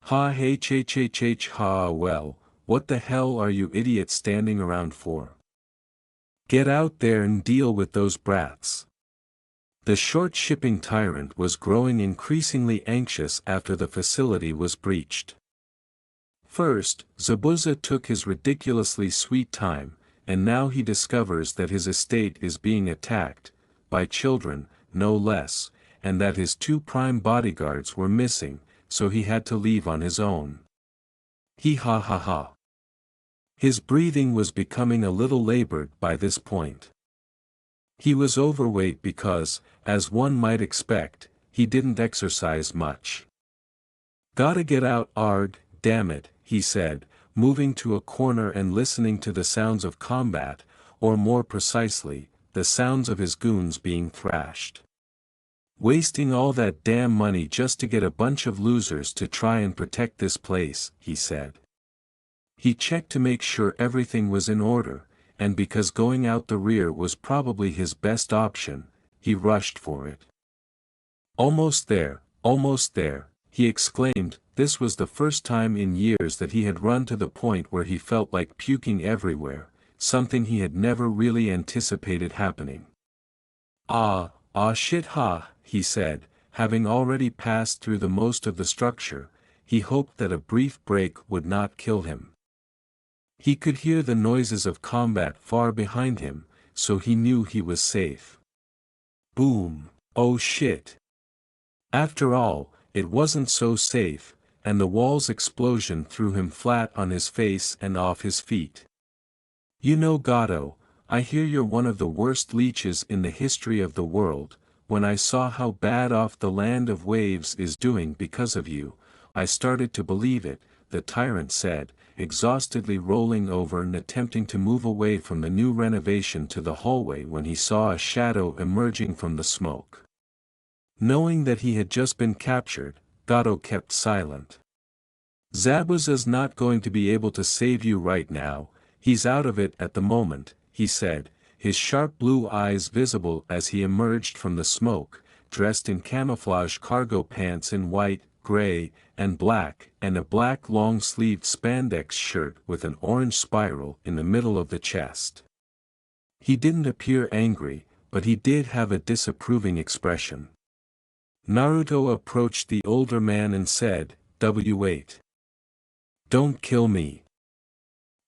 Ha h ha well, what the hell are you idiots standing around for? Get out there and deal with those brats. The short shipping tyrant was growing increasingly anxious after the facility was breached. First, Zabuza took his ridiculously sweet time, and now he discovers that his estate is being attacked, by children, no less, and that his two prime bodyguards were missing, so he had to leave on his own. He ha ha ha. His breathing was becoming a little labored by this point. He was overweight because, as one might expect, he didn't exercise much. Gotta get out, Ard, damn it, he said, moving to a corner and listening to the sounds of combat, or more precisely, the sounds of his goons being thrashed. Wasting all that damn money just to get a bunch of losers to try and protect this place, he said. He checked to make sure everything was in order, and because going out the rear was probably his best option, he rushed for it. Almost there, he exclaimed. This was the first time in years that he had run to the point where he felt like puking everywhere, something he had never really anticipated happening. Ah shit ha, he said, having already passed through the most of the structure, he hoped that a brief break would not kill him. He could hear the noises of combat far behind him, so he knew he was safe. Boom, oh shit. After all, it wasn't so safe, and the wall's explosion threw him flat on his face and off his feet. You know, Gato, I hear you're one of the worst leeches in the history of the world. When I saw how bad off the Land of Waves is doing because of you, I started to believe it, the tyrant said, exhaustedly rolling over and attempting to move away from the new renovation to the hallway when he saw a shadow emerging from the smoke. Knowing that he had just been captured, Gato kept silent. Zabuza's not going to be able to save you right now, he's out of it at the moment, he said, his sharp blue eyes visible as he emerged from the smoke, dressed in camouflage cargo pants in white, gray, and a black long-sleeved spandex shirt with an orange spiral in the middle of the chest. He didn't appear angry, but he did have a disapproving expression. Naruto approached the older man and said, "Wait. Don't kill me."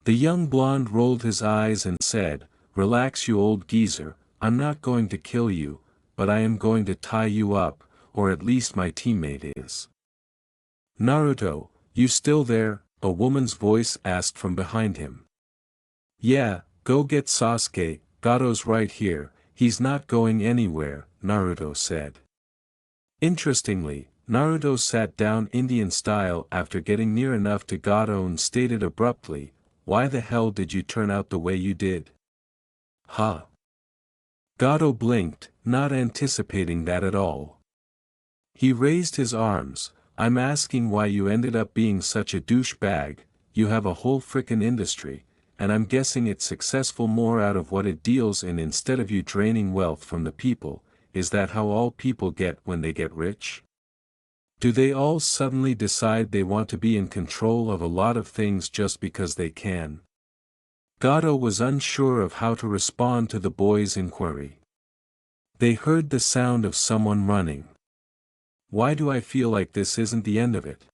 The young blonde rolled his eyes and said, "Relax, you old geezer, I'm not going to kill you, but I am going to tie you up, or at least my teammate is." "Naruto, you still there?" a woman's voice asked from behind him. "Yeah, go get Sasuke, Gato's right here, he's not going anywhere," Naruto said. Interestingly, Naruto sat down Indian style after getting near enough to Gato and stated abruptly, "Why the hell did you turn out the way you did?" "Huh?" Gato blinked, not anticipating that at all. He raised his arms. "I'm asking why you ended up being such a douchebag. You have a whole frickin' industry, and I'm guessing it's successful more out of what it deals in instead of you draining wealth from the people. Is that how all people get when they get rich? Do they all suddenly decide they want to be in control of a lot of things just because they can?" Gato was unsure of how to respond to the boy's inquiry. They heard the sound of someone running. "Why do I feel like this isn't the end of it?"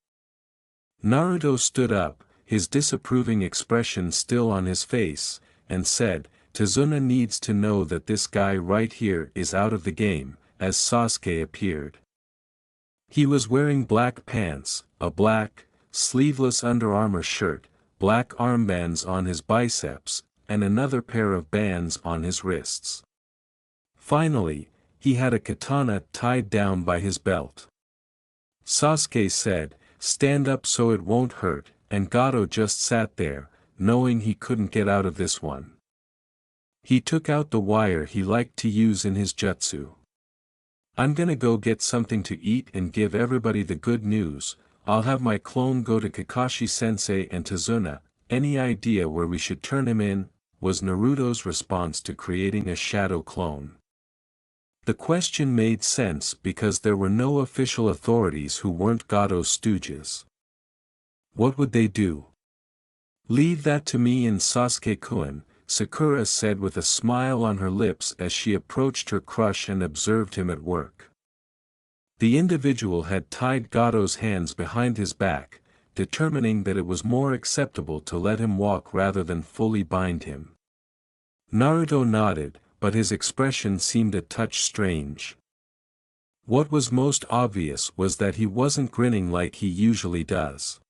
Naruto stood up, his disapproving expression still on his face, and said, "Tazuna needs to know that this guy right here is out of the game," as Sasuke appeared. He was wearing black pants, a black, sleeveless Under Armour shirt, black armbands on his biceps, and another pair of bands on his wrists. Finally, he had a katana tied down by his belt. Sasuke said, "Stand up so it won't hurt," and Gato just sat there, knowing he couldn't get out of this one. He took out the wire he liked to use in his jutsu. "I'm gonna go get something to eat and give everybody the good news. I'll have my clone go to Kakashi-sensei and Tazuna. Any idea where we should turn him in?" was Naruto's response to creating a shadow clone. The question made sense because there were no official authorities who weren't Gato's stooges. What would they do? Leave that to me and Sasuke-kun, Sakura said with a smile on her lips as she approached her crush and observed him at work. The individual had tied Gato's hands behind his back, determining that it was more acceptable to let him walk rather than fully bind him. Naruto nodded, but his expression seemed a touch strange. What was most obvious was that he wasn't grinning like he usually does.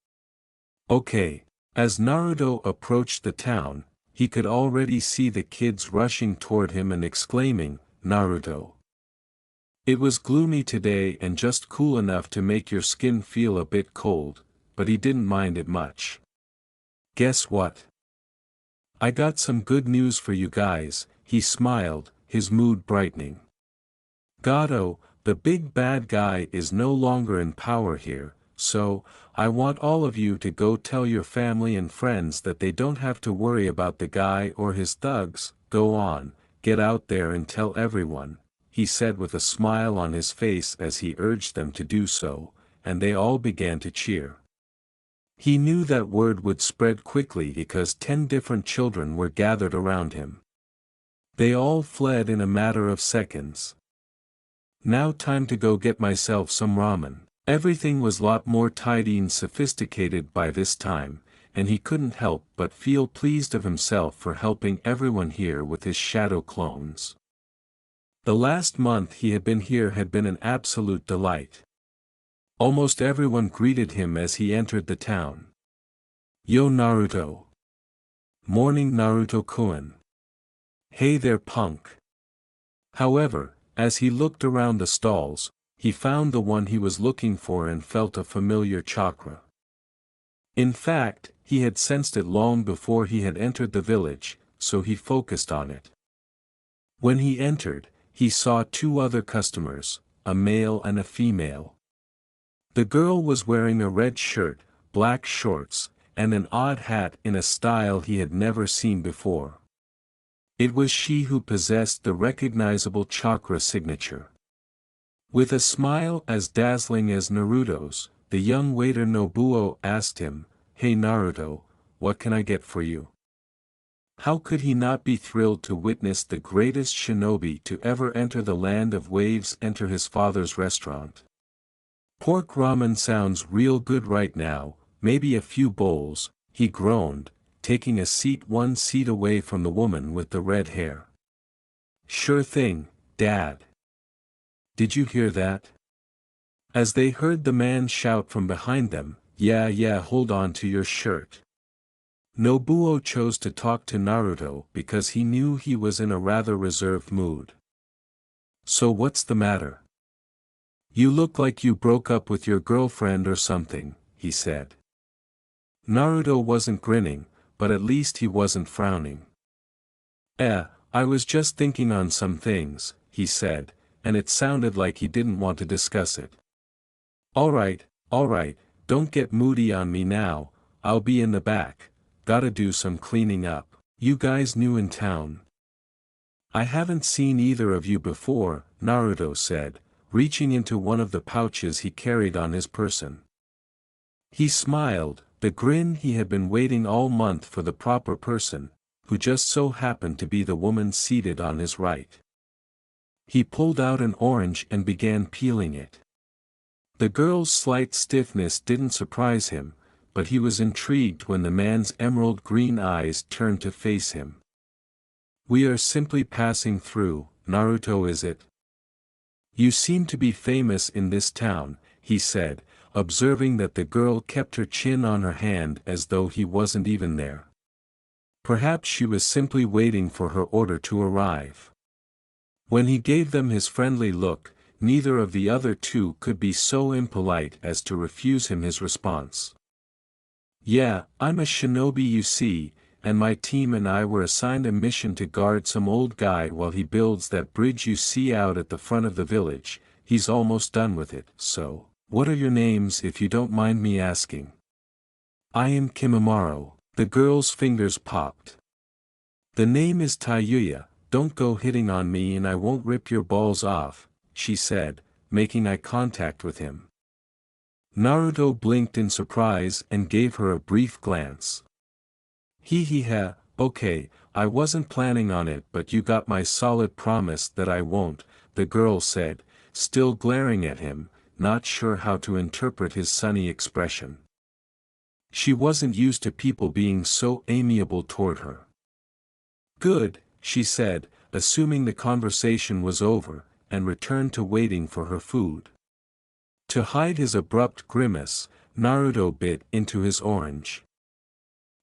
Okay. As Naruto approached the town, he could already see the kids rushing toward him and exclaiming, "Naruto!" It was gloomy today and just cool enough to make your skin feel a bit cold, but he didn't mind it much. Guess what? I got some good news for you guys, he smiled, his mood brightening. Gato, the big bad guy, is no longer in power here, so, I want all of you to go tell your family and friends that they don't have to worry about the guy or his thugs. Go on, get out there and tell everyone, he said with a smile on his face as he urged them to do so, and they all began to cheer. He knew that word would spread quickly because 10 different children were gathered around him. They all fled in a matter of seconds. Now time to go get myself some ramen. Everything was lot more tidy and sophisticated by this time, and he couldn't help but feel pleased of himself for helping everyone here with his shadow clones. The last month he had been here had been an absolute delight. Almost everyone greeted him as he entered the town. Yo Naruto. Morning Naruto-kun. Hey there punk. However, as he looked around the stalls, he found the one he was looking for and felt a familiar chakra. In fact, he had sensed it long before he had entered the village, so he focused on it. When he entered, he saw 2 other customers, a male and a female. The girl was wearing a red shirt, black shorts, and an odd hat in a style he had never seen before. It was she who possessed the recognizable chakra signature. With a smile as dazzling as Naruto's, the young waiter Nobuo asked him, "Hey Naruto, what can I get for you?" How could he not be thrilled to witness the greatest shinobi to ever enter the land of waves enter his father's restaurant? Pork ramen sounds real good right now, maybe a few bowls, he groaned, taking a seat 1 seat away from the woman with the red hair. Sure thing, Dad. Did you hear that? As they heard the man shout from behind them, yeah, hold on to your shirt. Nobuo chose to talk to Naruto because he knew he was in a rather reserved mood. So what's the matter? You look like you broke up with your girlfriend or something, he said. Naruto wasn't grinning, but at least he wasn't frowning. I was just thinking on some things, he said, and it sounded like he didn't want to discuss it. Alright, don't get moody on me now, I'll be in the back, gotta do some cleaning up. You guys new in town? I haven't seen either of you before, Naruto said, reaching into one of the pouches he carried on his person. He smiled, the grin he had been waiting all month for the proper person, who just so happened to be the woman seated on his right. He pulled out an orange and began peeling it. The girl's slight stiffness didn't surprise him, but he was intrigued when the man's emerald green eyes turned to face him. We are simply passing through, Naruto, is it? You seem to be famous in this town, he said, observing that the girl kept her chin on her hand as though he wasn't even there. Perhaps she was simply waiting for her order to arrive. When he gave them his friendly look, neither of the other 2 could be so impolite as to refuse him his response. Yeah, I'm a shinobi, you see, and my team and I were assigned a mission to guard some old guy while he builds that bridge you see out at the front of the village. He's almost done with it, so, what are your names if you don't mind me asking? I am Kimimaro. The girl's fingers popped. The name is Tayuya. Don't go hitting on me and I won't rip your balls off, she said, making eye contact with him. Naruto blinked in surprise and gave her a brief glance. Hee hee ha, okay, I wasn't planning on it but you got my solid promise that I won't, the girl said, still glaring at him, not sure how to interpret his sunny expression. She wasn't used to people being so amiable toward her. Good, she said, assuming the conversation was over, and returned to waiting for her food. To hide his abrupt grimace, Naruto bit into his orange.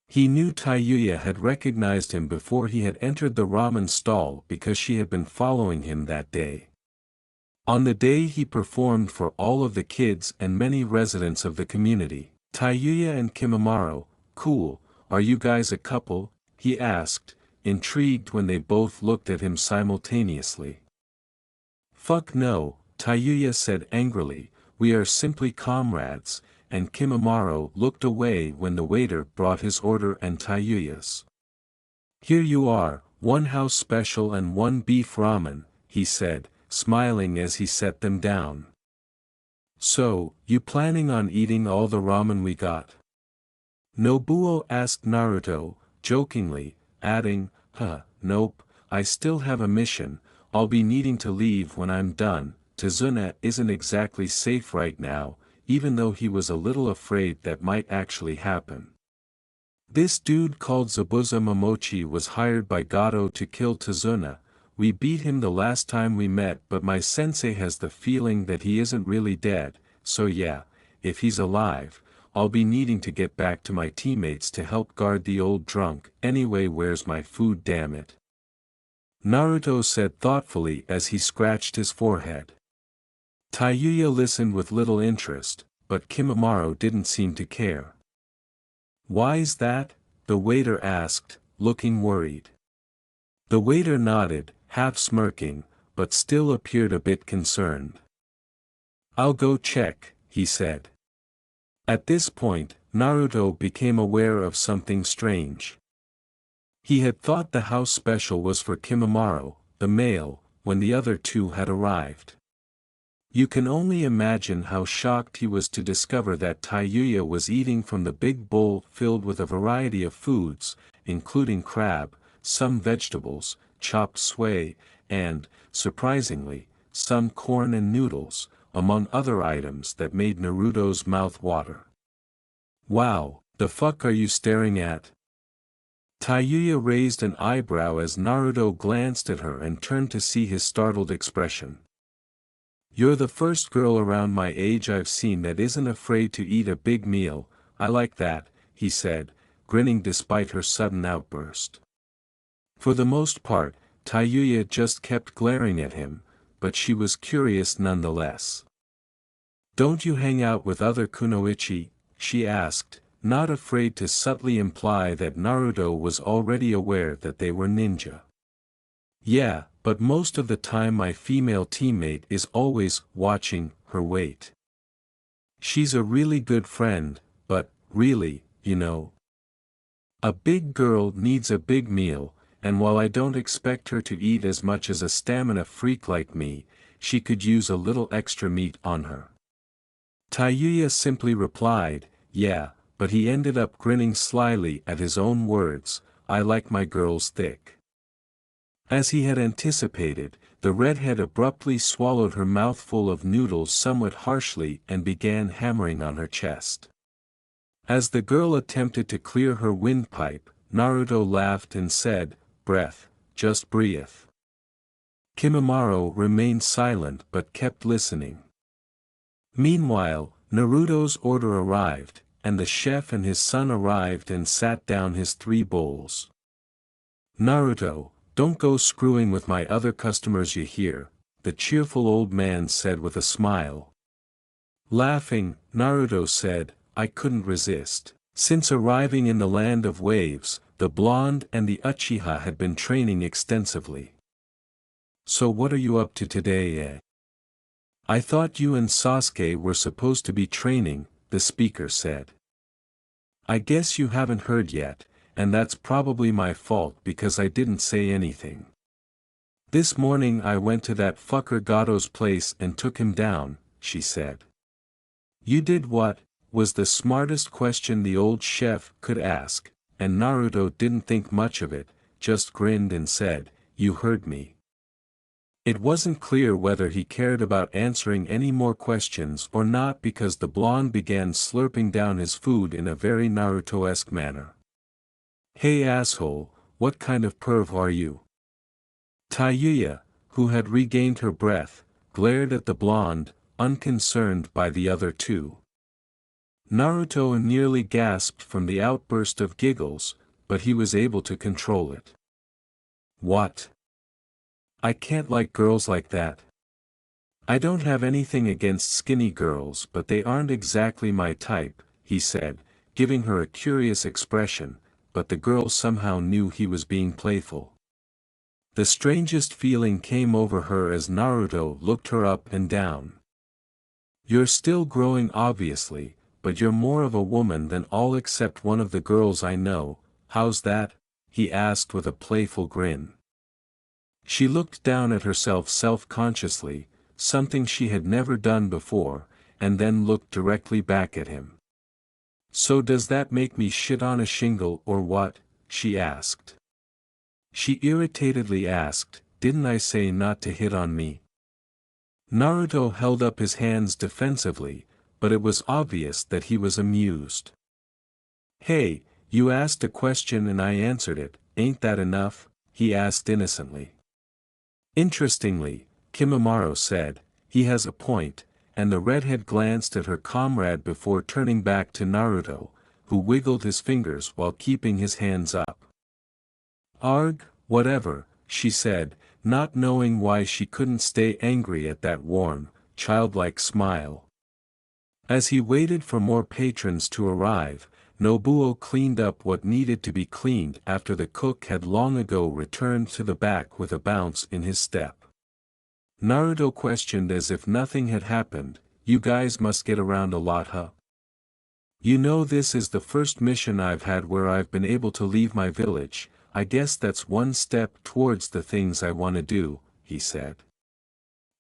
He knew Tayuya had recognized him before he had entered the ramen stall because she had been following him that day. On the day he performed for all of the kids and many residents of the community, Tayuya and Kimimaro, cool, are you guys a couple? He asked, intrigued when they both looked at him simultaneously. Fuck no, Tayuya said angrily, we are simply comrades, and Kimimaro looked away when the waiter brought his order and Tayuya's. Here you are, one house special and one beef ramen, he said, smiling as he set them down. So, you planning on eating all the ramen we got? Nobuo asked Naruto, jokingly, adding, nope, I still have a mission, I'll be needing to leave when I'm done. Tazuna isn't exactly safe right now, even though he was a little afraid that might actually happen. This dude called Zabuza Momochi was hired by Gato to kill Tazuna. We beat him the last time we met but my sensei has the feeling that he isn't really dead, so yeah, if he's alive, I'll be needing to get back to my teammates to help guard the old drunk. Anyway, where's my food, damn it? Naruto said thoughtfully as he scratched his forehead. Tayuya listened with little interest, but Kimimaro didn't seem to care. Why's that? The waiter asked, looking worried. The waiter nodded, half smirking, but still appeared a bit concerned. I'll go check, he said. At this point, Naruto became aware of something strange. He had thought the house special was for Kimimaro, the male, when the other two had arrived. You can only imagine how shocked he was to discover that Tayuya was eating from the big bowl filled with a variety of foods, including crab, some vegetables, chopped sway, and, surprisingly, some corn and noodles, among other items that made Naruto's mouth water. Wow, the fuck are you staring at? Tayuya raised an eyebrow as Naruto glanced at her and turned to see his startled expression. You're the first girl around my age I've seen that isn't afraid to eat a big meal, I like that, he said, grinning despite her sudden outburst. For the most part, Tayuya just kept glaring at him, but she was curious nonetheless. Don't you hang out with other kunoichi? She asked, not afraid to subtly imply that Naruto was already aware that they were ninja. Yeah, but most of the time my female teammate is always watching her weight. She's a really good friend, but, really, you know. A big girl needs a big meal, and while I don't expect her to eat as much as a stamina freak like me, she could use a little extra meat on her. Tayuya simply replied, yeah, but he ended up grinning slyly at his own words, I like my girls thick. As he had anticipated, the redhead abruptly swallowed her mouthful of noodles somewhat harshly and began hammering on her chest. As the girl attempted to clear her windpipe, Naruto laughed and said, breath, just breathe. Kimimaro remained silent but kept listening. Meanwhile, Naruto's order arrived, and the chef and his son arrived and sat down his 3 bowls. Naruto, don't go screwing with my other customers you hear, the cheerful old man said with a smile. Laughing, Naruto said, I couldn't resist. Since arriving in the land of waves, the blonde and the Uchiha had been training extensively. So what are you up to today, eh? I thought you and Sasuke were supposed to be training, the speaker said. I guess you haven't heard yet, and that's probably my fault because I didn't say anything. This morning I went to that fucker Gato's place and took him down, she said. You did what? Was the smartest question the old chef could ask, and Naruto didn't think much of it, just grinned and said, "You heard me." It wasn't clear whether he cared about answering any more questions or not because the blonde began slurping down his food in a very Naruto-esque manner. "Hey asshole, what kind of perv are you?" Tayuya, who had regained her breath, glared at the blonde, unconcerned by the other two. Naruto nearly gasped from the outburst of giggles, but he was able to control it. "What? I can't like girls like that. I don't have anything against skinny girls but they aren't exactly my type," he said, giving her a curious expression, but the girl somehow knew he was being playful. The strangest feeling came over her as Naruto looked her up and down. "You're still growing obviously, but you're more of a woman than all except one of the girls I know, how's that?" he asked with a playful grin. She looked down at herself self-consciously, something she had never done before, and then looked directly back at him. "So does that make me shit on a shingle or what?" she asked. She irritatedly asked, "Didn't I say not to hit on me?" Naruto held up his hands defensively, but it was obvious that he was amused. "Hey, you asked a question and I answered it, ain't that enough?" he asked innocently. Interestingly, Kimimaro said, "He has a point," and the redhead glanced at her comrade before turning back to Naruto, who wiggled his fingers while keeping his hands up. "Arg, whatever," she said, not knowing why she couldn't stay angry at that warm, childlike smile. As he waited for more patrons to arrive, Nobuo cleaned up what needed to be cleaned after the cook had long ago returned to the back with a bounce in his step. Naruto questioned as if nothing had happened, "You guys must get around a lot, huh? You know this is the first mission I've had where I've been able to leave my village. I guess that's one step towards the things I want to do," he said.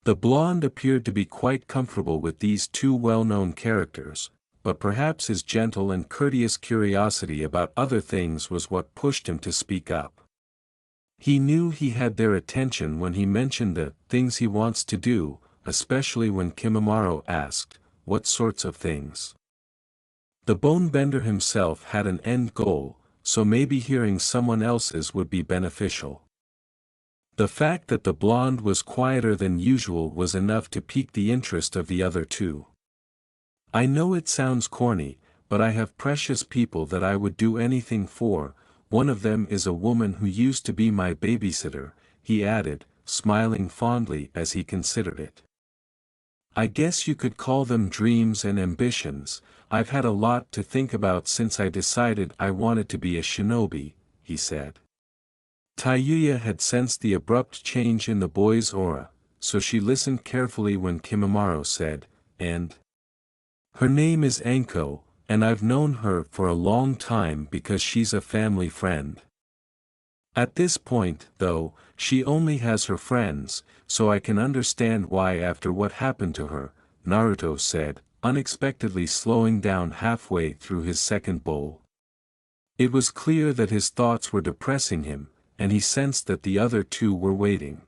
The blonde appeared to be quite comfortable with these two well-known characters, but perhaps his gentle and courteous curiosity about other things was what pushed him to speak up. He knew he had their attention when he mentioned the things he wants to do, especially when Kimimaro asked, "What sorts of things?" The bonebender himself had an end goal, so maybe hearing someone else's would be beneficial. The fact that the blonde was quieter than usual was enough to pique the interest of the other two. "I know it sounds corny, but I have precious people that I would do anything for. One of them is a woman who used to be my babysitter," he added, smiling fondly as he considered it. "I guess you could call them dreams and ambitions. I've had a lot to think about since I decided I wanted to be a shinobi," he said. Tayuya had sensed the abrupt change in the boy's aura, so she listened carefully when Kimimaro said, "And her name is Anko, and I've known her for a long time because she's a family friend. At this point, though, she only has her friends, so I can understand why after what happened to her," Naruto said, unexpectedly slowing down halfway through his second bowl. It was clear that his thoughts were depressing him, and he sensed that the other two were waiting.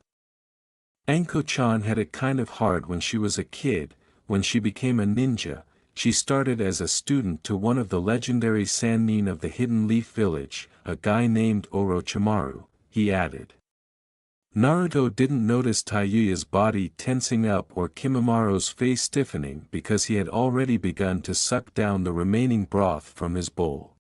"Anko-chan had it kind of hard when she was a kid. When she became a ninja, she started as a student to one of the legendary sannin of the Hidden Leaf Village, a guy named Orochimaru," he added. Naruto didn't notice Tayuya's body tensing up or Kimimaro's face stiffening because he had already begun to suck down the remaining broth from his bowl.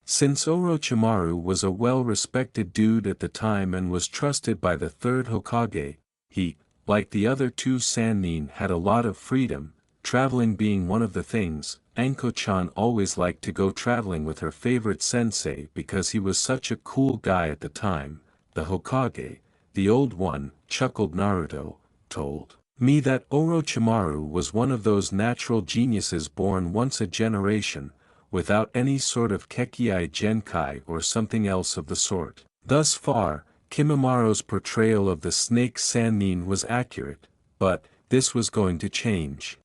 Since Orochimaru was a well-respected dude at the time and was trusted by the third Hokage, he, like the other two sannin, had a lot of freedom, traveling being one of the things. Anko-chan always liked to go traveling with her favorite sensei because he was such a cool guy at the time. "The Hokage, the old one," chuckled Naruto, "told me that Orochimaru was one of those natural geniuses born once a generation, without any sort of Kekkei Genkai or something else of the sort." Thus far, Kimimaro's portrayal of the snake sannin was accurate, but this was going to change.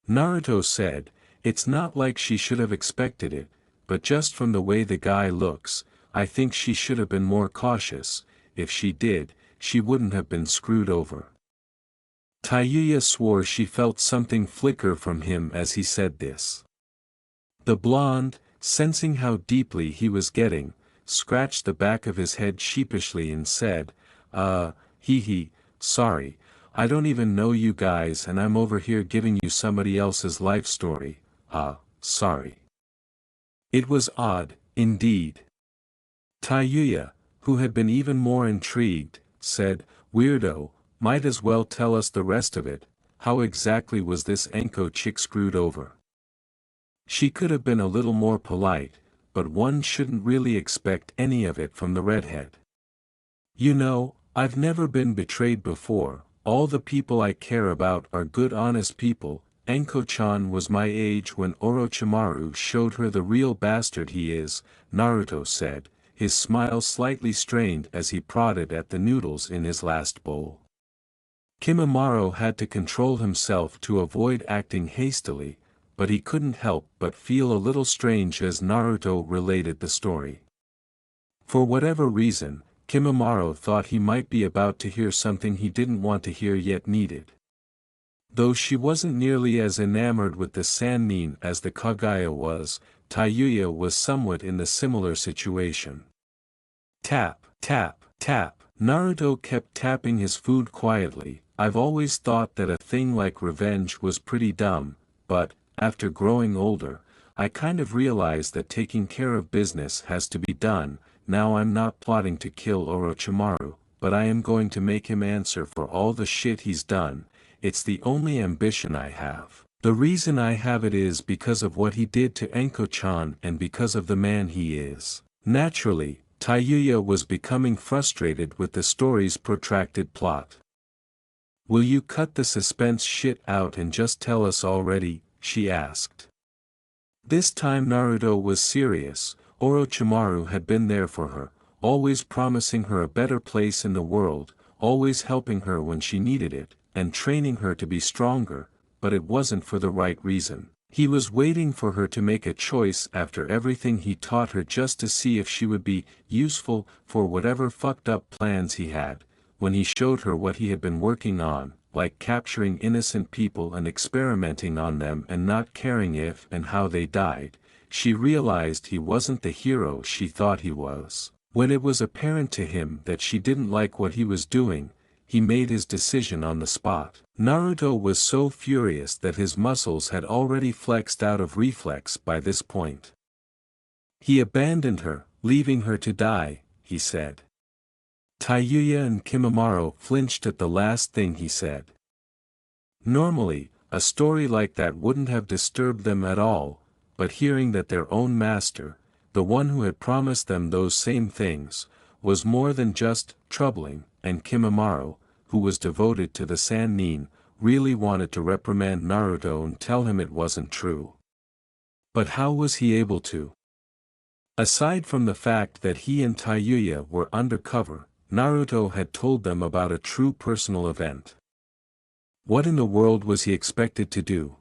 Naruto said, "It's not like she should have expected it, but just from the way the guy looks, I think she should have been more cautious. If she did, she wouldn't have been screwed over." Tayuya swore she felt something flicker from him as he said this. The blonde, sensing how deeply he was getting, scratched the back of his head sheepishly and said, hee, sorry, I don't even know you guys and I'm over here giving you somebody else's life story, sorry. It was odd, indeed. Tayuya, who had been even more intrigued, said, "Weirdo, might as well tell us the rest of it. How exactly was this Enko chick screwed over?" She could have been a little more polite, but one shouldn't really expect any of it from the redhead. "You know, I've never been betrayed before, all the people I care about are good honest people. Enko-chan was my age when Orochimaru showed her the real bastard he is," Naruto said, his smile slightly strained as he prodded at the noodles in his last bowl. Kimimaro had to control himself to avoid acting hastily, but he couldn't help but feel a little strange as Naruto related the story. For whatever reason, Kimimaro thought he might be about to hear something he didn't want to hear yet needed. Though she wasn't nearly as enamored with the Sannin as the Kaguya was, Tayuya was somewhat in the similar situation. Tap, tap, tap. Naruto kept tapping his food quietly. "I've always thought that a thing like revenge was pretty dumb, but, after growing older, I kind of realized that taking care of business has to be done. Now I'm not plotting to kill Orochimaru, but I am going to make him answer for all the shit he's done. It's the only ambition I have. The reason I have it is because of what he did to Enko-chan and because of the man he is." Naturally, Tayuya was becoming frustrated with the story's protracted plot. "Will you cut the suspense shit out and just tell us already?" she asked. This time Naruto was serious. Orochimaru had been there for her, always promising her a better place in the world, always helping her when she needed it, and training her to be stronger, but it wasn't for the right reason. He was waiting for her to make a choice after everything he taught her just to see if she would be useful for whatever fucked up plans he had. When he showed her what he had been working on, like capturing innocent people and experimenting on them and not caring if and how they died, she realized he wasn't the hero she thought he was. When it was apparent to him that she didn't like what he was doing, he made his decision on the spot. Naruto was so furious that his muscles had already flexed out of reflex by this point. "He abandoned her, leaving her to die," he said. Tayuya and Kimimaro flinched at the last thing he said. Normally, a story like that wouldn't have disturbed them at all, but hearing that their own master, the one who had promised them those same things, was more than just troubling, and Kimimaro, who was devoted to the Sannin, really wanted to reprimand Naruto and tell him it wasn't true. But how was he able to? Aside from the fact that he and Tayuya were undercover, Naruto had told them about a true personal event. What in the world was he expected to do?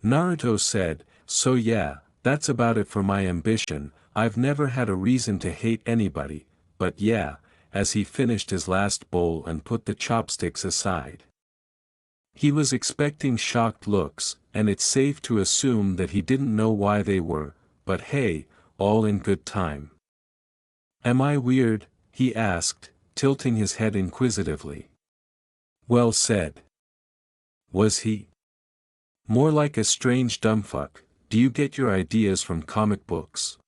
Naruto said, "So yeah, that's about it for my ambition. I've never had a reason to hate anybody, but yeah," as he finished his last bowl and put the chopsticks aside. He was expecting shocked looks, and it's safe to assume that he didn't know why they were, but hey, all in good time. "Am I weird?" he asked, tilting his head inquisitively. Well said. Was he? More like a strange dumbfuck. Do you get your ideas from comic books?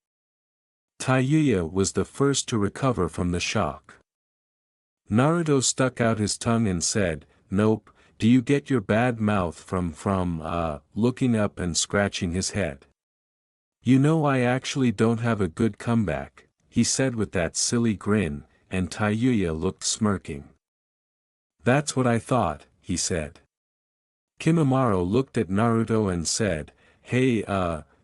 Tayuya was the first to recover from the shock. Naruto stuck out his tongue and said, "Nope, do you get your bad mouth from looking up and scratching his head. You know I actually don't have a good comeback," he said with that silly grin, and Tayuya looked smirking. "That's what I thought," he said. Kimimaro looked at Naruto and said, "Hey,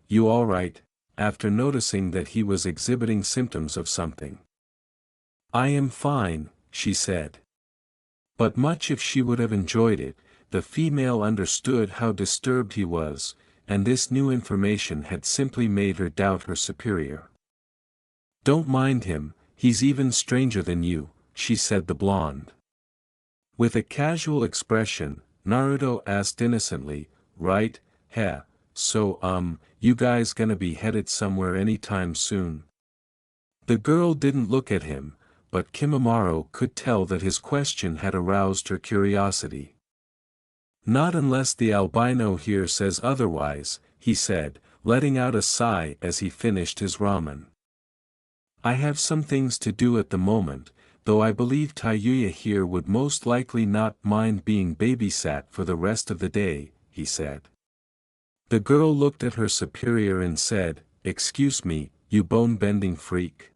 you alright?" after noticing that he was exhibiting symptoms of something. "I am fine," she said. But much if she would have enjoyed it, the female understood how disturbed he was, and this new information had simply made her doubt her superior. "Don't mind him, he's even stranger than you," she said the blonde. With a casual expression, Naruto asked innocently, "Right, heh, so you guys gonna be headed somewhere anytime soon?" The girl didn't look at him, but Kimimaro could tell that his question had aroused her curiosity. "Not unless the albino here says otherwise," he said, letting out a sigh as he finished his ramen. "I have some things to do at the moment, though I believe Tayuya here would most likely not mind being babysat for the rest of the day," he said. The girl looked at her superior and said, "Excuse me, you bone-bending freak."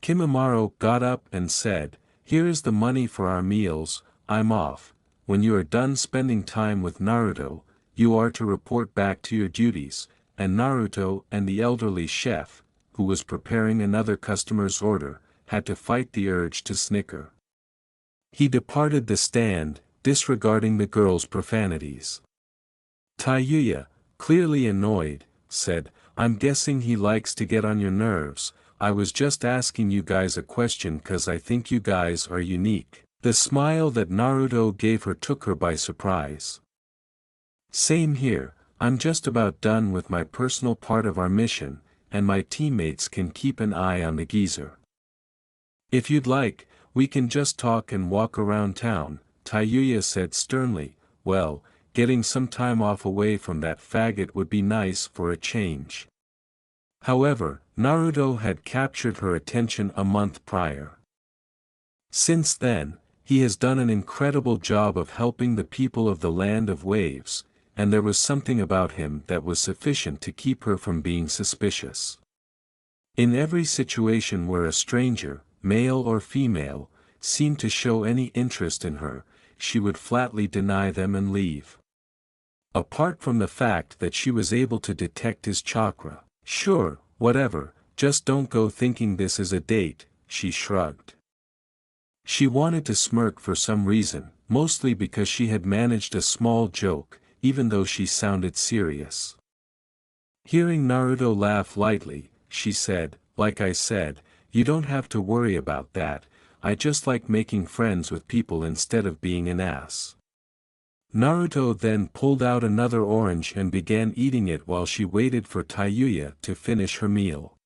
Kimimaro got up and said, "Here is the money for our meals, I'm off. When you are done spending time with Naruto, you are to report back to your duties," and Naruto and the elderly chef, who was preparing another customer's order, had to fight the urge to snicker. He departed the stand, disregarding the girl's profanities. Tayuya, clearly annoyed, said, "I'm guessing he likes to get on your nerves. I was just asking you guys a question 'cause I think you guys are unique." The smile that Naruto gave her took her by surprise. "Same here, I'm just about done with my personal part of our mission, and my teammates can keep an eye on the geezer. If you'd like, we can just talk and walk around town," Tayuya said sternly. "Well, getting some time off away from that faggot would be nice for a change." However, Naruto had captured her attention a month prior. Since then, he has done an incredible job of helping the people of the Land of Waves, and there was something about him that was sufficient to keep her from being suspicious. In every situation where a stranger, male or female, seemed to show any interest in her, she would flatly deny them and leave. Apart from the fact that she was able to detect his chakra. "Sure, whatever, just don't go thinking this is a date," she shrugged. She wanted to smirk for some reason, mostly because she had managed a small joke, even though she sounded serious. Hearing Naruto laugh lightly, she said, "Like I said, you don't have to worry about that, I just like making friends with people instead of being an ass." Naruto then pulled out another orange and began eating it while she waited for Tayuya to finish her meal.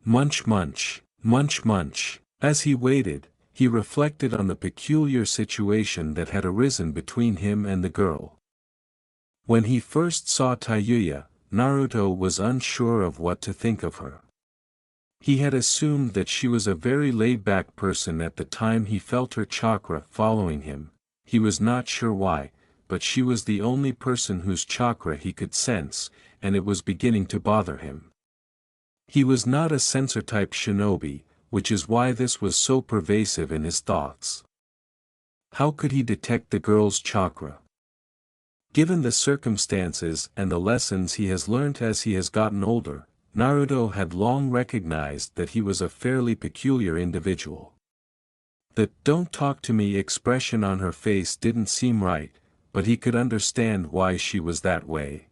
Munch munch, munch munch. As he waited, he reflected on the peculiar situation that had arisen between him and the girl. When he first saw Tayuya, Naruto was unsure of what to think of her. He had assumed that she was a very laid-back person at the time he felt her chakra following him. He was not sure why, but she was the only person whose chakra he could sense, and it was beginning to bother him. He was not a sensor-type shinobi, which is why this was so pervasive in his thoughts. How could he detect the girl's chakra? Given the circumstances and the lessons he has learnt as he has gotten older, Naruto had long recognized that he was a fairly peculiar individual. The "don't talk to me" expression on her face didn't seem right, but he could understand why she was that way.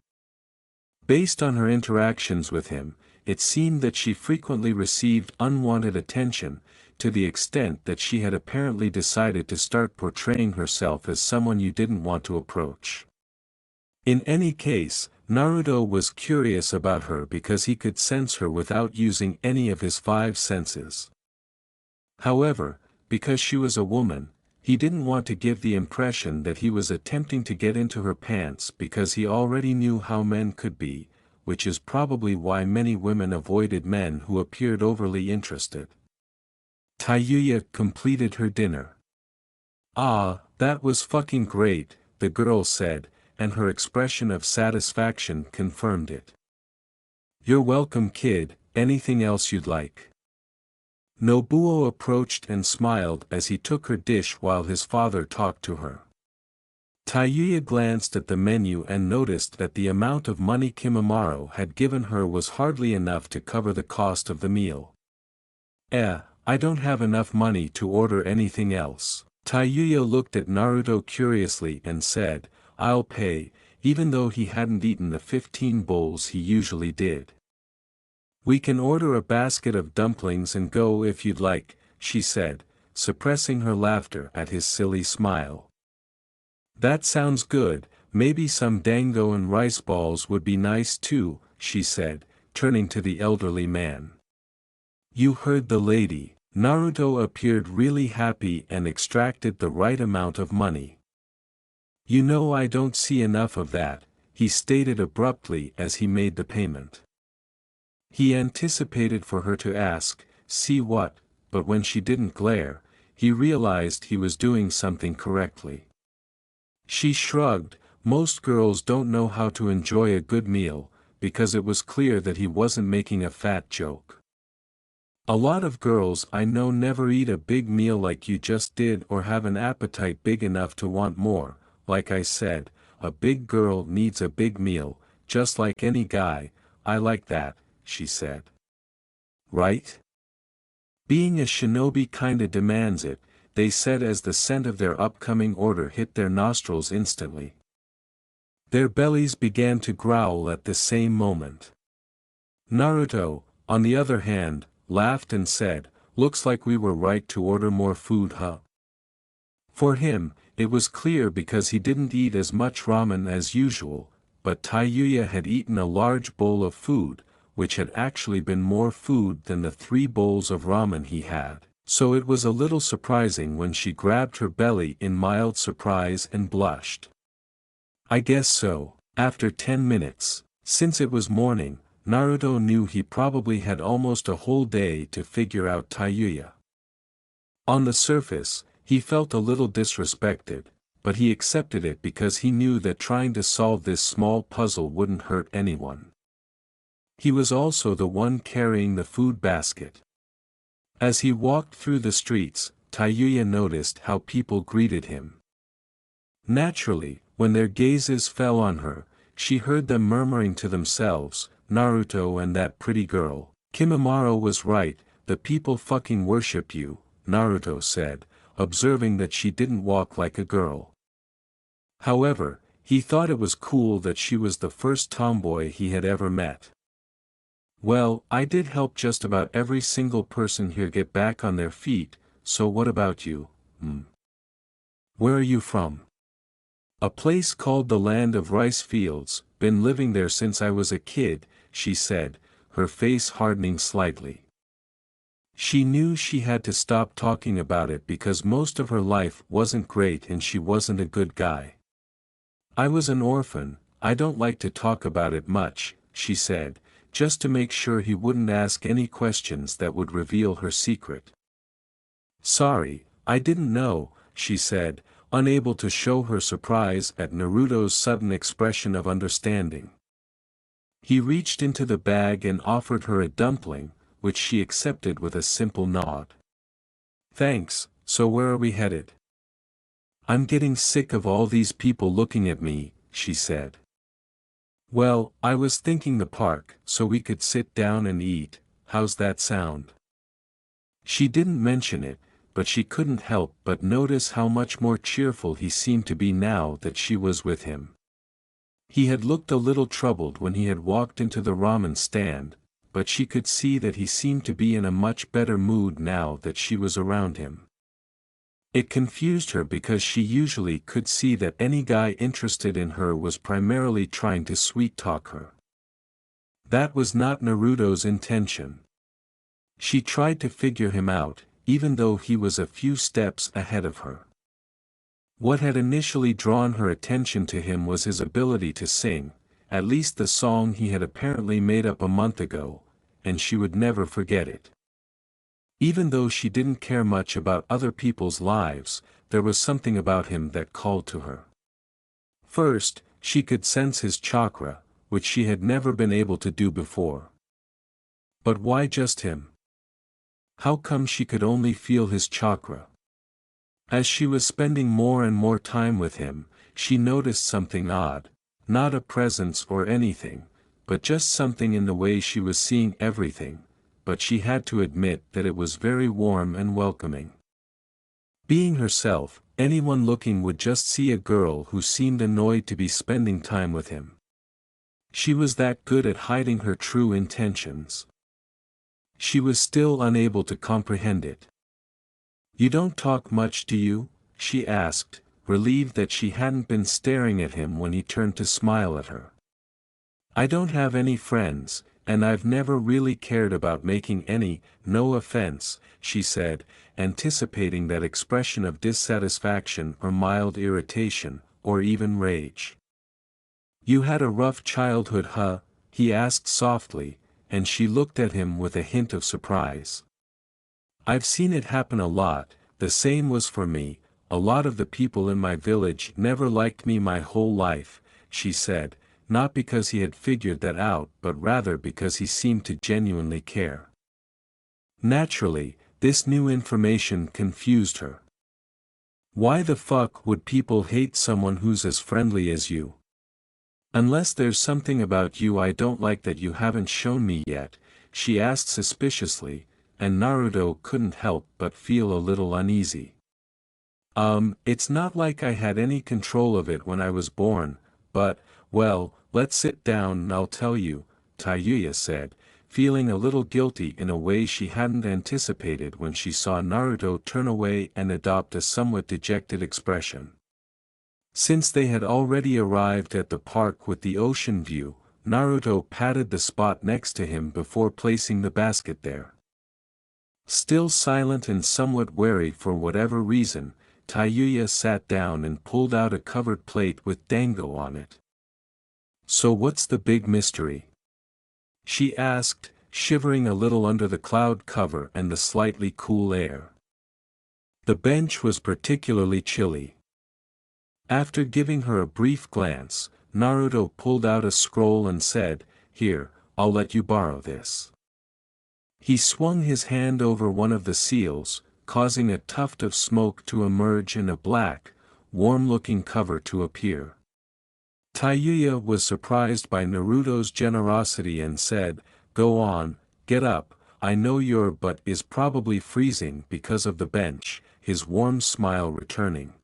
Based on her interactions with him, it seemed that she frequently received unwanted attention, to the extent that she had apparently decided to start portraying herself as someone you didn't want to approach. In any case, Naruto was curious about her because he could sense her without using any of his five senses. However, because she was a woman, he didn't want to give the impression that he was attempting to get into her pants because he already knew how men could be, which is probably why many women avoided men who appeared overly interested. Tayuya completed her dinner. "Ah, that was fucking great," the girl said, and her expression of satisfaction confirmed it. "You're welcome, kid, anything else you'd like?" Nobuo approached and smiled as he took her dish while his father talked to her. Tayuya glanced at the menu and noticed that the amount of money Kimimaro had given her was hardly enough to cover the cost of the meal. I don't have enough money to order anything else," Tayuya looked at Naruto curiously and said, "I'll pay," even though he hadn't eaten the 15 bowls he usually did. "We can order a basket of dumplings and go if you'd like," she said, suppressing her laughter at his silly smile. "That sounds good, maybe some dango and rice balls would be nice too," she said, turning to the elderly man. "You heard the lady." Naruto appeared really happy and extracted the right amount of money. "You know I don't see enough of that," he stated abruptly as he made the payment. He anticipated for her to ask, "See what?" but when she didn't glare, he realized he was doing something correctly. She shrugged. Most girls don't know how to enjoy a good meal, because it was clear that he wasn't making a fat joke. "A lot of girls I know never eat a big meal like you just did or have an appetite big enough to want more. Like I said, a big girl needs a big meal, just like any guy. I like that," she said. "Right? Being a shinobi kinda demands it," they said as the scent of their upcoming order hit their nostrils instantly. Their bellies began to growl at the same moment. Naruto, on the other hand, laughed and said, "Looks like we were right to order more food, huh?" For him, it was clear because he didn't eat as much ramen as usual, but Tayuya had eaten a large bowl of food, which had actually been more food than the 3 bowls of ramen he had, so it was a little surprising when she grabbed her belly in mild surprise and blushed. "I guess so." After 10 minutes, since it was morning, Naruto knew he probably had almost a whole day to figure out Tayuya. On the surface, he felt a little disrespected, but he accepted it because he knew that trying to solve this small puzzle wouldn't hurt anyone. He was also the one carrying the food basket. As he walked through the streets, Tayuya noticed how people greeted him. Naturally, when their gazes fell on her, she heard them murmuring to themselves, "Naruto and that pretty girl." "Kimimaro was right, the people fucking worship you," Naruto said, observing that she didn't walk like a girl. However, he thought it was cool that she was the first tomboy he had ever met. "Well, I did help just about every single person here get back on their feet, so what about you, Where are you from?" "A place called the Land of Rice Fields, been living there since I was a kid," she said, her face hardening slightly. She knew she had to stop talking about it because most of her life wasn't great and she wasn't a good guy. "I was an orphan, I don't like to talk about it much," she said, just to make sure he wouldn't ask any questions that would reveal her secret. "Sorry, I didn't know," she said, unable to show her surprise at Naruto's sudden expression of understanding. He reached into the bag and offered her a dumpling, which she accepted with a simple nod. "Thanks, so where are we headed?" "I'm getting sick of all these people looking at me," she said. "Well, I was thinking the park, so we could sit down and eat, how's that sound?" She didn't mention it, but she couldn't help but notice how much more cheerful he seemed to be now that she was with him. He had looked a little troubled when he had walked into the ramen stand, but she could see that he seemed to be in a much better mood now that she was around him. It confused her because she usually could see that any guy interested in her was primarily trying to sweet-talk her. That was not Naruto's intention. She tried to figure him out, even though he was a few steps ahead of her. What had initially drawn her attention to him was his ability to sing, at least the song he had apparently made up a month ago, and she would never forget it. Even though she didn't care much about other people's lives, there was something about him that called to her. First, she could sense his chakra, which she had never been able to do before. But why just him? How come she could only feel his chakra? As she was spending more and more time with him, she noticed something odd, not a presence or anything, but just something in the way she was seeing everything, but she had to admit that it was very warm and welcoming. Being herself, anyone looking would just see a girl who seemed annoyed to be spending time with him. She was that good at hiding her true intentions. She was still unable to comprehend it. "You don't talk much, do you?" she asked, relieved that she hadn't been staring at him when he turned to smile at her. "I don't have any friends, and I've never really cared about making any, no offense," she said, anticipating that expression of dissatisfaction or mild irritation, or even rage. "You had a rough childhood, huh?" he asked softly, and she looked at him with a hint of surprise. "I've seen it happen a lot, the same was for me. A lot of the people in my village never liked me my whole life," she said, not because he had figured that out but rather because he seemed to genuinely care. Naturally, this new information confused her. Why the fuck would people hate someone who's as friendly as you? "Unless there's something about you I don't like that you haven't shown me yet," she asked suspiciously, and Naruto couldn't help but feel a little uneasy. It's not like I had any control of it when I was born, but, well, let's sit down and I'll tell you," Tayuya said, feeling a little guilty in a way she hadn't anticipated when she saw Naruto turn away and adopt a somewhat dejected expression. Since they had already arrived at the park with the ocean view, Naruto patted the spot next to him before placing the basket there. Still silent and somewhat wary for whatever reason, Tayuya sat down and pulled out a covered plate with dango on it. "So what's the big mystery?" she asked, shivering a little under the cloud cover and the slightly cool air. The bench was particularly chilly. After giving her a brief glance, Naruto pulled out a scroll and said, "Here, I'll let you borrow this." He swung his hand over one of the seals, causing a tuft of smoke to emerge and a black, warm-looking cover to appear. Tayuya was surprised by Naruto's generosity and said, "Go on, get up, I know your butt is probably freezing because of the bench," his warm smile returning.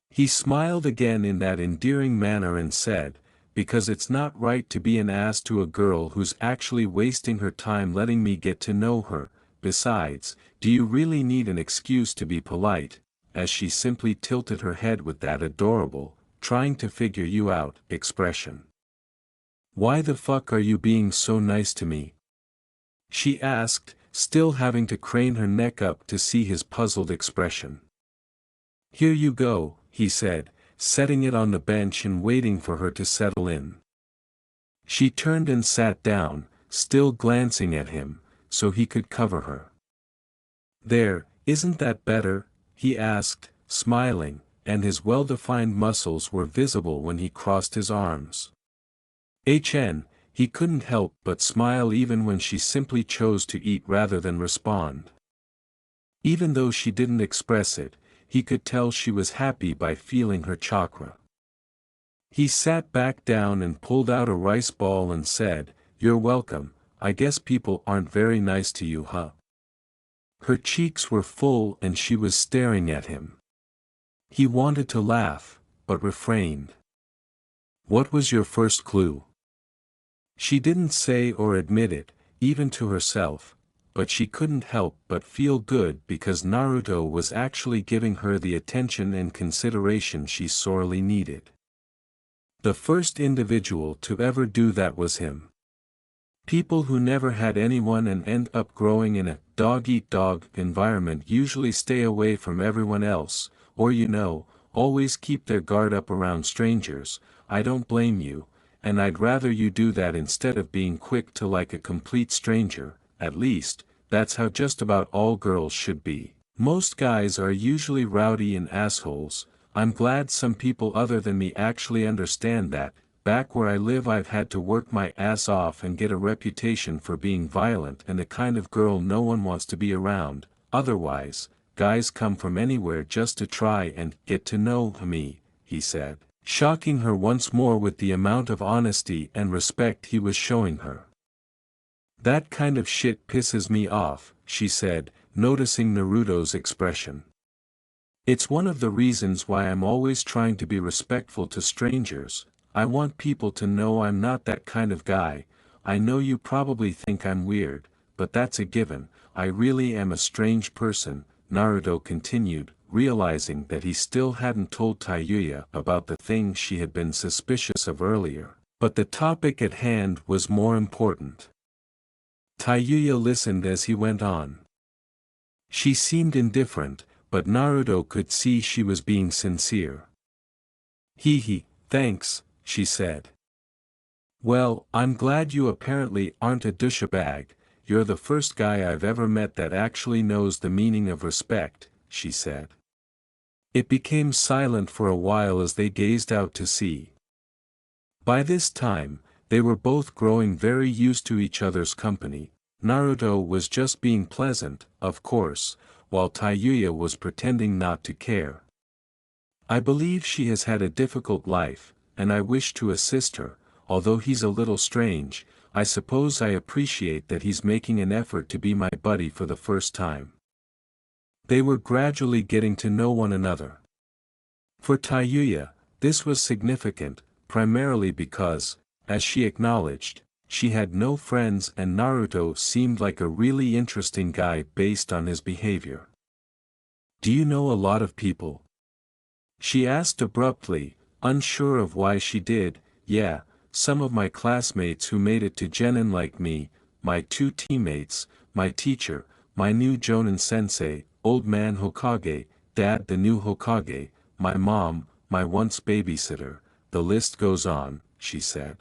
He smiled again in that endearing manner and said, "Because it's not right to be an ass to a girl who's actually wasting her time letting me get to know her. Besides, do you really need an excuse to be polite?" as she simply tilted her head with that adorable, trying to figure you out, expression. "Why the fuck are you being so nice to me?" she asked, still having to crane her neck up to see his puzzled expression. "Here you go," he said, setting it on the bench and waiting for her to settle in. She turned and sat down, still glancing at him, so he could cover her. "There, isn't that better?" he asked, smiling, and his well-defined muscles were visible when he crossed his arms. He couldn't help but smile even when she simply chose to eat rather than respond. Even though she didn't express it, he could tell she was happy by feeling her chakra. He sat back down and pulled out a rice ball and said, "You're welcome. I guess people aren't very nice to you, huh?" Her cheeks were full and she was staring at him. He wanted to laugh, but refrained. "What was your first clue?" She didn't say or admit it, even to herself, but she couldn't help but feel good because Naruto was actually giving her the attention and consideration she sorely needed. The first individual to ever do that was him. People who never had anyone and end up growing in a dog-eat-dog environment usually stay away from everyone else, or always keep their guard up around strangers. I don't blame you, and I'd rather you do that instead of being quick to like a complete stranger. At least, that's how just about all girls should be. Most guys are usually rowdy and assholes. I'm glad some people other than me actually understand that. Back where I live I've had to work my ass off and get a reputation for being violent and the kind of girl no one wants to be around. Otherwise, guys come from anywhere just to try and get to know me," he said, shocking her once more with the amount of honesty and respect he was showing her. "That kind of shit pisses me off," she said, noticing Naruto's expression. It's one of the reasons why I'm always trying to be respectful to strangers. I want people to know I'm not that kind of guy. I know you probably think I'm weird, but that's a given. I really am a strange person, Naruto continued, realizing that he still hadn't told Tayuya about the things she had been suspicious of earlier. But the topic at hand was more important. Tayuya listened as he went on. She seemed indifferent, but Naruto could see she was being sincere. Hee, thanks, she said. Well, I'm glad you apparently aren't a douchebag. You're the first guy I've ever met that actually knows the meaning of respect, she said. It became silent for a while as they gazed out to sea. By this time, they were both growing very used to each other's company. Naruto was just being pleasant, of course, while Tayuya was pretending not to care. I believe she has had a difficult life, and I wish to assist her. Although he's a little strange, I suppose I appreciate that he's making an effort to be my buddy for the first time. They were gradually getting to know one another. For Tayuya, this was significant, primarily because, as she acknowledged, she had no friends and Naruto seemed like a really interesting guy based on his behavior. Do you know a lot of people? She asked abruptly, unsure of why she did. Yeah, some of my classmates who made it to Genin like me, my two teammates, my teacher, my new Jonin sensei, old man Hokage, dad the new Hokage, my mom, my once babysitter, the list goes on, she said.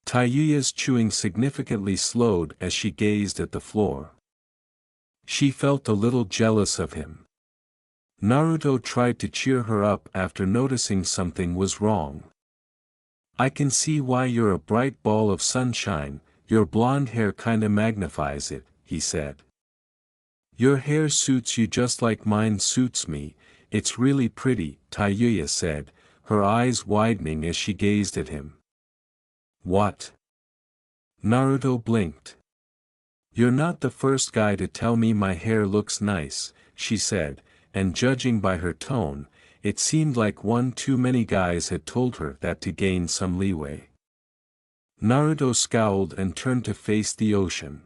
Tayuya's chewing significantly slowed as she gazed at the floor. She felt a little jealous of him. Naruto tried to cheer her up after noticing something was wrong. I can see why you're a bright ball of sunshine, your blonde hair kinda magnifies it, he said. Your hair suits you just like mine suits me, it's really pretty, Tayuya said, her eyes widening as she gazed at him. What? Naruto blinked. You're not the first guy to tell me my hair looks nice, she said, and judging by her tone, it seemed like one too many guys had told her that to gain some leeway. Naruto scowled and turned to face the ocean.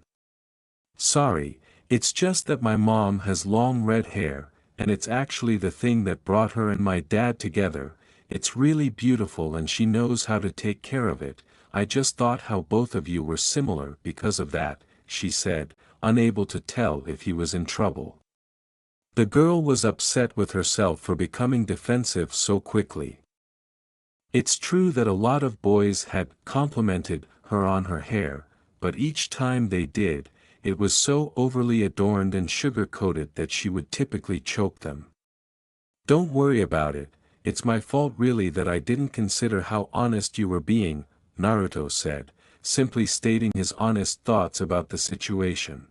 Sorry, it's just that my mom has long red hair, and it's actually the thing that brought her and my dad together. It's really beautiful and she knows how to take care of it. I just thought how both of you were similar because of that, she said, unable to tell if he was in trouble. The girl was upset with herself for becoming defensive so quickly. It's true that a lot of boys had complimented her on her hair, but each time they did, it was so overly adorned and sugar-coated that she would typically choke them. Don't worry about it, it's my fault really that I didn't consider how honest you were being, Naruto said, simply stating his honest thoughts about the situation.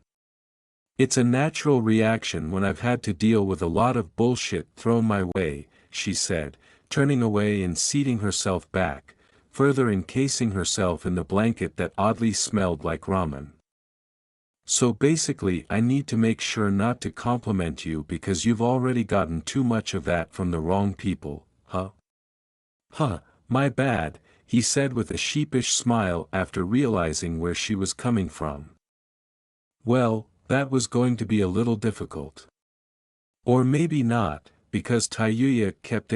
It's a natural reaction when I've had to deal with a lot of bullshit thrown my way, she said, turning away and seating herself back, further encasing herself in the blanket that oddly smelled like ramen. So basically I need to make sure not to compliment you because you've already gotten too much of that from the wrong people, huh? Huh, my bad, he said with a sheepish smile after realizing where she was coming from. Well, that was going to be a little difficult. Or maybe not, because Tayuya kept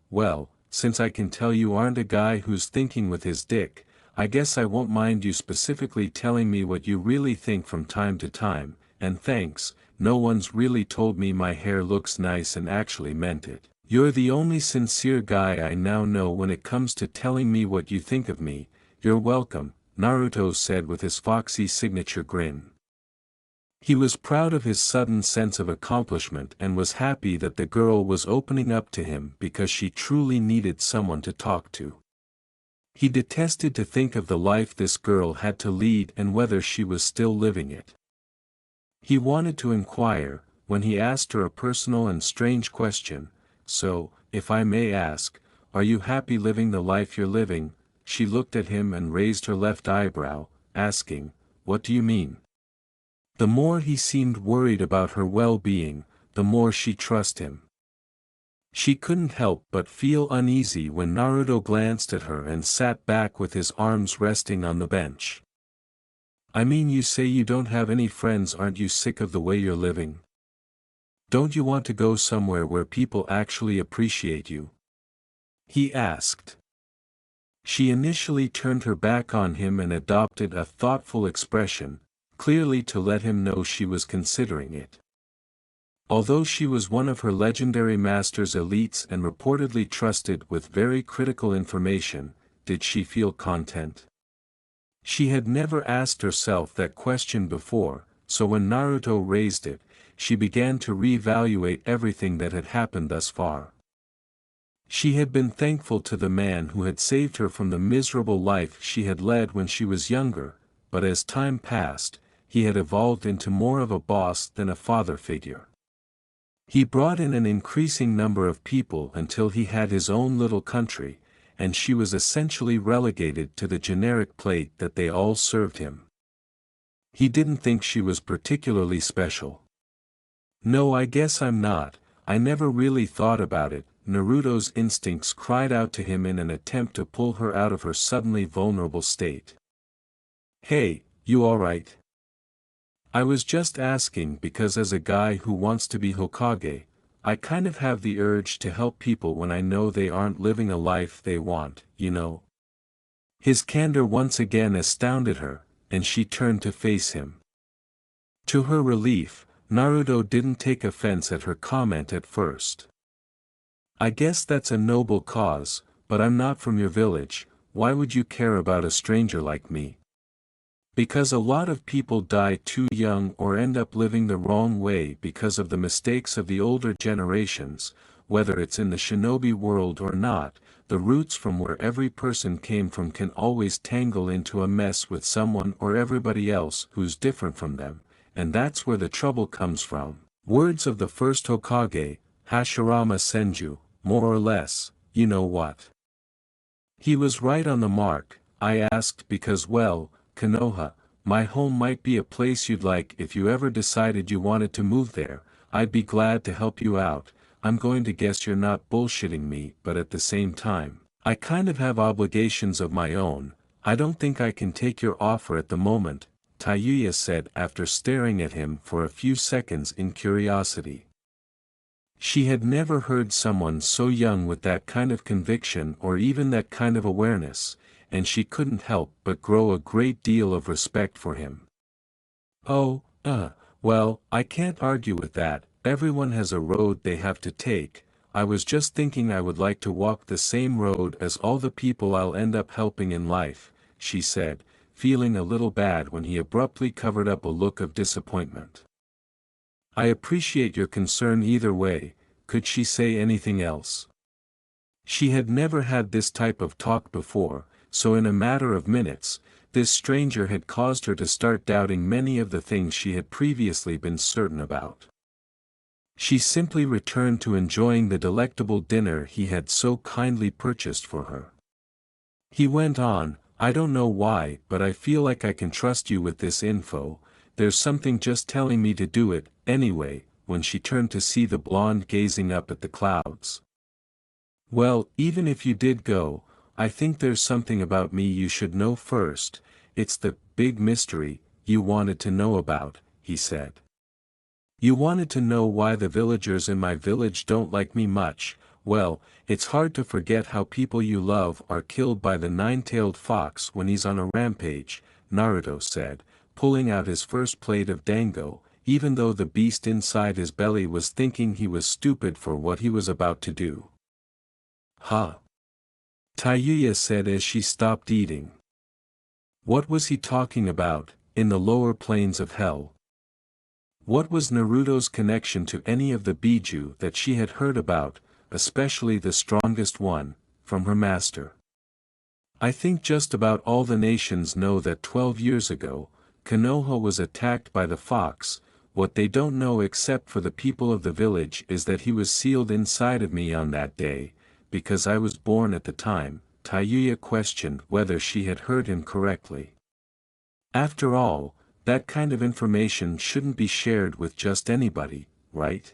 well, since I can tell you aren't a guy who's thinking with his dick, I guess I won't mind you specifically telling me what you really think from time to time, and thanks, no one's really told me my hair looks nice and actually meant it. You're the only sincere guy I now know when it comes to telling me what you think of me. You're welcome, Naruto said with his foxy signature grin. He was proud of his sudden sense of accomplishment and was happy that the girl was opening up to him because she truly needed someone to talk to. He detested to think of the life this girl had to lead and whether she was still living it. He wanted to inquire, when he asked her a personal and strange question, so, if I may ask, are you happy living the life you're living? She looked at him and raised her left eyebrow, asking, what do you mean? The more he seemed worried about her well-being, the more she trusted him. She couldn't help but feel uneasy when Naruto glanced at her and sat back with his arms resting on the bench. I mean, you say you don't have any friends, aren't you sick of the way you're living? Don't you want to go somewhere where people actually appreciate you? He asked. She initially turned her back on him and adopted a thoughtful expression, clearly to let him know she was considering it. Although she was one of her legendary master's elites and reportedly trusted with very critical information, did she feel content? She had never asked herself that question before, so when Naruto raised it, she began to reevaluate everything that had happened thus far. She had been thankful to the man who had saved her from the miserable life she had led when she was younger, but as time passed, he had evolved into more of a boss than a father figure. He brought in an increasing number of people until he had his own little country, and she was essentially relegated to the generic plate that they all served him. He didn't think she was particularly special. No, I guess I'm not. I never really thought about it. Naruto's instincts cried out to him in an attempt to pull her out of her suddenly vulnerable state. Hey, you alright? I was just asking because as a guy who wants to be Hokage, I kind of have the urge to help people when I know they aren't living a life they want, you know? His candor once again astounded her, and she turned to face him. To her relief, Naruto didn't take offense at her comment at first. I guess that's a noble cause, but I'm not from your village. Why would you care about a stranger like me? Because a lot of people die too young or end up living the wrong way because of the mistakes of the older generations, whether it's in the shinobi world or not. The roots from where every person came from can always tangle into a mess with someone or everybody else who's different from them, and that's where the trouble comes from. Words of the first Hokage, Hashirama Senju, more or less, you know what? He was right on the mark. I asked because, well, Konoha, my home might be a place you'd like. If you ever decided you wanted to move there, I'd be glad to help you out. I'm going to guess you're not bullshitting me, but at the same time, I kind of have obligations of my own. I don't think I can take your offer at the moment, Tayuya said after staring at him for a few seconds in curiosity. She had never heard someone so young with that kind of conviction or even that kind of awareness, and she couldn't help but grow a great deal of respect for him. Oh, well, I can't argue with that. Everyone has a road they have to take. I was just thinking I would like to walk the same road as all the people I'll end up helping in life, she said, feeling a little bad when he abruptly covered up a look of disappointment. I appreciate your concern either way. Could she say anything else? She had never had this type of talk before, so in a matter of minutes, this stranger had caused her to start doubting many of the things she had previously been certain about. She simply returned to enjoying the delectable dinner he had so kindly purchased for her. He went on, I don't know why, but I feel like I can trust you with this info. There's something just telling me to do it, anyway, when she turned to see the blonde gazing up at the clouds. Well, even if you did go, I think there's something about me you should know first. It's the big mystery you wanted to know about, he said. You wanted to know why the villagers in my village don't like me much. Well, it's hard to forget how people you love are killed by the nine-tailed fox when he's on a rampage, Naruto said, pulling out his first plate of dango, even though the beast inside his belly was thinking he was stupid for what he was about to do. Huh? Tayuya said as she stopped eating. What was he talking about, in the lower planes of hell? What was Naruto's connection to any of the Biju that she had heard about, especially the strongest one, from her master? I think just about all the nations know that 12 years ago, Konoha was attacked by the fox. What they don't know except for the people of the village is that he was sealed inside of me on that day, because I was born at the time. Tayuya questioned whether she had heard him correctly. After all, that kind of information shouldn't be shared with just anybody, right?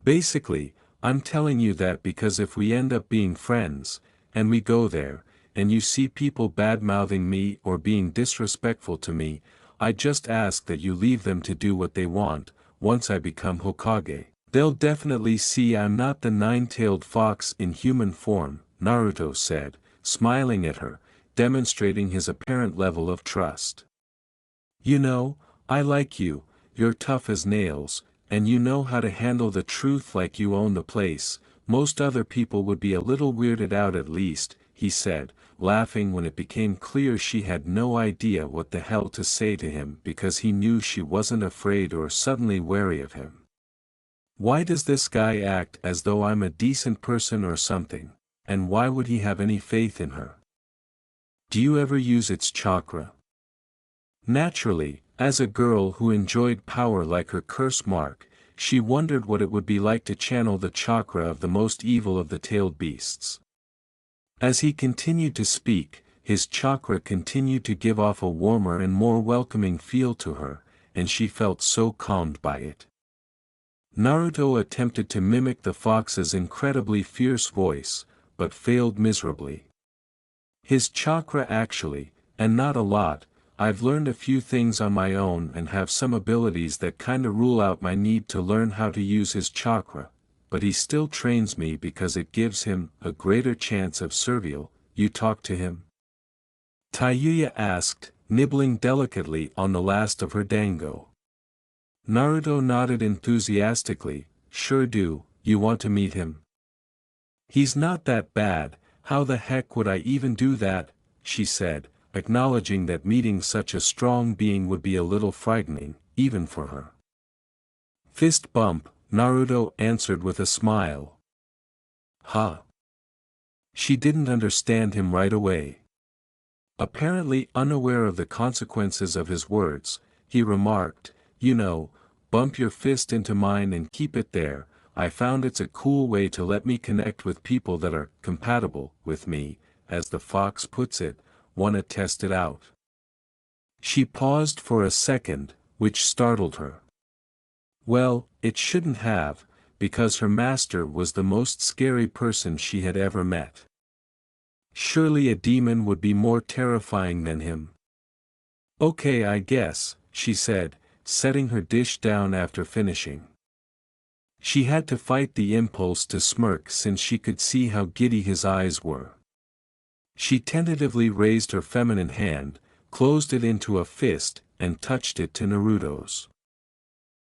Basically, I'm telling you that because if we end up being friends, and we go there, and you see people bad-mouthing me or being disrespectful to me, I just ask that you leave them to do what they want. Once I become Hokage, they'll definitely see I'm not the nine-tailed fox in human form, Naruto said, smiling at her, demonstrating his apparent level of trust. You know, I like you, you're tough as nails, and you know how to handle the truth like you own the place. Most other people would be a little weirded out at least, he said, laughing when it became clear she had no idea what the hell to say to him because he knew she wasn't afraid or suddenly wary of him. Why does this guy act as though I'm a decent person or something, and why would he have any faith in her? Do you ever use its chakra? Naturally, as a girl who enjoyed power like her curse mark, she wondered what it would be like to channel the chakra of the most evil of the tailed beasts. As he continued to speak, his chakra continued to give off a warmer and more welcoming feel to her, and she felt so calmed by it. Naruto attempted to mimic the fox's incredibly fierce voice, but failed miserably. His chakra actually, and not a lot, I've learned a few things on my own and have some abilities that kinda rule out my need to learn how to use his chakra, but he still trains me because it gives him a greater chance of survival. You talk to him? Tayuya asked, nibbling delicately on the last of her dango. Naruto nodded enthusiastically, sure do, you want to meet him? He's not that bad, how the heck would I even do that, she said, acknowledging that meeting such a strong being would be a little frightening, even for her. Fist bump, Naruto answered with a smile. Huh? She didn't understand him right away. Apparently unaware of the consequences of his words, he remarked, you know, bump your fist into mine and keep it there. I found it's a cool way to let me connect with people that are compatible with me, as the fox puts it. Wanna test it out? She paused for a second, which startled her. Well, it shouldn't have, because her master was the most scary person she had ever met. Surely a demon would be more terrifying than him. Okay, I guess, she said, setting her dish down after finishing. She had to fight the impulse to smirk since she could see how giddy his eyes were. She tentatively raised her feminine hand, closed it into a fist, and touched it to Naruto's.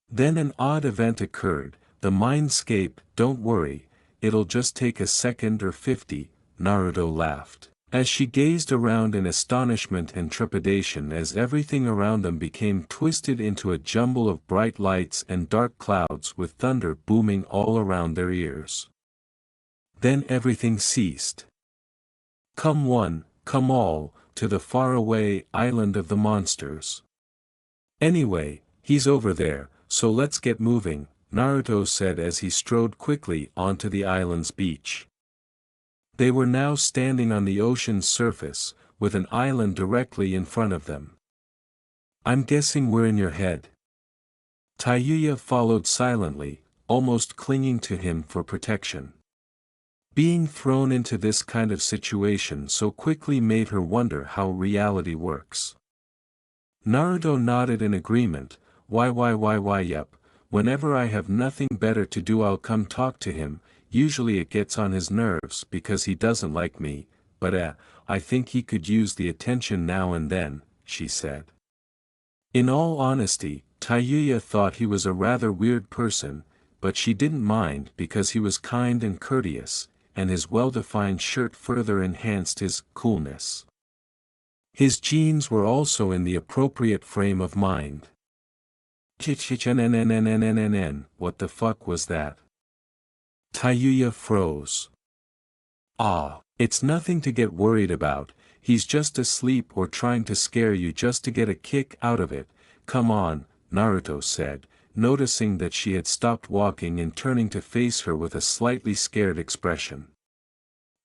Then an odd event occurred, the mindscape. Don't worry, it'll just take a second or 50, Naruto laughed. As she gazed around in astonishment and trepidation as everything around them became twisted into a jumble of bright lights and dark clouds with thunder booming all around their ears. Then everything ceased. Come one, come all, to the faraway island of the monsters. Anyway, he's over there, so let's get moving, Naruto said as he strode quickly onto the island's beach. They were now standing on the ocean's surface, with an island directly in front of them. I'm guessing we're in your head. Tayuya followed silently, almost clinging to him for protection. Being thrown into this kind of situation so quickly made her wonder how reality works. Naruto nodded in agreement. Yep, whenever I have nothing better to do I'll come talk to him. Usually it gets on his nerves because he doesn't like me, but I think he could use the attention now and then, she said. In all honesty, Tayuya thought he was a rather weird person, but she didn't mind because he was kind and courteous, and his well-defined shirt further enhanced his coolness. His genes were also in the appropriate frame of mind. What the fuck was that? Tayuya froze. It's nothing to get worried about, he's just asleep or trying to scare you just to get a kick out of it. Come on, Naruto said, noticing that she had stopped walking and turning to face her with a slightly scared expression.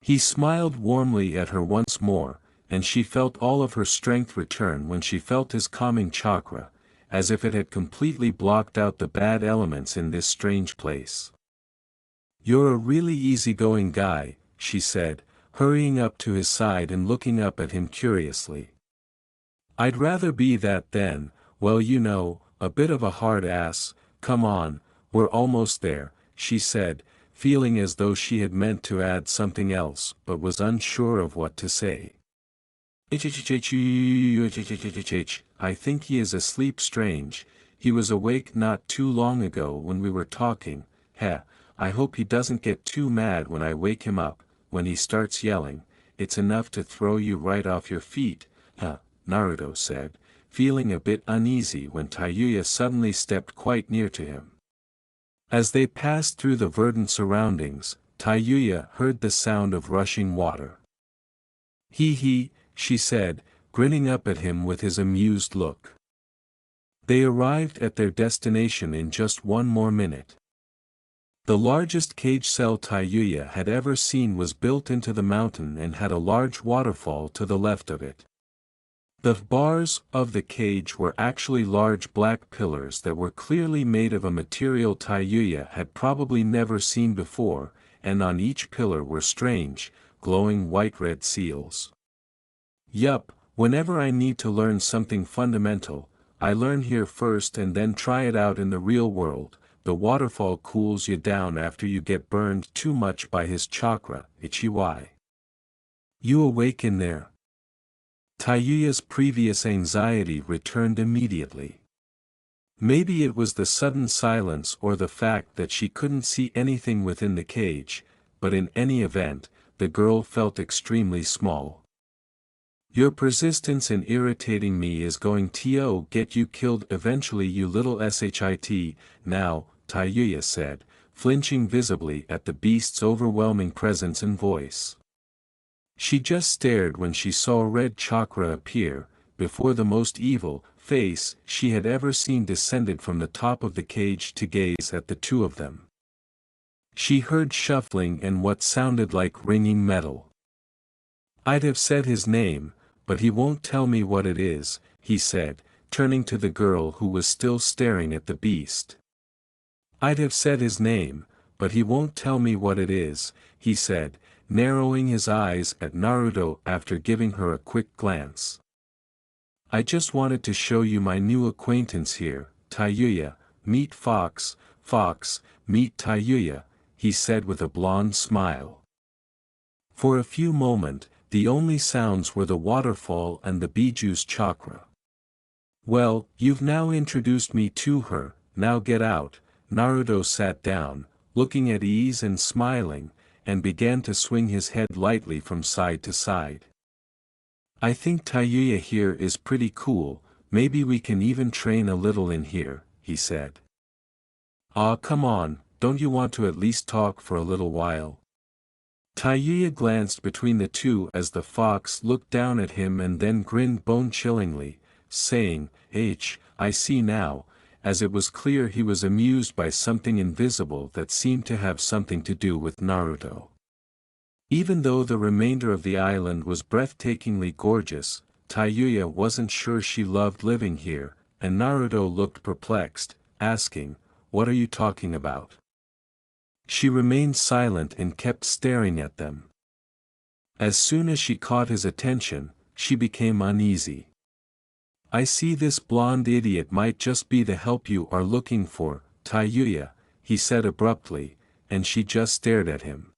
He smiled warmly at her once more, and she felt all of her strength return when she felt his calming chakra, as if it had completely blocked out the bad elements in this strange place. You're a really easygoing guy, she said, hurrying up to his side and looking up at him curiously. I'd rather be that than, well, you know, a bit of a hard ass. Come on, we're almost there, she said, feeling as though she had meant to add something else but was unsure of what to say. I think he is asleep. Strange, he was awake not too long ago when we were talking. Heh, I hope he doesn't get too mad when I wake him up. When he starts yelling, it's enough to throw you right off your feet. Huh, Naruto said, feeling a bit uneasy when Tayuya suddenly stepped quite near to him. As they passed through the verdant surroundings, Tayuya heard the sound of rushing water. Hee, she said, grinning up at him with his amused look. They arrived at their destination in just one more minute. The largest cage cell Tayuya had ever seen was built into the mountain and had a large waterfall to the left of it. The bars of the cage were actually large black pillars that were clearly made of a material Tayuya had probably never seen before, and on each pillar were strange, glowing white-red seals. Yup, whenever I need to learn something fundamental, I learn here first and then try it out in the real world. The waterfall cools you down after you get burned too much by his chakra. Ichiwai. You awake in there? Tayuya's previous anxiety returned immediately. Maybe it was the sudden silence or the fact that she couldn't see anything within the cage, but in any event, the girl felt extremely small. Your persistence in irritating me is going to get you killed eventually, you little shit. Now, Tayuya said, flinching visibly at the beast's overwhelming presence and voice. She just stared when she saw red chakra appear, before the most evil face she had ever seen descended from the top of the cage to gaze at the two of them. She heard shuffling and what sounded like ringing metal. I'd have said his name, but he won't tell me what it is, he said, turning to the girl who was still staring at the beast. I'd have said his name, but he won't tell me what it is, he said, narrowing his eyes at Naruto after giving her a quick glance. I just wanted to show you my new acquaintance here, Tayuya. Meet Fox, meet Tayuya, he said with a blonde smile. For a few moments, the only sounds were the waterfall and the Biju's chakra. Well, you've now introduced me to her, now get out. Naruto sat down, looking at ease and smiling, and began to swing his head lightly from side to side. I think Tayuya here is pretty cool, maybe we can even train a little in here, he said. Aw, come on, don't you want to at least talk for a little while? Tayuya glanced between the two as the fox looked down at him and then grinned bone-chillingly, saying, I see now, as it was clear he was amused by something invisible that seemed to have something to do with Naruto. Even though the remainder of the island was breathtakingly gorgeous, Tayuya wasn't sure she loved living here, and Naruto looked perplexed, asking, what are you talking about? She remained silent and kept staring at them. As soon as she caught his attention, she became uneasy. I see this blonde idiot might just be the help you are looking for, Tayuya, he said abruptly, and she just stared at him.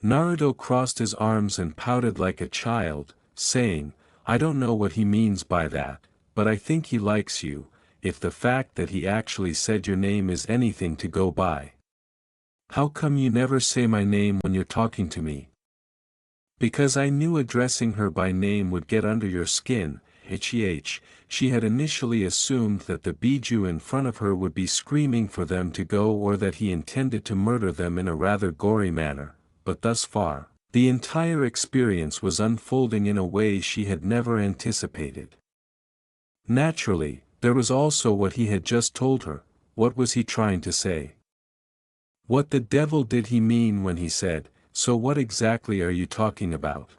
Naruto crossed his arms and pouted like a child, saying, I don't know what he means by that, but I think he likes you, if the fact that he actually said your name is anything to go by. How come you never say my name when you're talking to me? Because I knew addressing her by name would get under your skin. She had initially assumed that the Biju in front of her would be screaming for them to go or that he intended to murder them in a rather gory manner, but thus far, the entire experience was unfolding in a way she had never anticipated. Naturally, there was also what he had just told her. What was he trying to say? What the devil did he mean when he said, so what exactly are you talking about?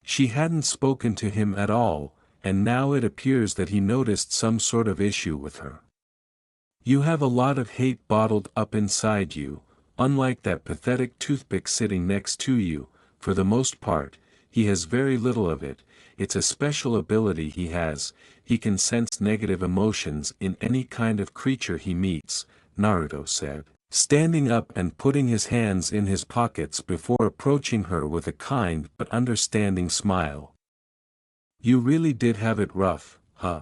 She hadn't spoken to him at all, and now it appears that he noticed some sort of issue with her. You have a lot of hate bottled up inside you, unlike that pathetic toothpick sitting next to you, for the most part, he has very little of it. It's a special ability he has. He can sense negative emotions in any kind of creature he meets, Naruto said, standing up and putting his hands in his pockets before approaching her with a kind but understanding smile. You really did have it rough, huh?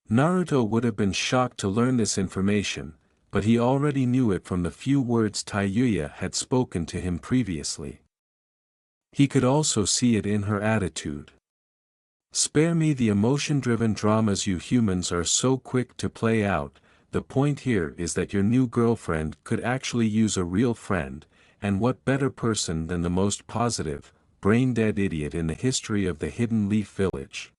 Naruto would have been shocked to learn this information, but he already knew it from the few words Tayuya had spoken to him previously. He could also see it in her attitude. Spare me the emotion-driven dramas you humans are so quick to play out. The point here is that your new girlfriend could actually use a real friend, and what better person than the most positive, brain-dead idiot in the history of the Hidden Leaf Village.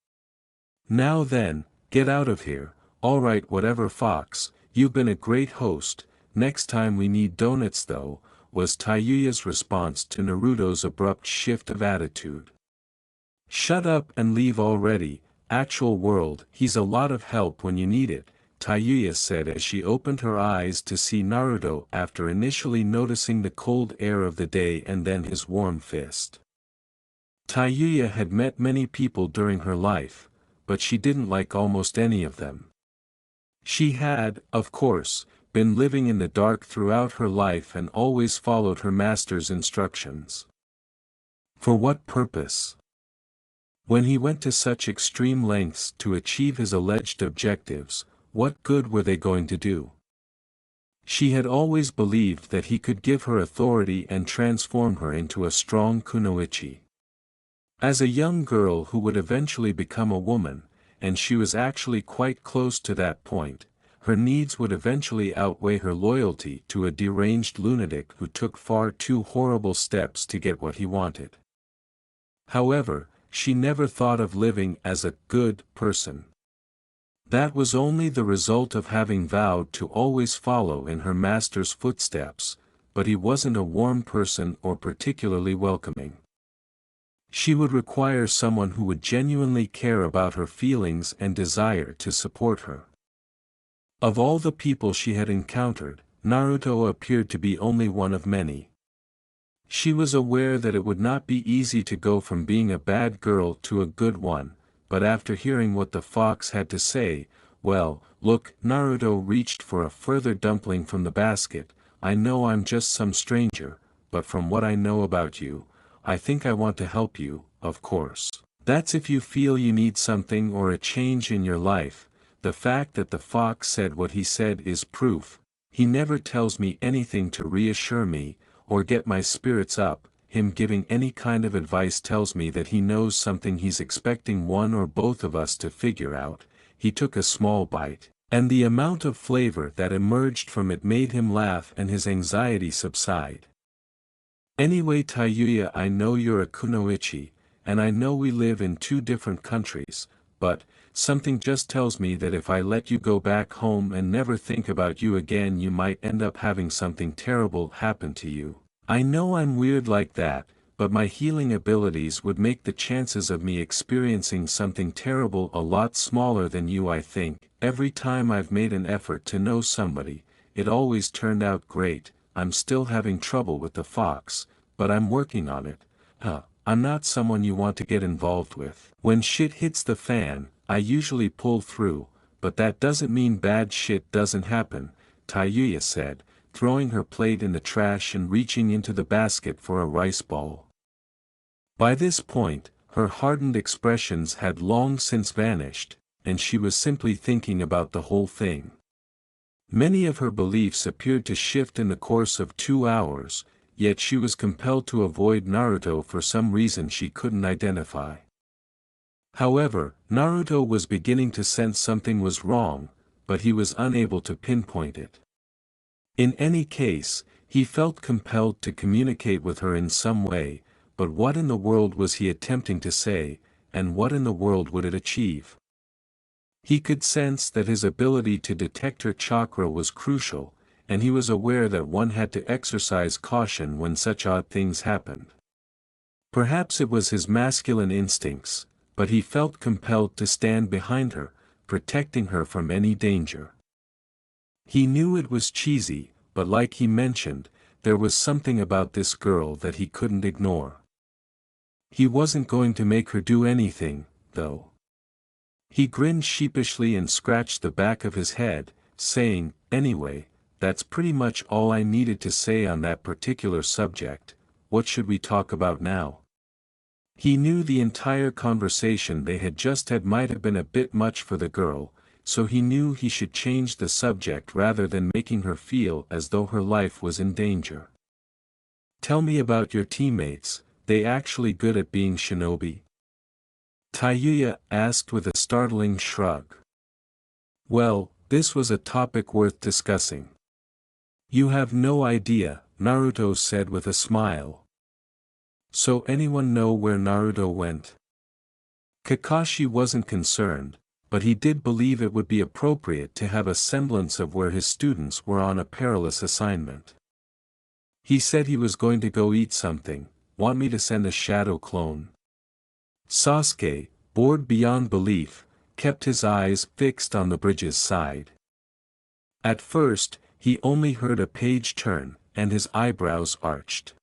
Now then, get out of here. Alright, whatever, Fox, you've been a great host. Next time we need donuts though, was Tayuya's response to Naruto's abrupt shift of attitude. Shut up and leave already. Actual world, he's a lot of help when you need it, Tayuya said as she opened her eyes to see Naruto after initially noticing the cold air of the day and then his warm fist. Tayuya had met many people during her life, but she didn't like almost any of them. She had, of course, been living in the dark throughout her life and always followed her master's instructions. For what purpose? When he went to such extreme lengths to achieve his alleged objectives, what good were they going to do? She had always believed that he could give her authority and transform her into a strong kunoichi. As a young girl who would eventually become a woman, and she was actually quite close to that point, her needs would eventually outweigh her loyalty to a deranged lunatic who took far too horrible steps to get what he wanted. However, she never thought of living as a good person. That was only the result of having vowed to always follow in her master's footsteps, but he wasn't a warm person or particularly welcoming. She would require someone who would genuinely care about her feelings and desire to support her. Of all the people she had encountered, Naruto appeared to be only one of many. She was aware that it would not be easy to go from being a bad girl to a good one, but after hearing what the fox had to say, well, look, Naruto reached for a further dumpling from the basket. I know I'm just some stranger, but from what I know about you, I think I want to help you, of course. That's if you feel you need something or a change in your life. The fact that the fox said what he said is proof. He never tells me anything to reassure me, or get my spirits up. Him giving any kind of advice tells me that he knows something he's expecting one or both of us to figure out. He took a small bite, and the amount of flavor that emerged from it made him laugh and his anxiety subside. Anyway, Tayuya, I know you're a kunoichi, and I know we live in two different countries, but something just tells me that if I let you go back home and never think about you again, you might end up having something terrible happen to you. I know I'm weird like that, but my healing abilities would make the chances of me experiencing something terrible a lot smaller than you. I think every time I've made an effort to know somebody, it always turned out great. I'm still having trouble with the fox, but I'm working on it. I'm not someone you want to get involved with. When shit hits the fan, I usually pull through, but that doesn't mean bad shit doesn't happen, Tayuya said, throwing her plate in the trash and reaching into the basket for a rice ball. By this point, her hardened expressions had long since vanished, and she was simply thinking about the whole thing. Many of her beliefs appeared to shift in the course of 2 hours, yet she was compelled to avoid Naruto for some reason she couldn't identify. However, Naruto was beginning to sense something was wrong, but he was unable to pinpoint it. In any case, he felt compelled to communicate with her in some way, but what in the world was he attempting to say, and what in the world would it achieve? He could sense that his ability to detect her chakra was crucial, and he was aware that one had to exercise caution when such odd things happened. Perhaps it was his masculine instincts, but he felt compelled to stand behind her, protecting her from any danger. He knew it was cheesy, but like he mentioned, there was something about this girl that he couldn't ignore. He wasn't going to make her do anything, though. He grinned sheepishly and scratched the back of his head, saying, "Anyway, that's pretty much all I needed to say on that particular subject. What should we talk about now?" He knew the entire conversation they had just had might have been a bit much for the girl, so he knew he should change the subject rather than making her feel as though her life was in danger. "Tell me about your teammates, they actually good at being shinobi?" Tayuya asked with a startling shrug. Well, this was a topic worth discussing. "You have no idea," Naruto said with a smile. "So anyone know where Naruto went?" Kakashi wasn't concerned, but he did believe it would be appropriate to have a semblance of where his students were on a perilous assignment. "He said he was going to go eat something. Want me to send a shadow clone?" Sasuke, bored beyond belief, kept his eyes fixed on the bridge's side. At first, he only heard a page turn, and his eyebrows arched.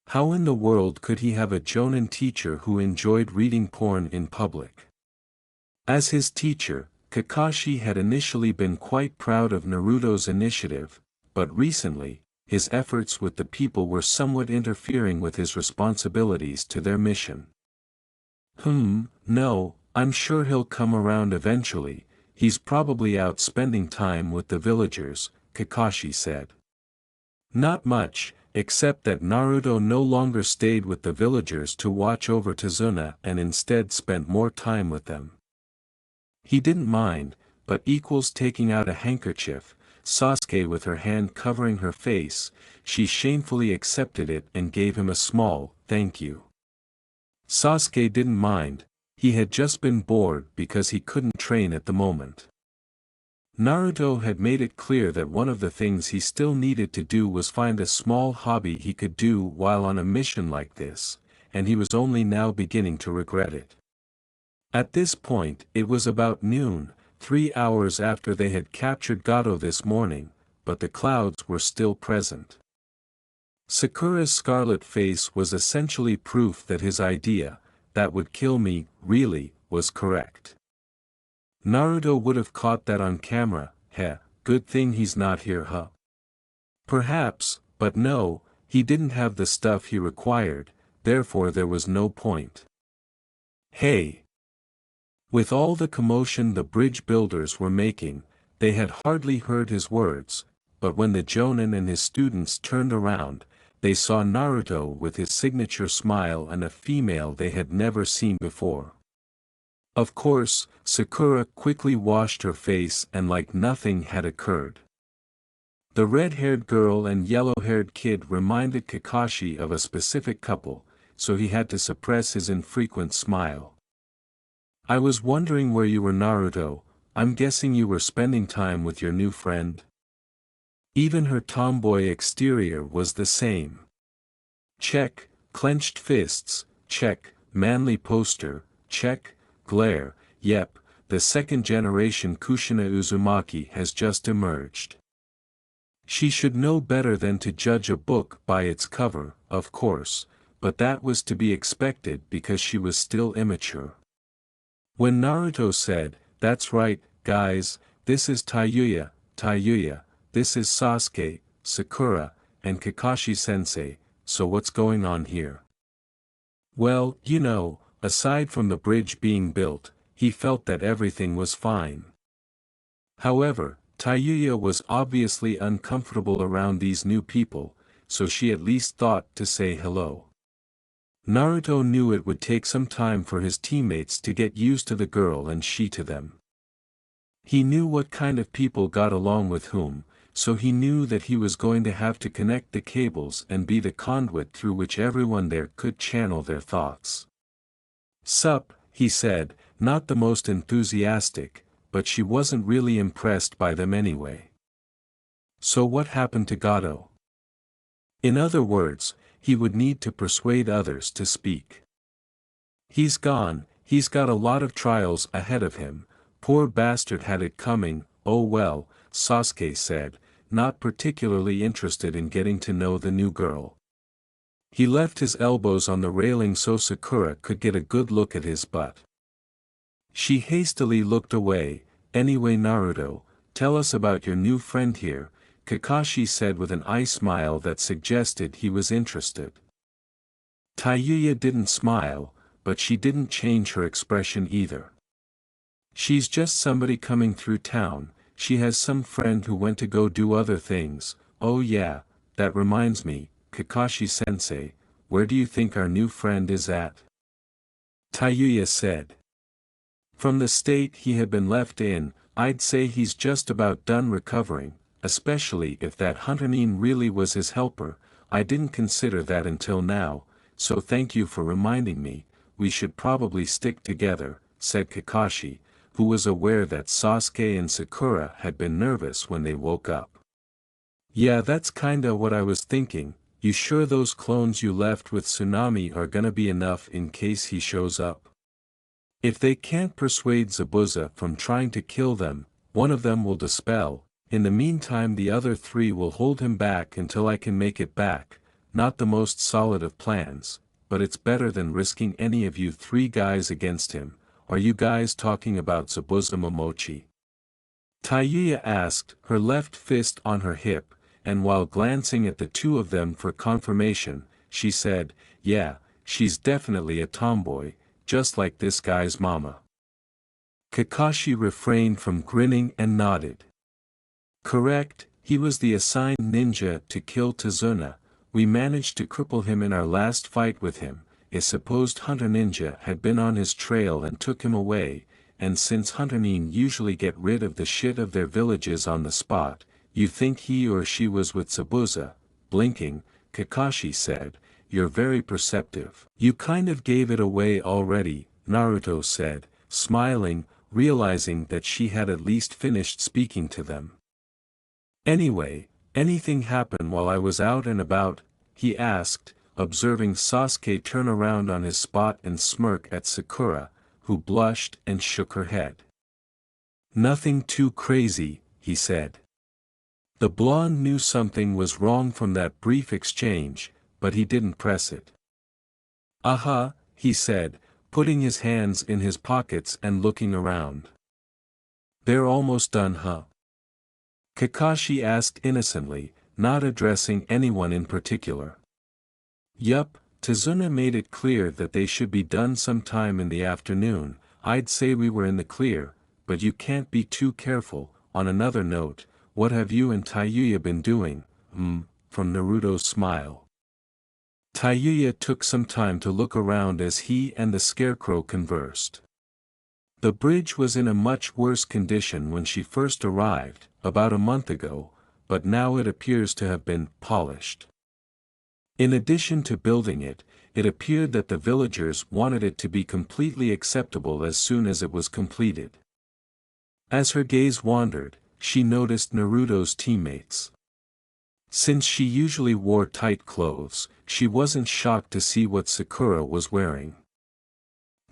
How in the world could he have a Jonin teacher who enjoyed reading porn in public? As his teacher, Kakashi had initially been quite proud of Naruto's initiative, but recently, his efforts with the people were somewhat interfering with his responsibilities to their mission. No, I'm sure he'll come around eventually, he's probably out spending time with the villagers," Kakashi said. Not much, except that Naruto no longer stayed with the villagers to watch over Tazuna and instead spent more time with them. He didn't mind, but equals taking out a handkerchief, Sasuke with her hand covering her face, she shamefully accepted it and gave him a small, "Thank you." Sasuke didn't mind, he had just been bored because he couldn't train at the moment. Naruto had made it clear that one of the things he still needed to do was find a small hobby he could do while on a mission like this, and he was only now beginning to regret it. At this point, it was about noon, 3 hours after they had captured Gato this morning, but the clouds were still present. Sakura's scarlet face was essentially proof that his idea, "that would kill me, really," was correct. Naruto would have caught that on camera, good thing he's not here, huh? Perhaps, but no, he didn't have the stuff he required, therefore there was no point. "Hey!" With all the commotion the bridge builders were making, they had hardly heard his words, but when the Jonin and his students turned around, they saw Naruto with his signature smile and a female they had never seen before. Of course, Sakura quickly washed her face and like nothing had occurred. The red-haired girl and yellow-haired kid reminded Kakashi of a specific couple, so he had to suppress his infrequent smile. "I was wondering where you were, Naruto. I'm guessing you were spending time with your new friend?" Even her tomboy exterior was the same. Check, clenched fists, check, manly poster, check, glare, yep, the second-generation Kushina Uzumaki has just emerged. She should know better than to judge a book by its cover, of course, but that was to be expected because she was still immature. When Naruto said, "That's right, guys, this is Tayuya, this is Sasuke, Sakura, and Kakashi-sensei, so what's going on here?" Well, aside from the bridge being built, he felt that everything was fine. However, Tayuya was obviously uncomfortable around these new people, so she at least thought to say hello. Naruto knew it would take some time for his teammates to get used to the girl and she to them. He knew what kind of people got along with whom, so he knew that he was going to have to connect the cables and be the conduit through which everyone there could channel their thoughts. "Sup," he said, not the most enthusiastic, but she wasn't really impressed by them anyway. So what happened to Gato? In other words, he would need to persuade others to speak. "He's gone, he's got a lot of trials ahead of him, poor bastard had it coming." "Oh well," Sasuke said, not particularly interested in getting to know the new girl. He left his elbows on the railing so Sakura could get a good look at his butt. She hastily looked away. "Anyway, Naruto, tell us about your new friend here," Kakashi said with an eye smile that suggested he was interested. Tayuya didn't smile, but she didn't change her expression either. "She's just somebody coming through town. She has some friend who went to go do other things. Oh yeah, that reminds me, Kakashi-sensei, where do you think our new friend is at?" Tayuya said. From the state he had been left in, I'd say he's just about done recovering, especially if that Hunterine really was his helper. I didn't consider that until now, so thank you for reminding me. We should probably stick together, said Kakashi, who was aware that Sasuke and Sakura had been nervous when they woke up. "Yeah, that's kinda what I was thinking. You sure those clones you left with Tsunami are gonna be enough in case he shows up? If they can't persuade Zabuza from trying to kill them, one of them will dispel. In the meantime the other three will hold him back until I can make it back. Not the most solid of plans, but it's better than risking any of you three guys against him. Are you guys talking about Zabuza Momochi?" Tayuya asked, her left fist on her hip, and while glancing at the two of them for confirmation, she said, "Yeah, she's definitely a tomboy, just like this guy's mama." Kakashi refrained from grinning and nodded. "Correct, he was the assigned ninja to kill Tazuna. We managed to cripple him in our last fight with him. A supposed hunter ninja had been on his trail and took him away, and since hunternin usually get rid of the shit of their villages on the spot, you think he or she was with Zabuza?" Blinking, Kakashi said, "You're very perceptive." "You kind of gave it away already," Naruto said, smiling, realizing that she had at least finished speaking to them. "Anyway, anything happen while I was out and about?" he asked, observing Sasuke turn around on his spot and smirk at Sakura, who blushed and shook her head. "Nothing too crazy," he said. The blonde knew something was wrong from that brief exchange, but he didn't press it. "Aha," he said, putting his hands in his pockets and looking around. "They're almost done, huh?" Kakashi asked innocently, not addressing anyone in particular. "Yup, Tazuna made it clear that they should be done sometime in the afternoon. I'd say we were in the clear, but you can't be too careful." On another note, what have you and Tayuya been doing? From Naruto's smile. Tayuya took some time to look around as he and the scarecrow conversed. The bridge was in a much worse condition when she first arrived, about a month ago, but now it appears to have been polished. In addition to building it, it appeared that the villagers wanted it to be completely acceptable as soon as it was completed. As her gaze wandered, she noticed Naruto's teammates. Since she usually wore tight clothes, she wasn't shocked to see what Sakura was wearing.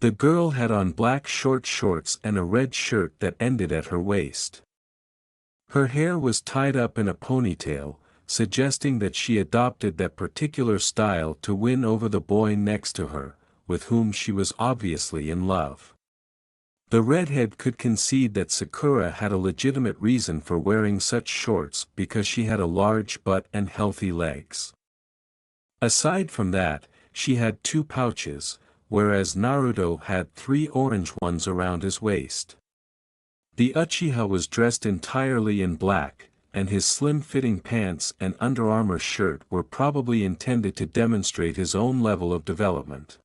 The girl had on black short shorts and a red shirt that ended at her waist. Her hair was tied up in a ponytail, suggesting that she adopted that particular style to win over the boy next to her, with whom she was obviously in love. The redhead could concede that Sakura had a legitimate reason for wearing such shorts because she had a large butt and healthy legs. Aside from that, she had 2 pouches, whereas Naruto had 3 orange ones around his waist. The Uchiha was dressed entirely in black, and his slim-fitting pants and Under Armour shirt were probably intended to demonstrate his own level of development.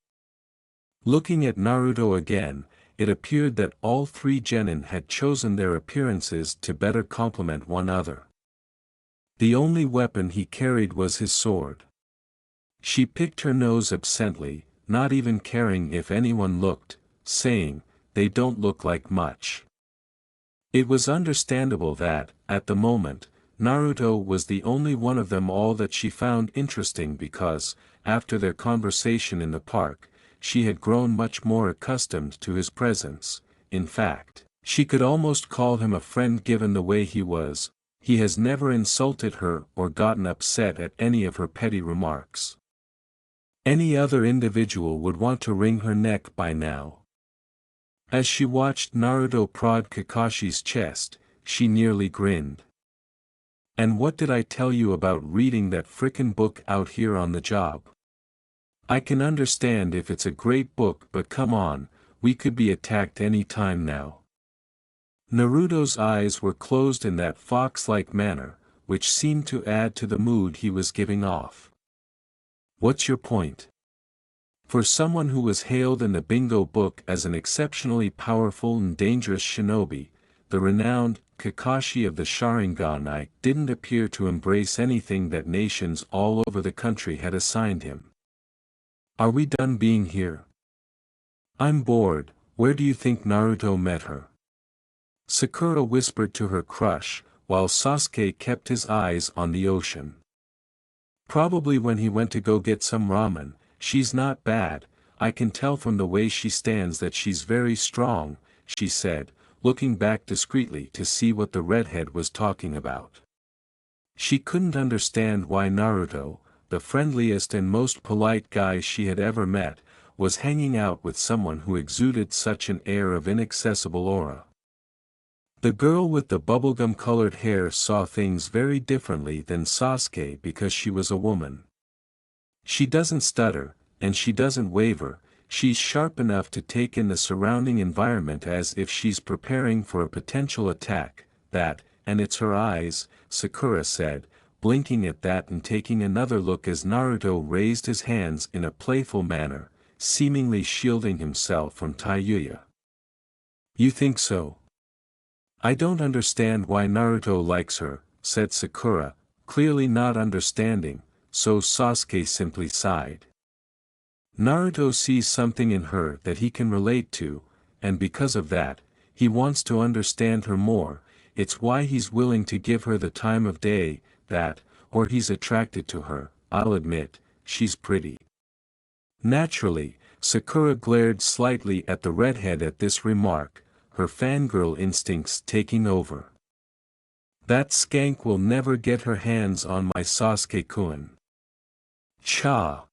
Looking at Naruto again, it appeared that all 3 genin had chosen their appearances to better complement one another. The only weapon he carried was his sword. She picked her nose absently, not even caring if anyone looked, saying, "They don't look like much." It was understandable that, at the moment, Naruto was the only one of them all that she found interesting because, after their conversation in the park, she had grown much more accustomed to his presence. In fact, she could almost call him a friend given the way he was. he has never insulted her or gotten upset at any of her petty remarks. Any other individual would want to wring her neck by now. As she watched Naruto prod Kakashi's chest, she nearly grinned. And what did I tell you about reading that frickin' book out here on the job? I can understand if it's a great book, but come on, we could be attacked any time now. Naruto's eyes were closed in that fox-like manner, which seemed to add to the mood he was giving off. What's your point? For someone who was hailed in the Bingo book as an exceptionally powerful and dangerous shinobi, the renowned Kakashi of the Sharinganai didn't appear to embrace anything that nations all over the country had assigned him. Are we done being here? I'm bored. Where do you think Naruto met her? Sakura whispered to her crush, while Sasuke kept his eyes on the ocean. Probably when he went to go get some ramen. She's not bad, I can tell from the way she stands that she's very strong, she said, looking back discreetly to see what the redhead was talking about. She couldn't understand why Naruto, the friendliest and most polite guy she had ever met, was hanging out with someone who exuded such an air of inaccessible aura. The girl with the bubblegum-colored hair saw things very differently than Sasuke because she was a woman. She doesn't stutter, and she doesn't waver, she's sharp enough to take in the surrounding environment as if she's preparing for a potential attack, and it's her eyes, Sakura said, blinking at that and taking another look as Naruto raised his hands in a playful manner, seemingly shielding himself from Tayuya. You think so? I don't understand why Naruto likes her, said Sakura, clearly not understanding, so Sasuke simply sighed. Naruto sees something in her that he can relate to, and because of that, he wants to understand her more, it's why he's willing to give her the time of day, or he's attracted to her. I'll admit, she's pretty. Naturally, Sakura glared slightly at the redhead at this remark, her fangirl instincts taking over. That skank will never get her hands on my Sasuke-kun. Cha!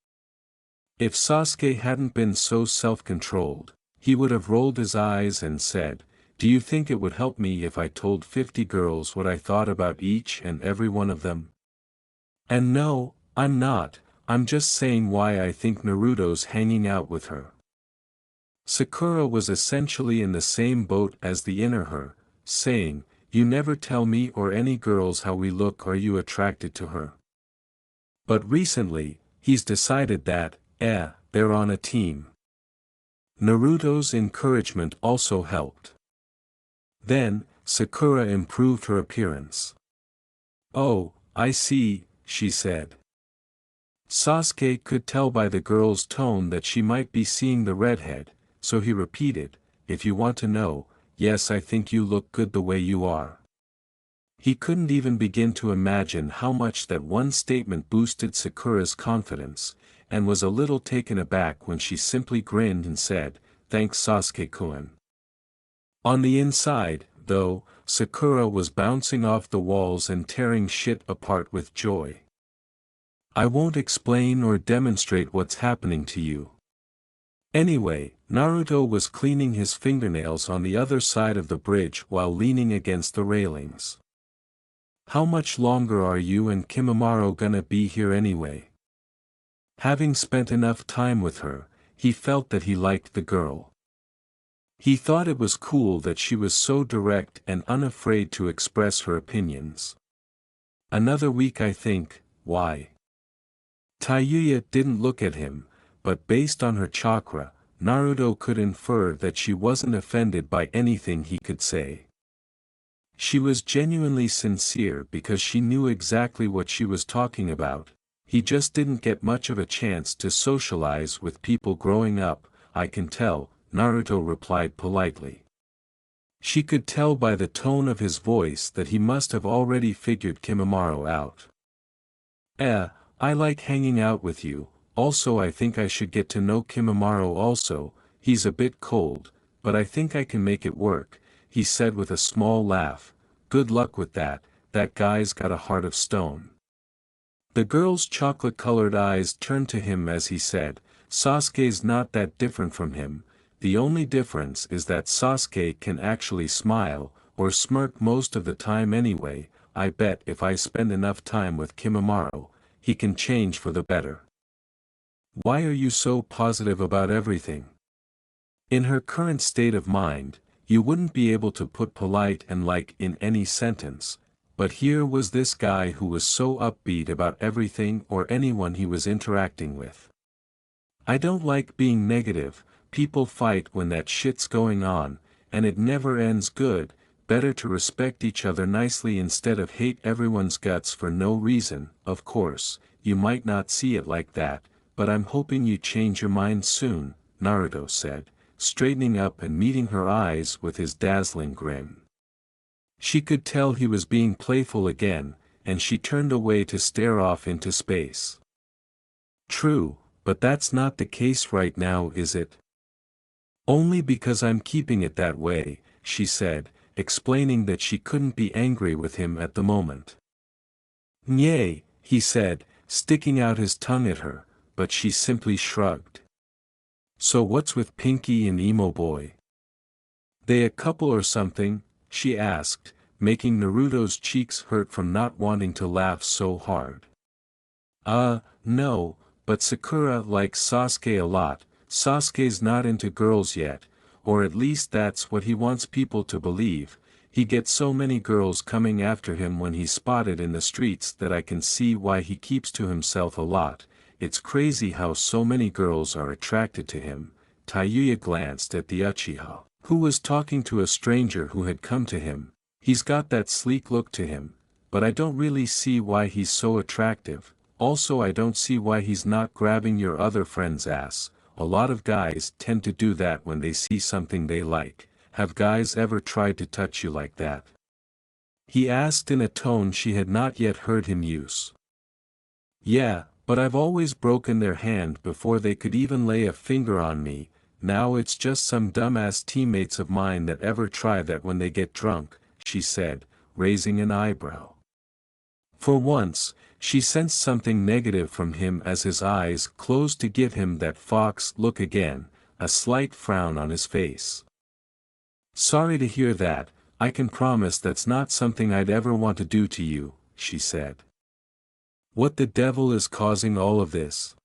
If Sasuke hadn't been so self-controlled, he would have rolled his eyes and said, do you think it would help me if I told 50 girls what I thought about each and every one of them? And no, I'm not, I'm just saying why I think Naruto's hanging out with her. Sakura was essentially in the same boat as the inner her, saying, you never tell me or any girls how we look. Are you attracted to her? But recently, he's decided that, they're on a team. Naruto's encouragement also helped. Then, Sakura improved her appearance. Oh, I see, she said. Sasuke could tell by the girl's tone that she might be seeing the redhead, so he repeated, if you want to know, yes, I think you look good the way you are. He couldn't even begin to imagine how much that one statement boosted Sakura's confidence, and was a little taken aback when she simply grinned and said, thanks Sasuke-kun. On the inside, though, Sakura was bouncing off the walls and tearing shit apart with joy. I won't explain or demonstrate what's happening to you. Anyway, Naruto was cleaning his fingernails on the other side of the bridge while leaning against the railings. How much longer are you and Kimimaro gonna be here anyway? Having spent enough time with her, he felt that he liked the girl. He thought it was cool that she was so direct and unafraid to express her opinions. Another week I think, why? Tayuya didn't look at him, but based on her chakra, Naruto could infer that she wasn't offended by anything he could say. She was genuinely sincere because she knew exactly what she was talking about. He just didn't get much of a chance to socialize with people growing up, I can tell, Naruto replied politely. She could tell by the tone of his voice that he must have already figured Kimimaro out. I like hanging out with you, also I think I should get to know Kimimaro also, he's a bit cold, but I think I can make it work, he said with a small laugh. Good luck with that, that guy's got a heart of stone. The girl's chocolate-colored eyes turned to him as he said, Sasuke's not that different from him, the only difference is that Sasuke can actually smile, or smirk most of the time anyway. I bet if I spend enough time with Kimimaro, he can change for the better. Why are you so positive about everything? In her current state of mind, you wouldn't be able to put polite and like in any sentence, but here was this guy who was so upbeat about everything or anyone he was interacting with. I don't like being negative, people fight when that shit's going on, and it never ends good, better to respect each other nicely instead of hate everyone's guts for no reason. Of course, you might not see it like that, but I'm hoping you change your mind soon, Naruto said, straightening up and meeting her eyes with his dazzling grin. She could tell he was being playful again, and she turned away to stare off into space. True, but that's not the case right now, is it? Only because I'm keeping it that way, she said, explaining that she couldn't be angry with him at the moment. Nye, he said, sticking out his tongue at her, but she simply shrugged. So what's with Pinky and Emo Boy? They a couple or something? She asked, making Naruto's cheeks hurt from not wanting to laugh so hard. No, but Sakura likes Sasuke a lot. Sasuke's not into girls yet, or at least that's what he wants people to believe. He gets so many girls coming after him when he's spotted in the streets that I can see why he keeps to himself a lot. It's crazy how so many girls are attracted to him. Tayuya glanced at the Uchiha, who was talking to a stranger who had come to him. He's got that sleek look to him, but I don't really see why he's so attractive. Also, I don't see why he's not grabbing your other friend's ass. A lot of guys tend to do that when they see something they like. Have guys ever tried to touch you like that? He asked in a tone she had not yet heard him use. Yeah, but I've always broken their hand before they could even lay a finger on me. Now it's just some dumbass teammates of mine that ever try that when they get drunk, she said, raising an eyebrow. For once, she sensed something negative from him as his eyes closed to give him that fox look again, a slight frown on his face. Sorry to hear that, I can promise that's not something I'd ever want to do to you, she said. What the devil is causing all of this?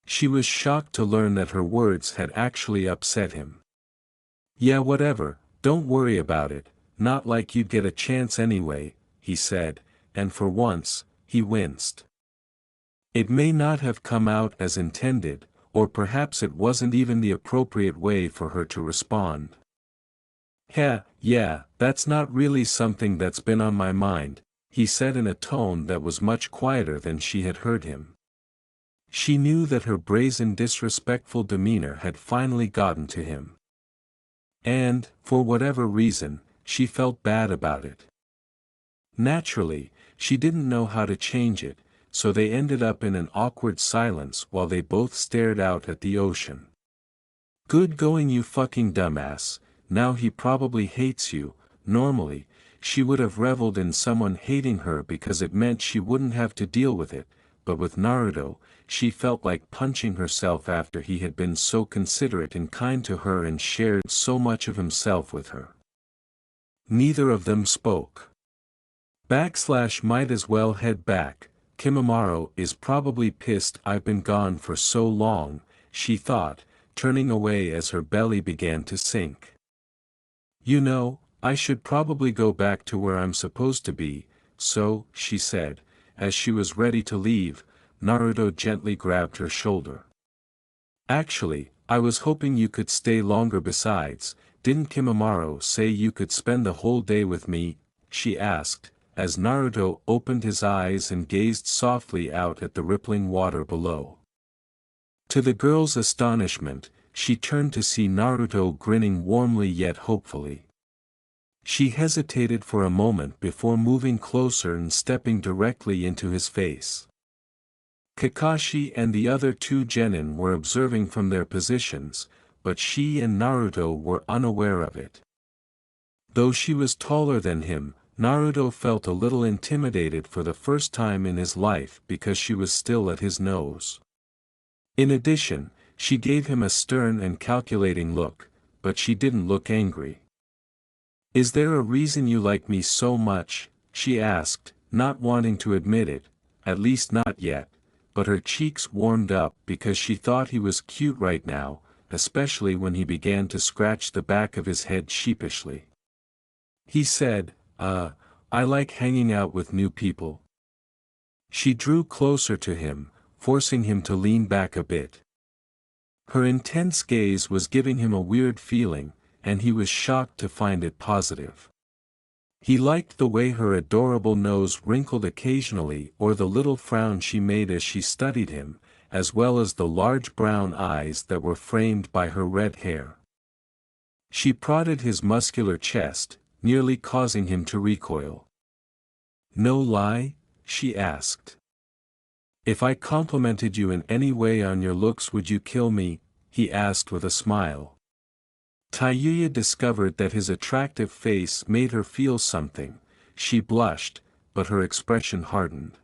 She was shocked to learn that her words had actually upset him. Yeah, whatever, don't worry about it, not like you'd get a chance anyway, he said, and for once, he winced. It may not have come out as intended, or perhaps it wasn't even the appropriate way for her to respond. Yeah, that's not really something that's been on my mind, he said in a tone that was much quieter than she had heard him. She knew that her brazen disrespectful demeanor had finally gotten to him. And, for whatever reason, she felt bad about it. Naturally, she didn't know how to change it, so they ended up in an awkward silence while they both stared out at the ocean. Good going, you fucking dumbass. Now he probably hates you. Normally, she would have reveled in someone hating her because it meant she wouldn't have to deal with it, but with Naruto, she felt like punching herself after he had been so considerate and kind to her and shared so much of himself with her. Neither of them spoke. Might as well head back. Kimimaro is probably pissed I've been gone for so long, she thought, turning away as her belly began to sink. You know, I should probably go back to where I'm supposed to be, so, she said, as she was ready to leave. Naruto gently grabbed her shoulder. Actually, I was hoping you could stay longer. Besides, didn't Kimimaro say you could spend the whole day with me? She asked, as Naruto opened his eyes and gazed softly out at the rippling water below. To the girl's astonishment, she turned to see Naruto grinning warmly yet hopefully. She hesitated for a moment before moving closer and stepping directly into his face. Kakashi and the other two genin were observing from their positions, but she and Naruto were unaware of it. Though she was taller than him, Naruto felt a little intimidated for the first time in his life because she was still at his nose. In addition, she gave him a stern and calculating look, but she didn't look angry. "Is there a reason you like me so much?" she asked, not wanting to admit it, at least not yet, but her cheeks warmed up because she thought he was cute right now, especially when he began to scratch the back of his head sheepishly. He said, I like hanging out with new people." She drew closer to him, forcing him to lean back a bit. Her intense gaze was giving him a weird feeling, and he was shocked to find it positive. He liked the way her adorable nose wrinkled occasionally or the little frown she made as she studied him, as well as the large brown eyes that were framed by her red hair. She prodded his muscular chest, nearly causing him to recoil. "No lie?" she asked. "If I complimented you in any way on your looks, would you kill me?" he asked with a smile. Tayuya discovered that his attractive face made her feel something. She blushed, but her expression hardened.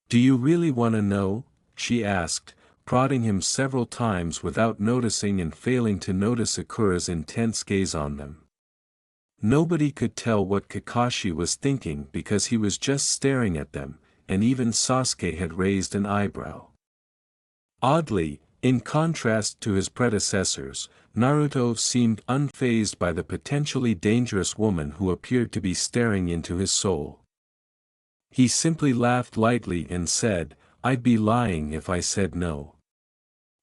"Do you really want to know?" she asked, prodding him several times without noticing and failing to notice Sakura's intense gaze on them. Nobody could tell what Kakashi was thinking because he was just staring at them, and even Sasuke had raised an eyebrow. Oddly, in contrast to his predecessors, Naruto seemed unfazed by the potentially dangerous woman who appeared to be staring into his soul. He simply laughed lightly and said, "I'd be lying if I said no."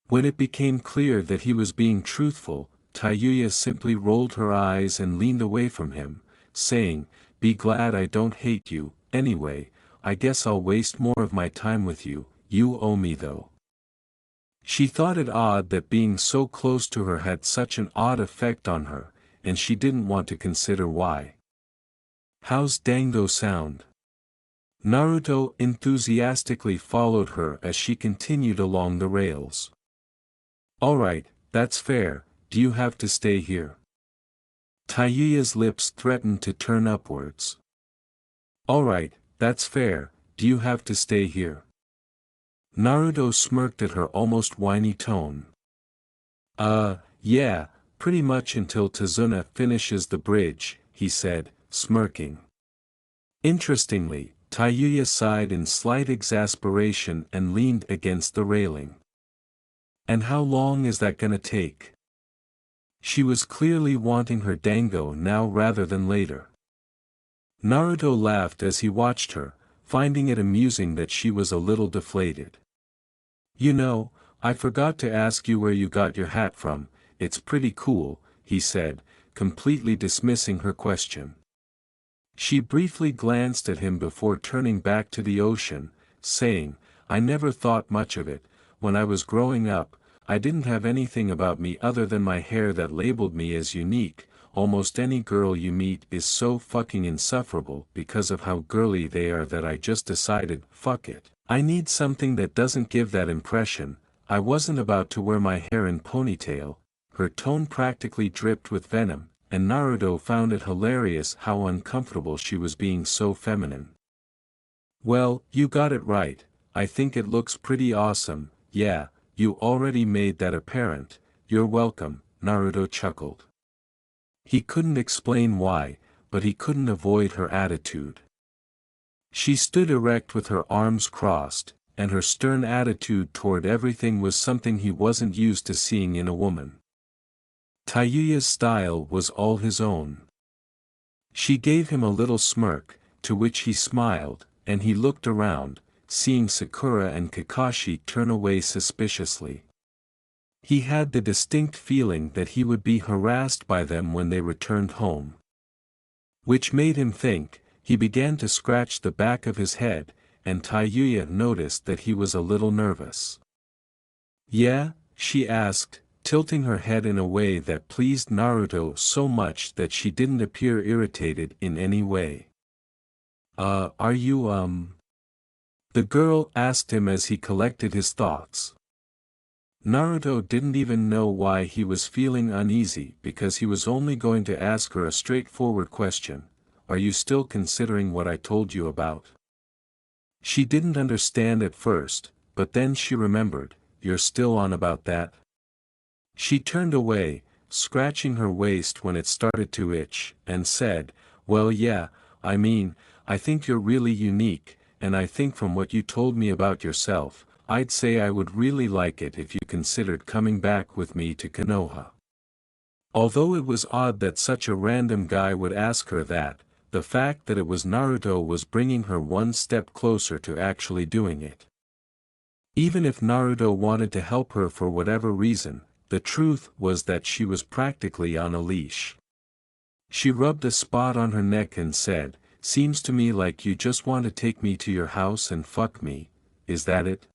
When it became clear that he was being truthful, Tayuya simply rolled her eyes and leaned away from him, saying, "Be glad I don't hate you. Anyway, I guess I'll waste more of my time with you. You owe me though." She thought it odd that being so close to her had such an odd effect on her, and she didn't want to consider why. "How's Dango sound?" Naruto enthusiastically followed her as she continued along the rails. "Alright, that's fair. Do you have to stay here?" Tayuya's lips threatened to turn upwards. "Alright, that's fair. Do you have to stay here?" Naruto smirked at her almost whiny tone. Yeah, pretty much until Tazuna finishes the bridge," he said, smirking. Interestingly, Tayuya sighed in slight exasperation and leaned against the railing. "And how long is that gonna take?" She was clearly wanting her dango now rather than later. Naruto laughed as he watched her, finding it amusing that she was a little deflated. "You know, I forgot to ask you where you got your hat from. It's pretty cool," he said, completely dismissing her question. She briefly glanced at him before turning back to the ocean, saying, "I never thought much of it. When I was growing up, I didn't have anything about me other than my hair that labeled me as unique. Almost any girl you meet is so fucking insufferable because of how girly they are that I just decided, fuck it. I need something that doesn't give that impression. I wasn't about to wear my hair in ponytail." Her tone practically dripped with venom, and Naruto found it hilarious how uncomfortable she was being so feminine. "Well, you got it right. I think it looks pretty awesome. Yeah, you already made that apparent. You're welcome," Naruto chuckled. He couldn't explain why, but he couldn't avoid her attitude. She stood erect with her arms crossed, and her stern attitude toward everything was something he wasn't used to seeing in a woman. Tayuya's style was all his own. She gave him a little smirk, to which he smiled, and he looked around, seeing Sakura and Kakashi turn away suspiciously. He had the distinct feeling that he would be harassed by them when they returned home. Which made him think. He began to scratch the back of his head, and Tayuya noticed that he was a little nervous. "Yeah?" she asked, tilting her head in a way that pleased Naruto so much that she didn't appear irritated in any way. Are you, The girl asked him as he collected his thoughts. Naruto didn't even know why he was feeling uneasy because he was only going to ask her a straightforward question. are you still considering what I told you about? She didn't understand at first, but then she remembered, you're still on about that? She turned away, scratching her waist when it started to itch, and said, well yeah, I mean, I think you're really unique, and I think from what you told me about yourself, I'd say I would really like it if you considered coming back with me to Konoha. Although it was odd that such a random guy would ask her that, the fact that it was Naruto was bringing her one step closer to actually doing it. Even if Naruto wanted to help her for whatever reason, the truth was that she was practically on a leash. She rubbed a spot on her neck and said, seems to me like you just want to take me to your house and fuck me, is that it?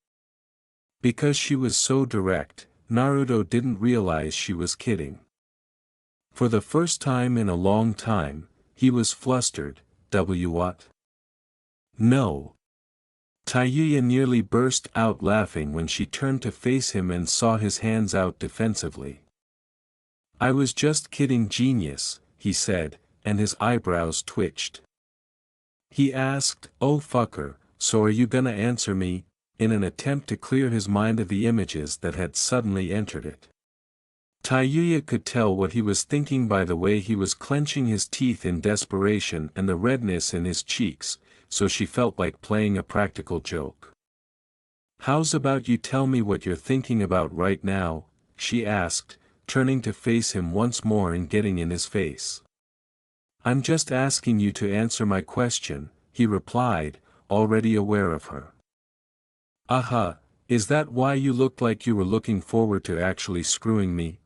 Because she was so direct, Naruto didn't realize she was kidding. For the first time in a long time, he was flustered. What? No. Tayuya nearly burst out laughing when she turned to face him and saw his hands out defensively. I was just kidding, genius, he said, and his eyebrows twitched. He asked, oh fucker, so are you gonna answer me, in an attempt to clear his mind of the images that had suddenly entered it. Tayuya could tell what he was thinking by the way he was clenching his teeth in desperation and the redness in his cheeks, so she felt like playing a practical joke. How's about you tell me what you're thinking about right now, she asked, turning to face him once more and getting in his face. I'm just asking you to answer my question, he replied, already aware of her. Aha, is that why you looked like you were looking forward to actually screwing me?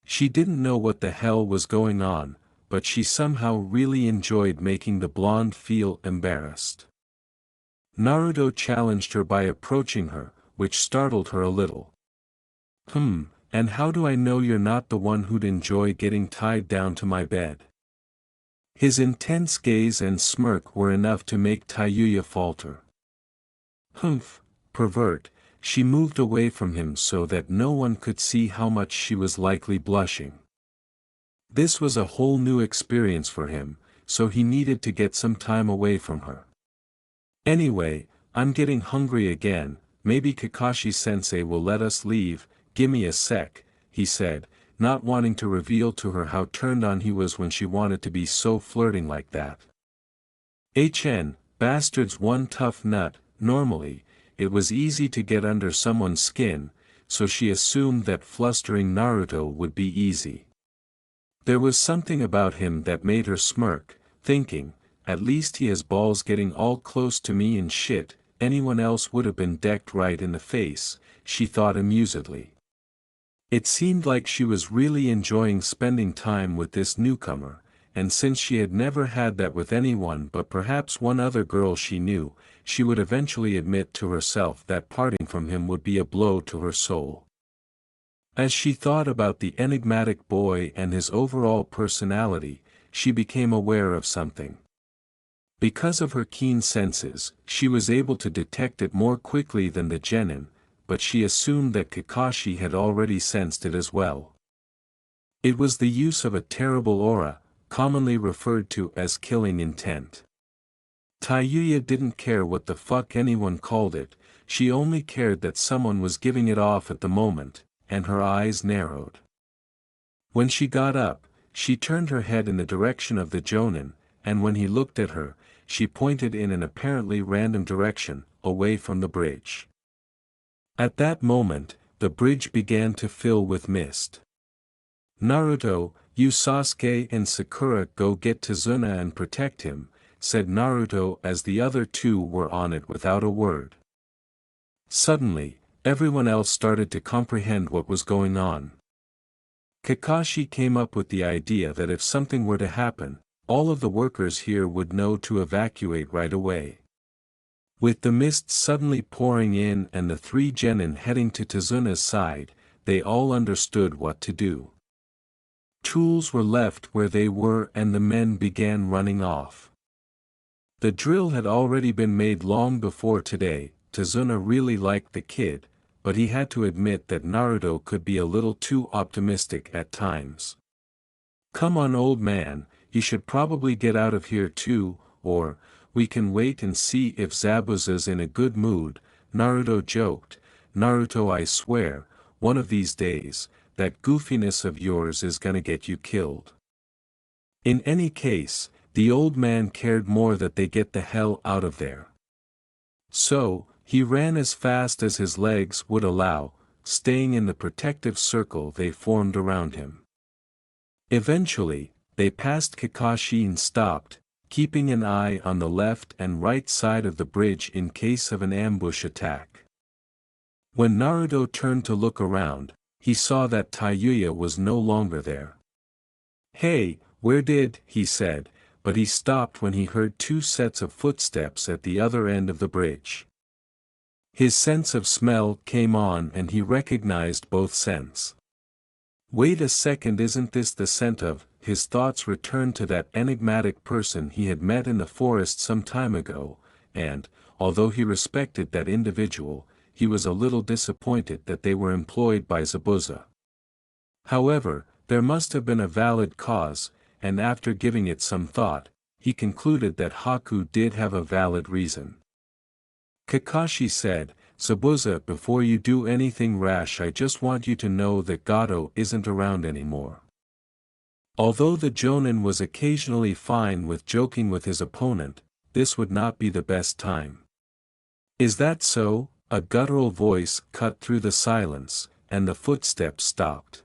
She didn't know what the hell was going on, but she somehow really enjoyed making the blonde feel embarrassed. Naruto challenged her by approaching her, which startled her a little. And how do I know you're not the one who'd enjoy getting tied down to my bed? His intense gaze and smirk were enough to make Tayuya falter. Humph, pervert, she moved away from him so that no one could see how much she was likely blushing. This was a whole new experience for him, so he needed to get some time away from her. Anyway, I'm getting hungry again, maybe Kakashi-sensei will let us leave, gimme a sec, he said, not wanting to reveal to her how turned on he was when she wanted to be so flirting like that. Bastard's one tough nut. Normally, it was easy to get under someone's skin, so she assumed that flustering Naruto would be easy. There was something about him that made her smirk, thinking, at least he has balls getting all close to me and shit, anyone else would have been decked right in the face, she thought amusedly. It seemed like she was really enjoying spending time with this newcomer, and since she had never had that with anyone but perhaps one other girl she knew, she would eventually admit to herself that parting from him would be a blow to her soul. As she thought about the enigmatic boy and his overall personality, she became aware of something. Because of her keen senses, she was able to detect it more quickly than the genin, but she assumed that Kakashi had already sensed it as well. It was the use of a terrible aura, commonly referred to as killing intent. Tayuya didn't care what the fuck anyone called it, she only cared that someone was giving it off at the moment, and her eyes narrowed. When she got up, she turned her head in the direction of the Jonin, and when he looked at her, she pointed in an apparently random direction, away from the bridge. At that moment, the bridge began to fill with mist. Naruto, you Sasuke and Sakura go get Tazuna and protect him, said Naruto as the other two were on it without a word. Suddenly, everyone else started to comprehend what was going on. Kakashi came up with the idea that if something were to happen, all of the workers here would know to evacuate right away. With the mist suddenly pouring in and the three genin heading to Tazuna's side, they all understood what to do. Tools were left where they were and the men began running off. The drill had already been made long before today. Tazuna really liked the kid, but he had to admit that Naruto could be a little too optimistic at times. Come on, old man, you should probably get out of here too, or, we can wait and see if Zabuza's in a good mood, Naruto joked. Naruto, I swear, one of these days, that goofiness of yours is gonna get you killed. In any case, the old man cared more that they get the hell out of there. So, he ran as fast as his legs would allow, staying in the protective circle they formed around him. Eventually, they passed Kakashi and stopped, keeping an eye on the left and right side of the bridge in case of an ambush attack. When Naruto turned to look around, he saw that Tayuya was no longer there. "Hey, where did," he said, but he stopped when he heard two sets of footsteps at the other end of the bridge. His sense of smell came on and he recognized both scents. Wait a second, isn't this the scent of? His thoughts returned to that enigmatic person he had met in the forest some time ago, and, although he respected that individual, he was a little disappointed that they were employed by Zabuza. However, there must have been a valid cause, and after giving it some thought, he concluded that Haku did have a valid reason. Kakashi said, "Zabuza, before you do anything rash, I just want you to know that Gato isn't around anymore." Although the Jonin was occasionally fine with joking with his opponent, this would not be the best time. "Is that so?" A guttural voice cut through the silence, and the footsteps stopped.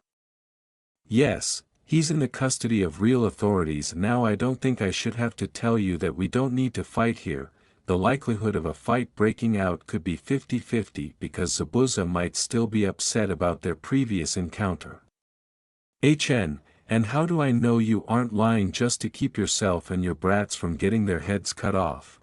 "Yes, he's in the custody of real authorities now. I don't think I should have to tell you that we don't need to fight here. The likelihood of a fight breaking out could be 50-50 because Zabuza might still be upset about their previous encounter." And how do I know you aren't lying just to keep yourself and your brats from getting their heads cut off?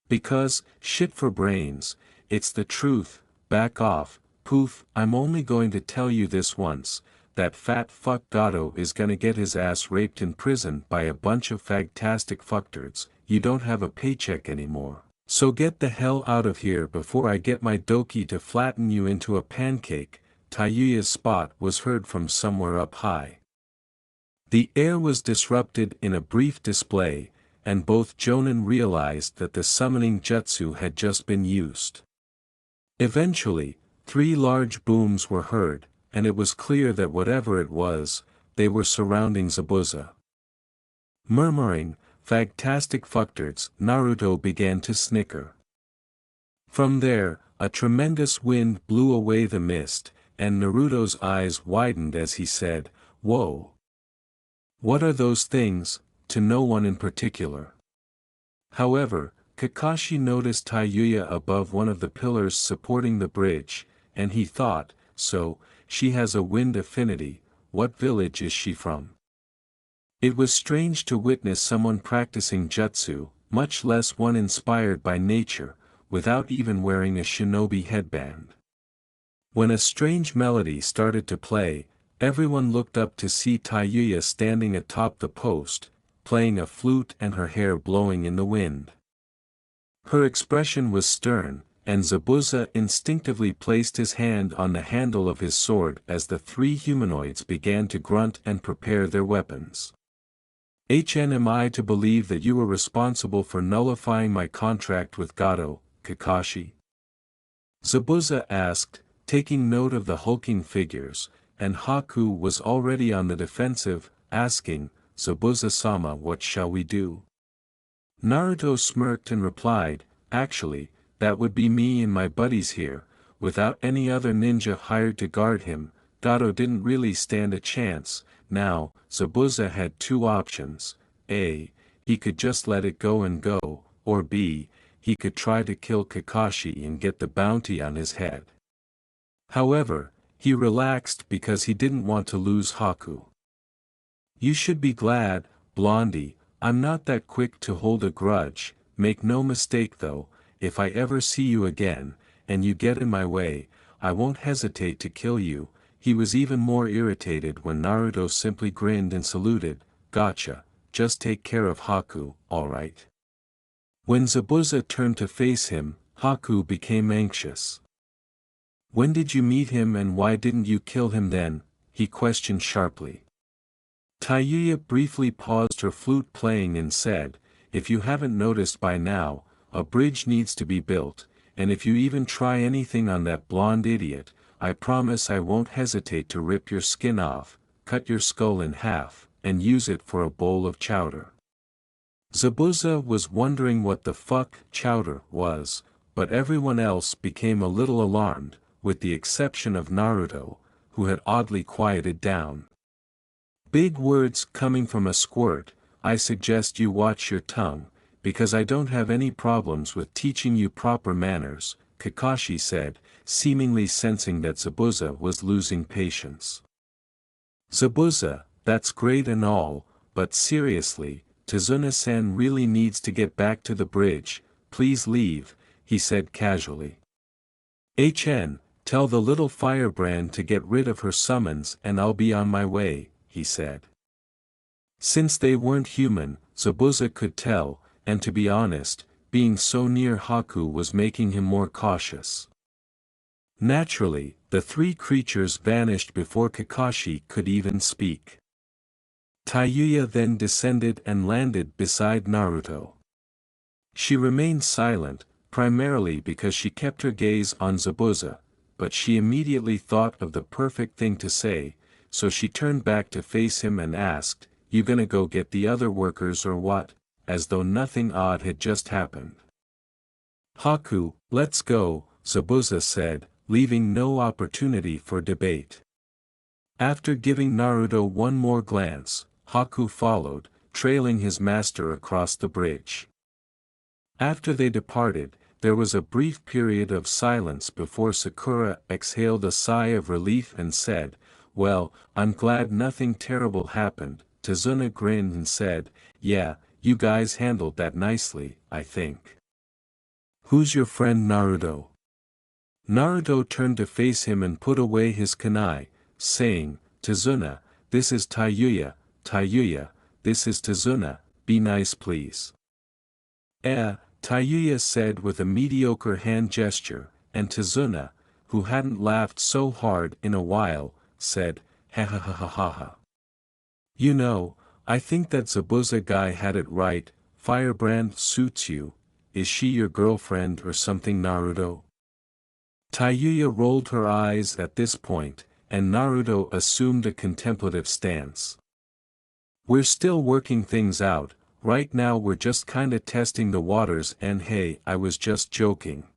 Because, shit for brains, it's the truth. Back off, poof. I'm only going to tell you this once, that fat fuck Gato is gonna get his ass raped in prison by a bunch of fagtastic fucktards. You don't have a paycheck anymore, so get the hell out of here before I get my doki to flatten you into a pancake. Tayuya's spot was heard from somewhere up high. The air was disrupted in a brief display, and both Jonin realized that the summoning jutsu had just been used. Eventually, 3 large booms were heard, and it was clear that whatever it was, they were surrounding Zabuza. Murmuring, "Fagtastic fucktards," Naruto began to snicker. From there, a tremendous wind blew away the mist, and Naruto's eyes widened as he said, "Whoa! What are those things?" to no one in particular. However, Kakashi noticed Tayuya above one of the pillars supporting the bridge, and he thought, so, she has a wind affinity. What village is she from? It was strange to witness someone practicing jutsu, much less one inspired by nature, without even wearing a shinobi headband. When a strange melody started to play, everyone looked up to see Tayuya standing atop the post, playing a flute and her hair blowing in the wind. Her expression was stern, and Zabuza instinctively placed his hand on the handle of his sword as the 3 humanoids began to grunt and prepare their weapons. Am I to believe that you were responsible for nullifying my contract with Gato, Kakashi?" Zabuza asked, taking note of the hulking figures, and Haku was already on the defensive, asking, "Zabuza-sama, what shall we do?" Naruto smirked and replied, "Actually, that would be me and my buddies here, without any other ninja hired to guard him. Gato didn't really stand a chance." Now, Zabuza had 2 options: A, he could just let it go and go, or B, he could try to kill Kakashi and get the bounty on his head. However, he relaxed because he didn't want to lose Haku. "You should be glad, Blondie, I'm not that quick to hold a grudge. Make no mistake though, if I ever see you again, and you get in my way, I won't hesitate to kill you." He was even more irritated when Naruto simply grinned and saluted, "Gotcha, just take care of Haku, alright?" When Zabuza turned to face him, Haku became anxious. "When did you meet him and why didn't you kill him then?" he questioned sharply. Tayuya briefly paused her flute playing and said, "If you haven't noticed by now, a bridge needs to be built, and if you even try anything on that blonde idiot, I promise I won't hesitate to rip your skin off, cut your skull in half, and use it for a bowl of chowder." Zabuza was wondering what the fuck chowder was, but everyone else became a little alarmed, with the exception of Naruto, who had oddly quieted down. "Big words coming from a squirt, I suggest you watch your tongue, because I don't have any problems with teaching you proper manners," Kakashi said, seemingly sensing that Zabuza was losing patience. "Zabuza, that's great and all, but seriously, Tazuna-san really needs to get back to the bridge, please leave," he said casually. Tell the little firebrand to get rid of her summons and I'll be on my way," he said. Since they weren't human, Zabuza could tell, and to be honest, being so near Haku was making him more cautious. Naturally, the three creatures vanished before Kakashi could even speak. Tayuya then descended and landed beside Naruto. She remained silent, primarily because she kept her gaze on Zabuza, but she immediately thought of the perfect thing to say, so she turned back to face him and asked, "You gonna go get the other workers or what?" as though nothing odd had just happened. "Haku, let's go," Zabuza said, leaving no opportunity for debate. After giving Naruto one more glance, Haku followed, trailing his master across the bridge. After they departed, there was a brief period of silence before Sakura exhaled a sigh of relief and said, "Well, I'm glad nothing terrible happened." Tazuna grinned and said, "Yeah, you guys handled that nicely, I think." "Who's your friend Naruto?" Naruto turned to face him and put away his kunai, saying, "Tazuna, this is Tayuya, Tayuya, this is Tazuna, be nice please." Tayuya said with a mediocre hand gesture, and Tazuna, who hadn't laughed so hard in a while, said, "Ha ha ha ha ha ha. You know, I think that Zabuza guy had it right, Firebrand suits you, is she your girlfriend or something Naruto?" Tayuya rolled her eyes at this point, and Naruto assumed a contemplative stance. "We're still working things out, right now we're just kinda testing the waters and hey, I was just joking.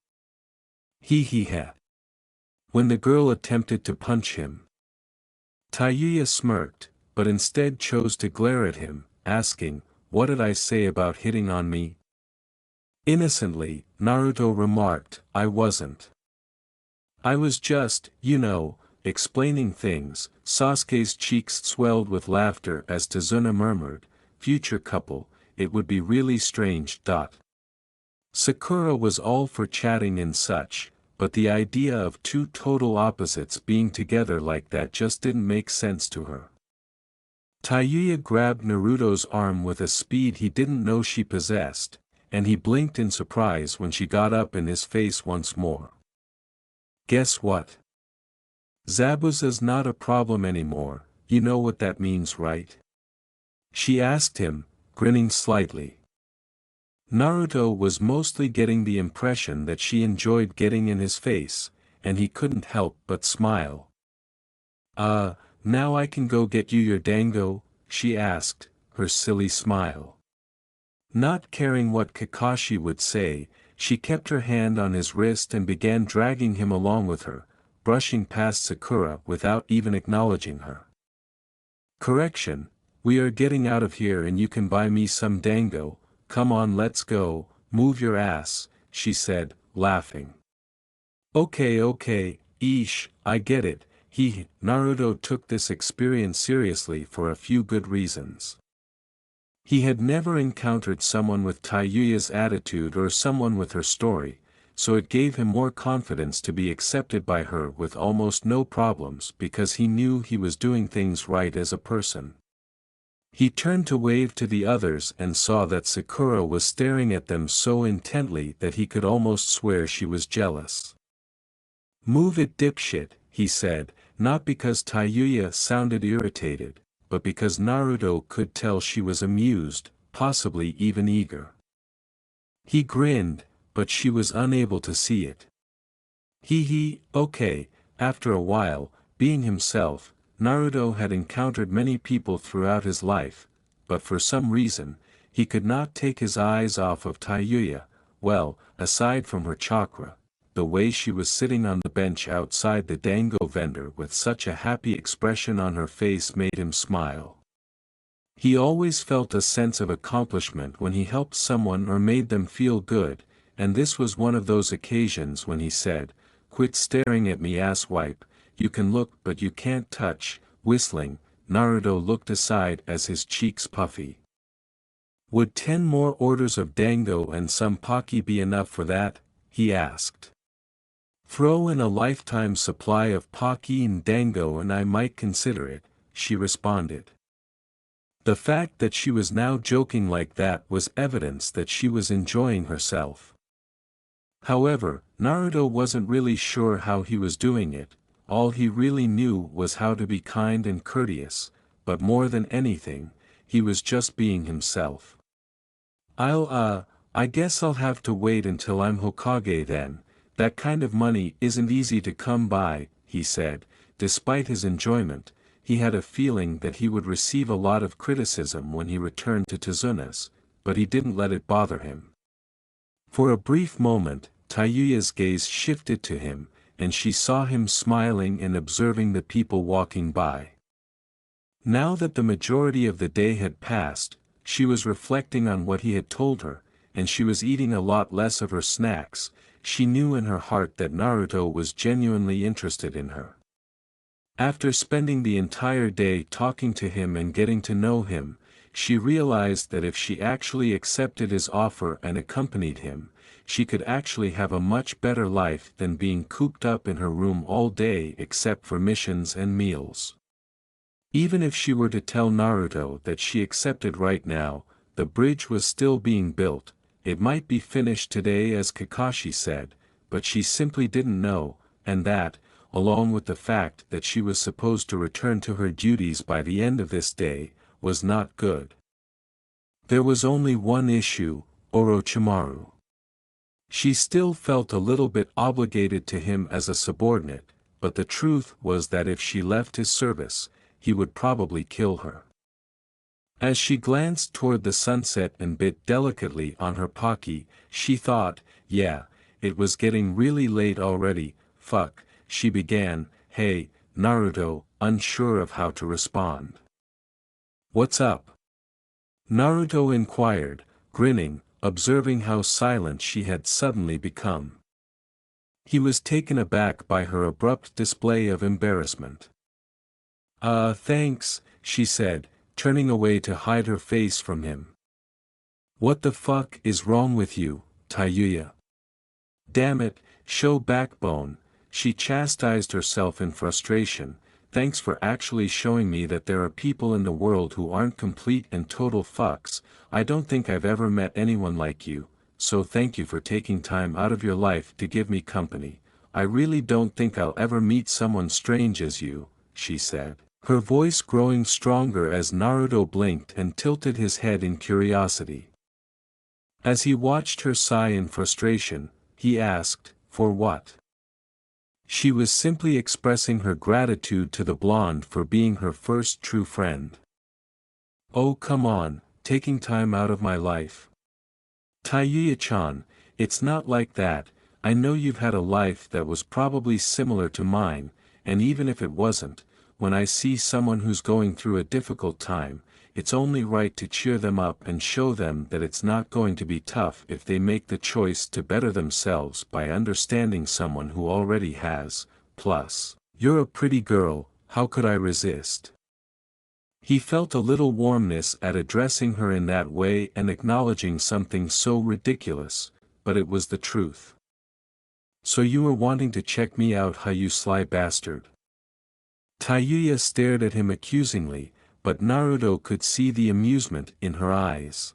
Hee hee ha." When the girl attempted to punch him, Tayuya smirked, but instead chose to glare at him, asking, "What did I say about hitting on me?" Innocently, Naruto remarked, "I wasn't. I was just, explaining things." Sasuke's cheeks swelled with laughter as Tazuna murmured, "Future couple, it would be really strange." Sakura was all for chatting and such, but the idea of two total opposites being together like that just didn't make sense to her. Tayuya grabbed Naruto's arm with a speed he didn't know she possessed, and he blinked in surprise when she got up in his face once more. "Guess what? Zabuza's not a problem anymore, you know what that means, right?" she asked him, grinning slightly. Naruto was mostly getting the impression that she enjoyed getting in his face, and he couldn't help but smile. Now I can go get you your dango?" she asked, her silly smile. Not caring what Kakashi would say, she kept her hand on his wrist and began dragging him along with her, brushing past Sakura without even acknowledging her. "Correction, we are getting out of here and you can buy me some dango, come on let's go, move your ass," she said, laughing. Okay, Ish, I get it." Naruto took this experience seriously for a few good reasons. He had never encountered someone with Tayuya's attitude or someone with her story, so it gave him more confidence to be accepted by her with almost no problems because he knew he was doing things right as a person. He turned to wave to the others and saw that Sakura was staring at them so intently that he could almost swear she was jealous. "Move it dipshit," he said, not because Tayuya sounded irritated, but because Naruto could tell she was amused, possibly even eager. He grinned, but she was unable to see it. Okay. After a while, being himself, Naruto had encountered many people throughout his life, but for some reason, he could not take his eyes off of Tayuya. Well, aside from her chakra, the way she was sitting on the bench outside the dango vendor with such a happy expression on her face made him smile. He always felt a sense of accomplishment when he helped someone or made them feel good, and this was one of those occasions when he said, "Quit staring at me, asswipe, you can look but you can't touch." Whistling, Naruto looked aside as his cheeks puffy. "Would 10 more orders of dango and some pocky be enough for that?" he asked. "Throw in a lifetime supply of pocky and dango and I might consider it," she responded. The fact that she was now joking like that was evidence that she was enjoying herself. However, Naruto wasn't really sure how he was doing it. All he really knew was how to be kind and courteous, but more than anything, he was just being himself. I guess I'll have to wait until I'm Hokage then. That kind of money isn't easy to come by," he said. Despite his enjoyment, he had a feeling that he would receive a lot of criticism when he returned to Tsuna's, but he didn't let it bother him. For a brief moment, Tayuya's gaze shifted to him, and she saw him smiling and observing the people walking by. Now that the majority of the day had passed, she was reflecting on what he had told her, and she was eating a lot less of her snacks. She knew in her heart that Naruto was genuinely interested in her. After spending the entire day talking to him and getting to know him, she realized that if she actually accepted his offer and accompanied him, she could actually have a much better life than being cooped up in her room all day except for missions and meals. Even if she were to tell Naruto that she accepted right now, the bridge was still being built. It might be finished today as Kakashi said, but she simply didn't know, and that, along with the fact that she was supposed to return to her duties by the end of this day, was not good. There was only one issue, Orochimaru. She still felt a little bit obligated to him as a subordinate, but the truth was that if she left his service, he would probably kill her. As she glanced toward the sunset and bit delicately on her pocky, she thought, yeah, it was getting really late already. Fuck, she began. Hey, Naruto, unsure of how to respond. "What's up?" Naruto inquired, grinning, observing how silent she had suddenly become. He was taken aback by her abrupt display of embarrassment. Thanks," she said, turning away to hide her face from him. "What the fuck is wrong with you, Tayuya? Damn it, show backbone," she chastised herself in frustration. "Thanks for actually showing me that there are people in the world who aren't complete and total fucks. I don't think I've ever met anyone like you, so thank you for taking time out of your life to give me company. I really don't think I'll ever meet someone strange as you," she said, her voice growing stronger as Naruto blinked and tilted his head in curiosity. As he watched her sigh in frustration, he asked, "For what?" She was simply expressing her gratitude to the blonde for being her first true friend. "Oh come on, taking time out of my life. Tayuya-chan, it's not like that. I know you've had a life that was probably similar to mine, and even if it wasn't, when I see someone who's going through a difficult time, it's only right to cheer them up and show them that it's not going to be tough if they make the choice to better themselves by understanding someone who already has. Plus, you're a pretty girl, how could I resist?" He felt a little warmness at addressing her in that way and acknowledging something so ridiculous, but it was the truth. "So you were wanting to check me out, huh, you sly bastard?" Tayuya stared at him accusingly, but Naruto could see the amusement in her eyes.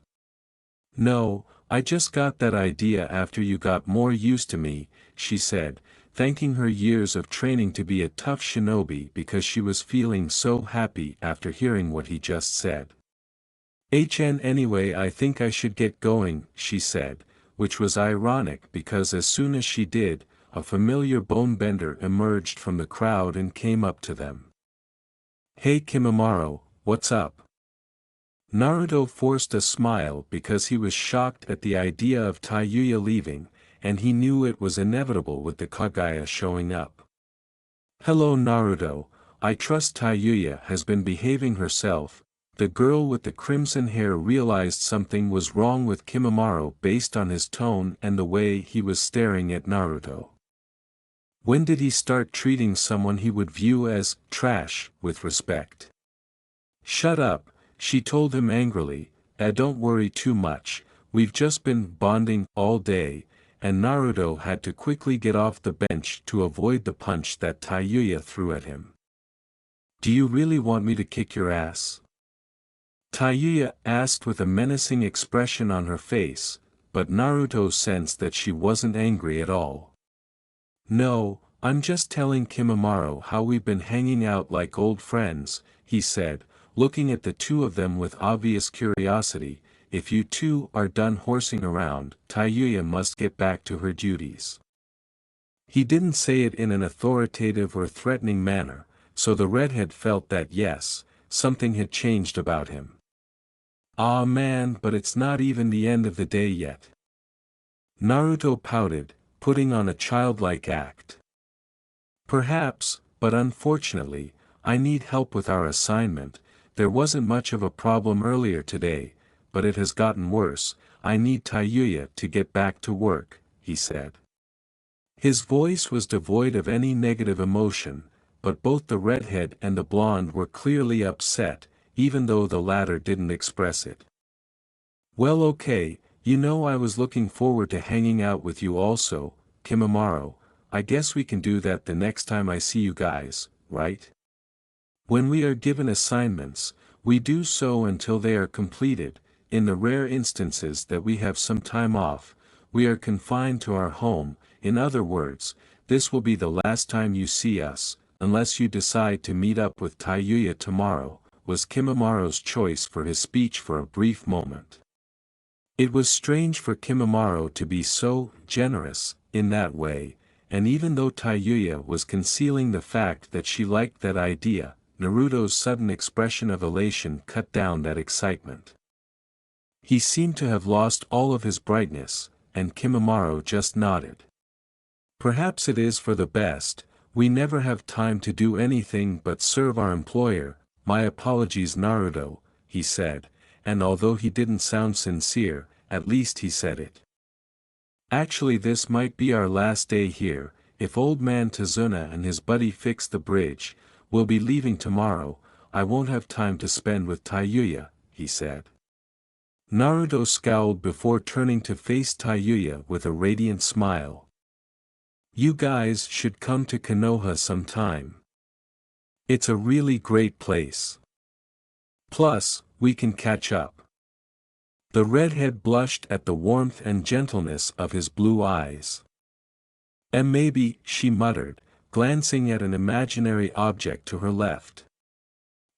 "No, I just got that idea after you got more used to me," she said, thanking her years of training to be a tough shinobi because she was feeling so happy after hearing what he just said. Anyway, I think I should get going," she said, which was ironic because as soon as she did, a familiar bonebender emerged from the crowd and came up to them. "Hey Kimimaro, what's up?" Naruto forced a smile because he was shocked at the idea of Tayuya leaving, and he knew it was inevitable with the Kaguya showing up. "Hello Naruto, I trust Tayuya has been behaving herself." The girl with the crimson hair realized something was wrong with Kimimaro based on his tone and the way he was staring at Naruto. When did he start treating someone he would view as trash with respect? "Shut up," she told him angrily, don't worry too much, we've just been bonding all day," and Naruto had to quickly get off the bench to avoid the punch that Tayuya threw at him. "Do you really want me to kick your ass?" Tayuya asked with a menacing expression on her face, but Naruto sensed that she wasn't angry at all. "No, I'm just telling Kimimaro how we've been hanging out like old friends," he said, looking at the two of them with obvious curiosity. "If you two are done horsing around, Tayuya must get back to her duties." He didn't say it in an authoritative or threatening manner, so the redhead felt that yes, something had changed about him. "Aw man, but it's not even the end of the day yet." Naruto pouted, putting on a childlike act. "Perhaps, but unfortunately, I need help with our assignment. There wasn't much of a problem earlier today, but it has gotten worse. I need Tayuya to get back to work," he said. His voice was devoid of any negative emotion, but both the redhead and the blonde were clearly upset, even though the latter didn't express it. "Well okay, you know I was looking forward to hanging out with you also, Kimimaro. I guess we can do that the next time I see you guys, right? When we are given assignments, we do so until they are completed. In the rare instances that we have some time off, we are confined to our home. In other words, this will be the last time you see us, unless you decide to meet up with Tayuya tomorrow," was Kimimaro's choice for his speech for a brief moment. It was strange for Kimimaro to be so generous in that way, and even though Tayuya was concealing the fact that she liked that idea, Naruto's sudden expression of elation cut down that excitement. He seemed to have lost all of his brightness, and Kimimaro just nodded. "Perhaps it is for the best. We never have time to do anything but serve our employer. My apologies Naruto," he said, and although he didn't sound sincere, at least he said it. "Actually this might be our last day here. If old man Tazuna and his buddy fix the bridge, we'll be leaving tomorrow. I won't have time to spend with Tayuya," he said. Naruto scowled before turning to face Tayuya with a radiant smile. "You guys should come to Konoha sometime. It's a really great place. Plus, we can catch up." The redhead blushed at the warmth and gentleness of his blue eyes. "And maybe," she muttered, glancing at an imaginary object to her left.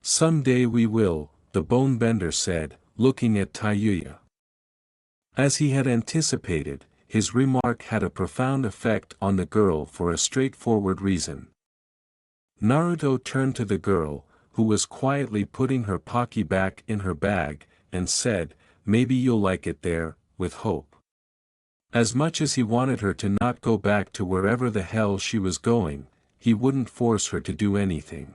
"Someday we will," the bonebender said, looking at Tayuya. As he had anticipated, his remark had a profound effect on the girl for a straightforward reason. Naruto turned to the girl, who was quietly putting her Pocky back in her bag, and said, "Maybe you'll like it there," with hope. As much as he wanted her to not go back to wherever the hell she was going, he wouldn't force her to do anything.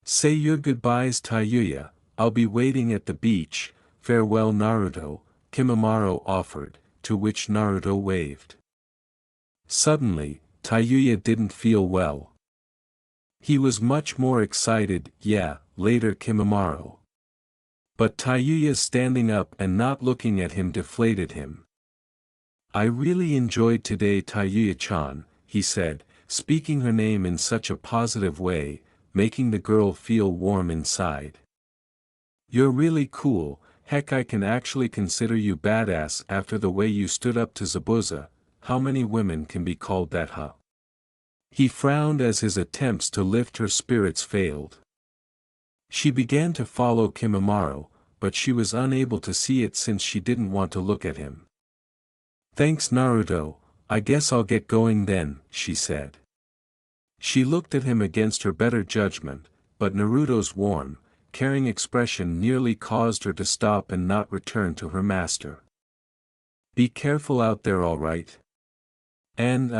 "Say your goodbyes Tayuya, I'll be waiting at the beach." "Farewell Naruto," Kimimaro offered, to which Naruto waved. Suddenly, Tayuya didn't feel well. He was much more excited, "Yeah, later Kimimaro." But Tayuya standing up and not looking at him deflated him. "I really enjoyed today Tayuya-chan," he said, speaking her name in such a positive way, making the girl feel warm inside. "You're really cool, heck I can actually consider you badass after the way you stood up to Zabuza. How many women can be called that huh?" He frowned as his attempts to lift her spirits failed. She began to follow Kimimaro, but she was unable to see it since she didn't want to look at him. "Thanks Naruto, I guess I'll get going then," she said. She looked at him against her better judgment, but Naruto's warm, caring expression nearly caused her to stop and not return to her master. "Be careful out there, alright? And,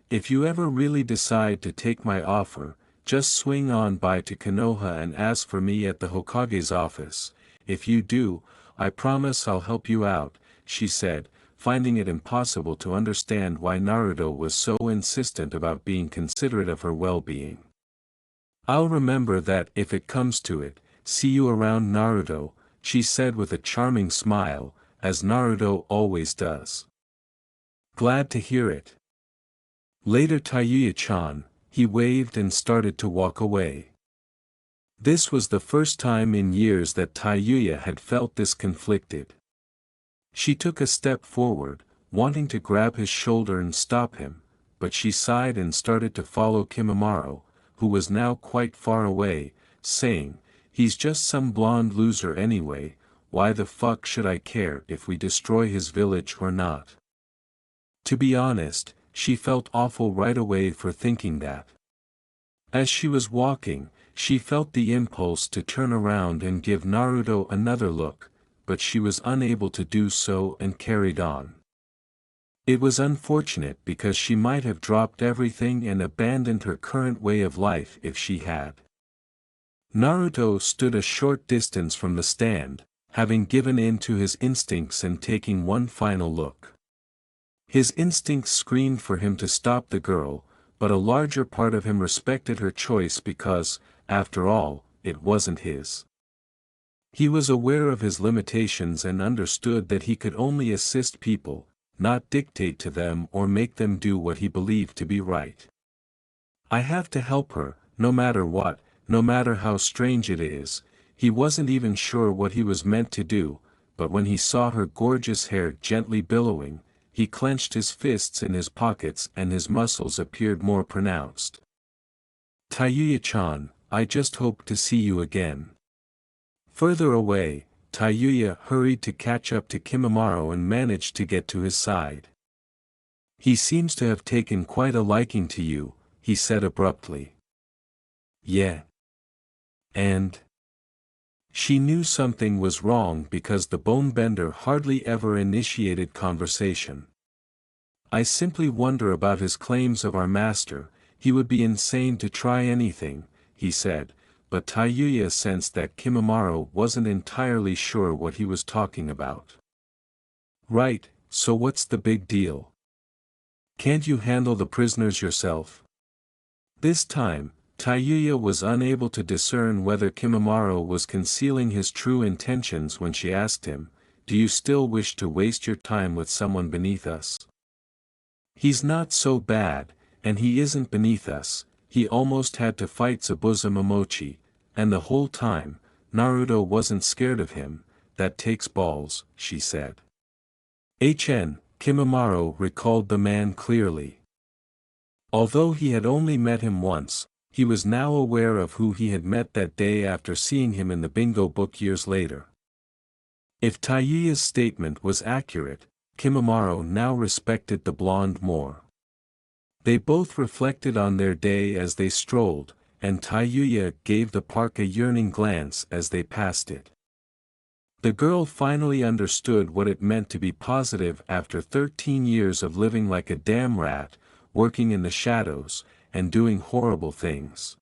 if you ever really decide to take my offer, just swing on by to Konoha and ask for me at the Hokage's office. If you do, I promise I'll help you out," she said, finding it impossible to understand why Naruto was so insistent about being considerate of her well-being. "I'll remember that if it comes to it. See you around, Naruto," she said with a charming smile, as Naruto always does. "Glad to hear it." Later, Tayuya-chan, he waved and started to walk away. This was the first time in years that Tayuya had felt this conflicted. She took a step forward, wanting to grab his shoulder and stop him, but she sighed and started to follow Kimimaro, who was now quite far away, saying, "He's just some blonde loser anyway, why the fuck should I care if we destroy his village or not?" To be honest, she felt awful right away for thinking that. As she was walking, she felt the impulse to turn around and give Naruto another look, but she was unable to do so and carried on. It was unfortunate because she might have dropped everything and abandoned her current way of life if she had. Naruto stood a short distance from the stand, having given in to his instincts and taking one final look. His instincts screamed for him to stop the girl, but a larger part of him respected her choice because, after all, it wasn't his. He was aware of his limitations and understood that he could only assist people, not dictate to them or make them do what he believed to be right. "I have to help her, no matter what, no matter how strange it is." He wasn't even sure what he was meant to do, but when he saw her gorgeous hair gently billowing, he clenched his fists in his pockets and his muscles appeared more pronounced. "Tayuya-chan, I just hope to see you again." Further away, Tayuya hurried to catch up to Kimimaro and managed to get to his side. "He seems to have taken quite a liking to you," he said abruptly. "Yeah. And?" She knew something was wrong because the bonebender hardly ever initiated conversation. "I simply wonder about his claims of our master. He would be insane to try anything," he said, but Tayuya sensed that Kimimaro wasn't entirely sure what he was talking about. "Right, so what's the big deal? Can't you handle the prisoners yourself?" This time, Tayuya was unable to discern whether Kimimaro was concealing his true intentions when she asked him, "Do you still wish to waste your time with someone beneath us?" "He's not so bad, and he isn't beneath us. He almost had to fight Zabuza Momochi, and the whole time, Naruto wasn't scared of him. That takes balls," she said. Kimimaro recalled the man clearly. Although he had only met him once, he was now aware of who he had met that day after seeing him in the bingo book years later. If Tayuya's statement was accurate, Kimimaro now respected the blonde more. They both reflected on their day as they strolled, and Tayuya gave the park a yearning glance as they passed it. The girl finally understood what it meant to be positive after 13 years of living like a damn rat, working in the shadows, and doing horrible things.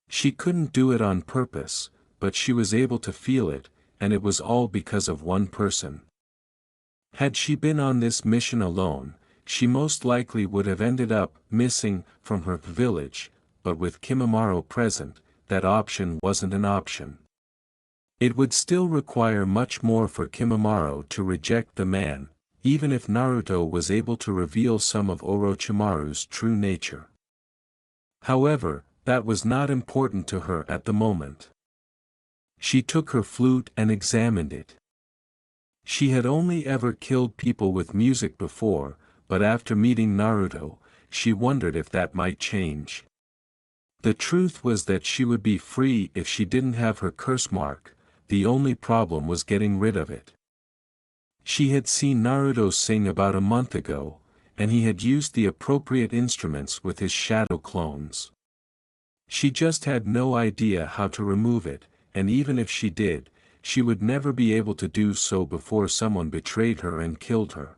She couldn't do it on purpose, but she was able to feel it, and it was all because of one person. Had she been on this mission alone, she most likely would have ended up missing from her village, but with Kimimaro present, that option wasn't an option. It would still require much more for Kimimaro to reject the man, even if Naruto was able to reveal some of Orochimaru's true nature. However, that was not important to her at the moment. She took her flute and examined it. She had only ever killed people with music before, but after meeting Naruto, she wondered if that might change. The truth was that she would be free if she didn't have her curse mark, the only problem was getting rid of it. She had seen Naruto sing about a month ago, and he had used the appropriate instruments with his shadow clones. She just had no idea how to remove it, and even if she did, she would never be able to do so before someone betrayed her and killed her.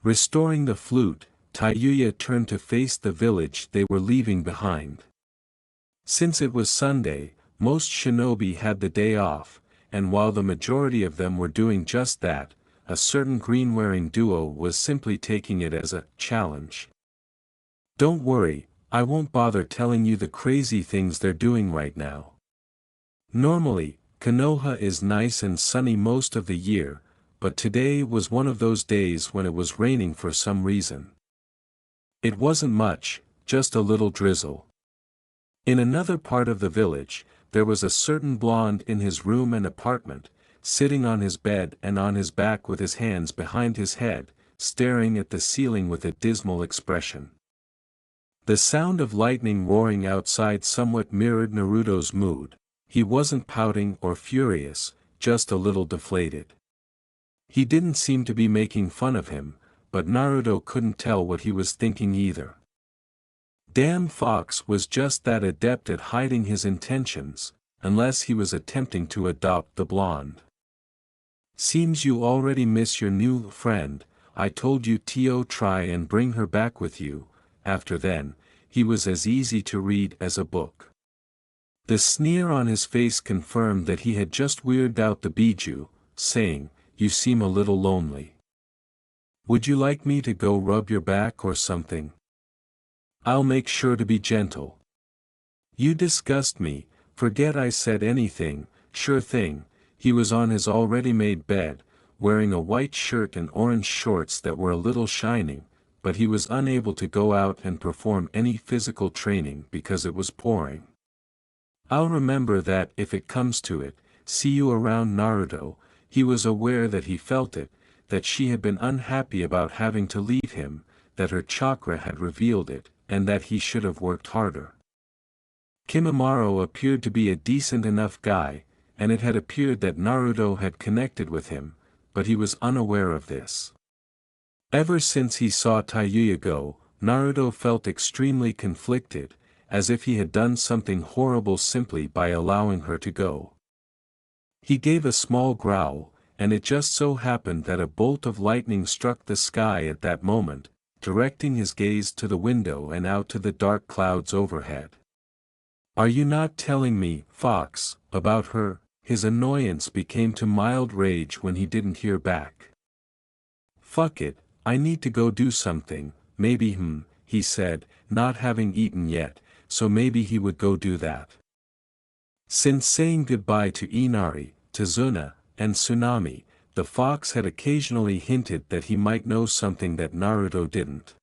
Restoring the flute, Tayuya turned to face the village they were leaving behind. Since it was Sunday, most shinobi had the day off, and while the majority of them were doing just that, a certain green-wearing duo was simply taking it as a challenge. "Don't worry, I won't bother telling you the crazy things they're doing right now. Normally, Konoha is nice and sunny most of the year, but today was one of those days when it was raining for some reason. It wasn't much, just a little drizzle. In another part of the village, there was a certain blonde in his room and apartment, sitting on his bed and on his back with his hands behind his head, staring at the ceiling with a dismal expression. The sound of lightning roaring outside somewhat mirrored Naruto's mood. He wasn't pouting or furious, just a little deflated. He didn't seem to be making fun of him, but Naruto couldn't tell what he was thinking either. Damn Fox was just that adept at hiding his intentions, unless he was attempting to adopt the blonde. "Seems you already miss your new friend. I told you to try and bring her back with you." After then, he was as easy to read as a book. The sneer on his face confirmed that he had just weirded out the Biju, saying, "You seem a little lonely. Would you like me to go rub your back or something? I'll make sure to be gentle." "You disgust me, forget I said anything." "Sure thing." He was on his already made bed, wearing a white shirt and orange shorts that were a little shining, but he was unable to go out and perform any physical training because it was pouring. "I'll remember that if it comes to it. See you around." Naruto, he was aware that he felt it, that she had been unhappy about having to leave him, that her chakra had revealed it, and that he should have worked harder. Kimimaro appeared to be a decent enough guy, and it had appeared that Naruto had connected with him, but he was unaware of this. Ever since he saw Tayuya go, Naruto felt extremely conflicted, as if he had done something horrible simply by allowing her to go. He gave a small growl, and it just so happened that a bolt of lightning struck the sky at that moment, directing his gaze to the window and out to the dark clouds overhead. "Are you not telling me, Fox, about her?" His annoyance became to mild rage when he didn't hear back. "Fuck it, I need to go do something, maybe he said, not having eaten yet, so maybe he would go do that. Since saying goodbye to Inari, Tazuna, and Tsunami, the fox had occasionally hinted that he might know something that Naruto didn't.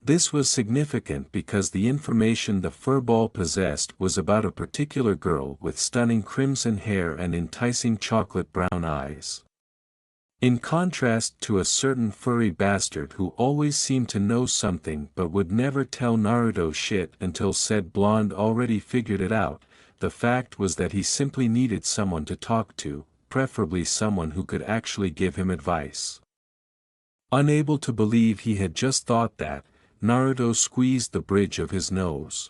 This was significant because the information the furball possessed was about a particular girl with stunning crimson hair and enticing chocolate brown eyes. In contrast to a certain furry bastard who always seemed to know something but would never tell Naruto shit until said blonde already figured it out, the fact was that he simply needed someone to talk to, preferably someone who could actually give him advice. Unable to believe he had just thought that, Naruto squeezed the bridge of his nose.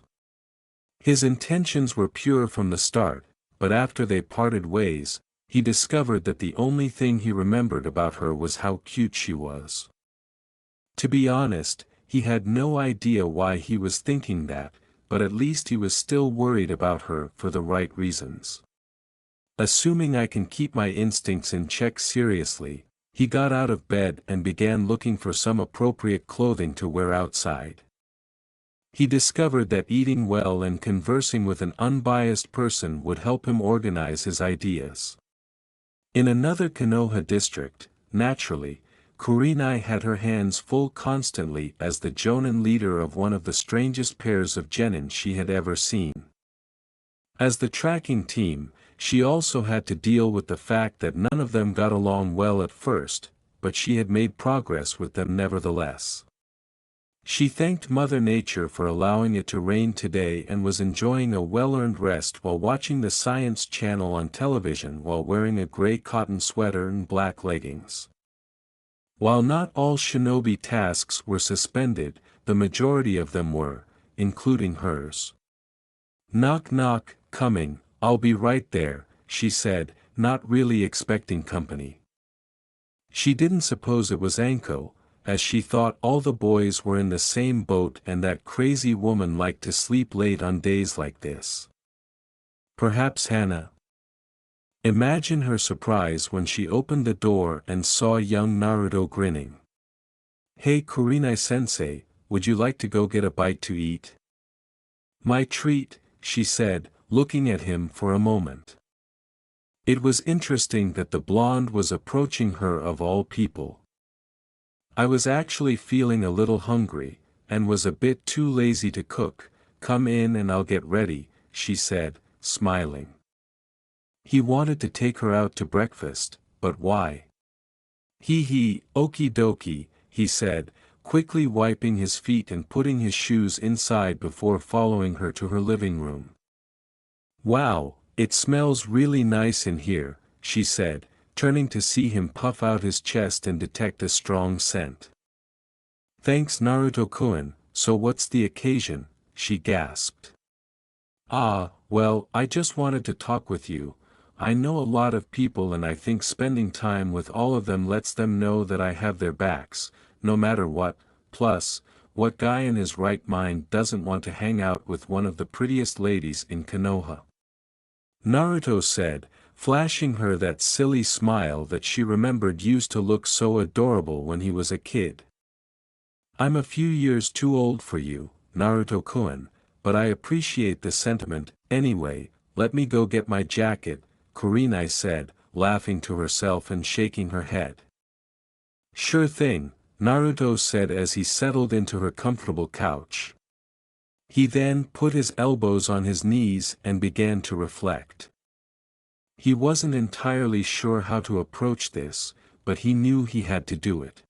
His intentions were pure from the start, but after they parted ways, he discovered that the only thing he remembered about her was how cute she was. To be honest, he had no idea why he was thinking that, but at least he was still worried about her for the right reasons. Assuming I can keep my instincts in check seriously, he got out of bed and began looking for some appropriate clothing to wear outside. He discovered that eating well and conversing with an unbiased person would help him organize his ideas. In another Konoha district, naturally, Kurenai had her hands full constantly as the Jonin leader of one of the strangest pairs of genin she had ever seen. As the tracking team, she also had to deal with the fact that none of them got along well at first, but she had made progress with them nevertheless. She thanked Mother Nature for allowing it to rain today and was enjoying a well-earned rest while watching the Science Channel on television while wearing a gray cotton sweater and black leggings. While not all shinobi tasks were suspended, the majority of them were, including hers. "Knock knock, coming, I'll be right there," she said, not really expecting company. She didn't suppose it was Anko, as she thought all the boys were in the same boat and that crazy woman liked to sleep late on days like this. Perhaps Hana. Imagine her surprise when she opened the door and saw young Naruto grinning. "Hey Kurenai-sensei, would you like to go get a bite to eat?" "My treat," she said, looking at him for a moment. It was interesting that the blonde was approaching her of all people. "I was actually feeling a little hungry, and was a bit too lazy to cook. Come in and I'll get ready," she said, smiling. He wanted to take her out to breakfast, but why? "Hee, okie dokie," he said, quickly wiping his feet and putting his shoes inside before following her to her living room. "Wow, it smells really nice in here," she said, turning to see him puff out his chest and detect a strong scent. "Thanks Naruto-kun, so what's the occasion?" she gasped. "Ah, well, I just wanted to talk with you. I know a lot of people and I think spending time with all of them lets them know that I have their backs, no matter what. Plus, what guy in his right mind doesn't want to hang out with one of the prettiest ladies in Konoha?" Naruto said, flashing her that silly smile that she remembered used to look so adorable when he was a kid. "I'm a few years too old for you, Naruto-kun, but I appreciate the sentiment. Anyway, let me go get my jacket," Kurenai said, laughing to herself and shaking her head. "Sure thing," Naruto said as he settled into her comfortable couch. He then put his elbows on his knees and began to reflect. He wasn't entirely sure how to approach this, but he knew he had to do it.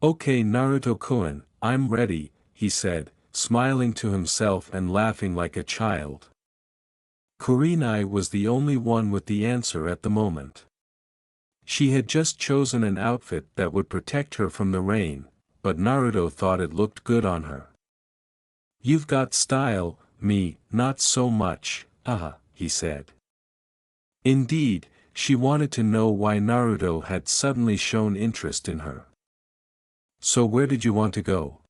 "Okay Naruto-kun, I'm ready," he said, smiling to himself and laughing like a child. Kurenai was the only one with the answer at the moment. She had just chosen an outfit that would protect her from the rain, but Naruto thought it looked good on her. "You've got style, me, not so much, he said. Indeed, she wanted to know why Naruto had suddenly shown interest in her. "So where did you want to go?"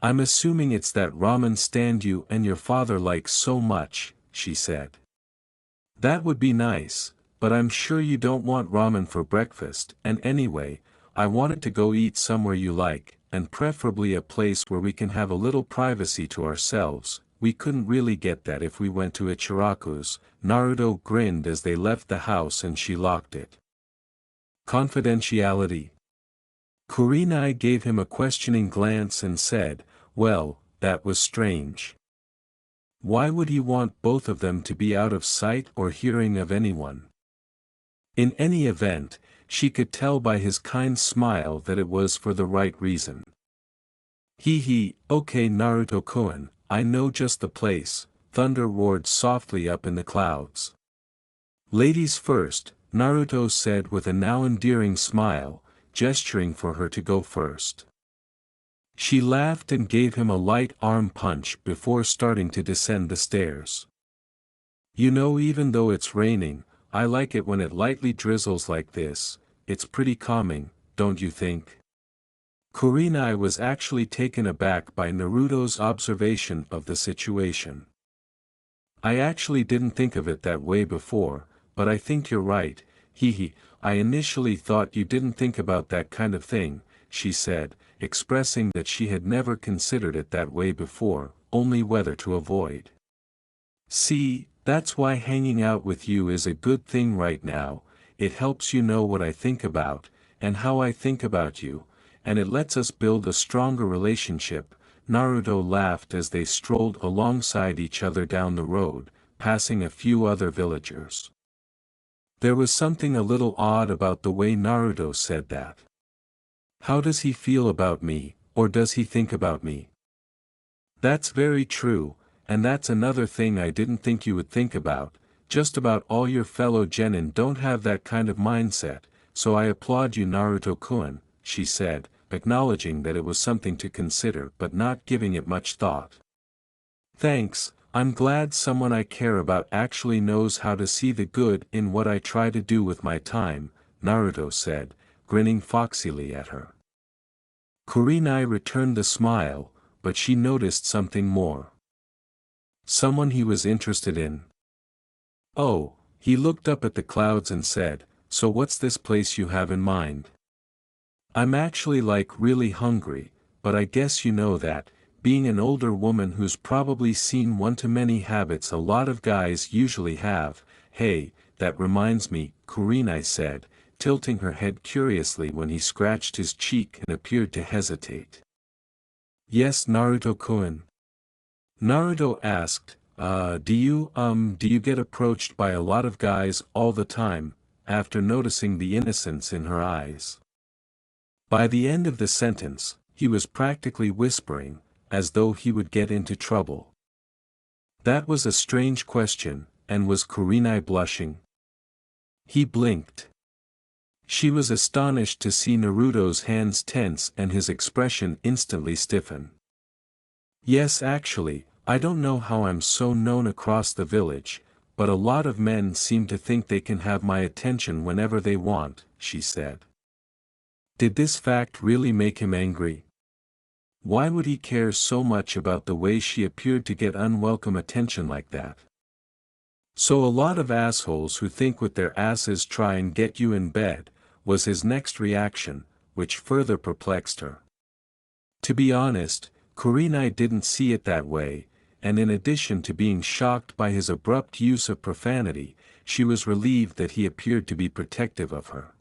"I'm assuming it's that ramen stand you and your father like so much," she said. "That would be nice, but I'm sure you don't want ramen for breakfast, and anyway, I wanted to go eat somewhere you like, and preferably a place where we can have a little privacy to ourselves. We couldn't really get that if we went to Ichiraku's." Naruto grinned as they left the house and she locked it. "Confidentiality?" Kurenai gave him a questioning glance and said, "Well, that was strange. Why would he want both of them to be out of sight or hearing of anyone?" In any event, she could tell by his kind smile that it was for the right reason. Okay Naruto-kun, I know just the place," thunder roared softly up in the clouds. "Ladies first," Naruto said with a now endearing smile, gesturing for her to go first. She laughed and gave him a light arm punch before starting to descend the stairs. "You know, even though it's raining, I like it when it lightly drizzles like this. It's pretty calming, don't you think?" Kurenai was actually taken aback by Naruto's observation of the situation. "I actually didn't think of it that way before, but I think you're right, I initially thought you didn't think about that kind of thing," she said, expressing that she had never considered it that way before, only whether to avoid. "See, that's why hanging out with you is a good thing right now. It helps you know what I think about, and how I think about you, and it lets us build a stronger relationship." Naruto laughed as they strolled alongside each other down the road, passing a few other villagers. There was something a little odd about the way Naruto said that. "How does he feel about me?" or does he think about me? That's very true, and that's another thing I didn't think you would think about. Just about all your fellow genin don't have that kind of mindset, so I applaud you Naruto-kun, she said, acknowledging that it was something to consider but not giving it much thought. Thanks, I'm glad someone I care about actually knows how to see the good in what I try to do with my time, Naruto said, grinning foxily at her. Kurenai returned the smile, but she noticed something more. Someone he was interested in. Oh, he looked up at the clouds and said, so what's this place you have in mind? I'm actually really hungry, but I guess you know that, being an older woman who's probably seen one-to-many habits a lot of guys usually have. Hey, that reminds me, Kurenai said, tilting her head curiously when he scratched his cheek and appeared to hesitate. Yes Naruto-kun. Naruto asked, do you get approached by a lot of guys all the time, after noticing the innocence in her eyes? By the end of the sentence, he was practically whispering, as though he would get into trouble. That was a strange question, and was Kurenai blushing? He blinked. She was astonished to see Naruto's hands tense and his expression instantly stiffen. Yes actually, I don't know how I'm so known across the village, but a lot of men seem to think they can have my attention whenever they want, she said. Did this fact really make him angry? Why would he care so much about the way she appeared to get unwelcome attention like that? So a lot of assholes who think with their asses try and get you in bed, was his next reaction, which further perplexed her. To be honest, Kurenai didn't see it that way, and in addition to being shocked by his abrupt use of profanity, she was relieved that he appeared to be protective of her.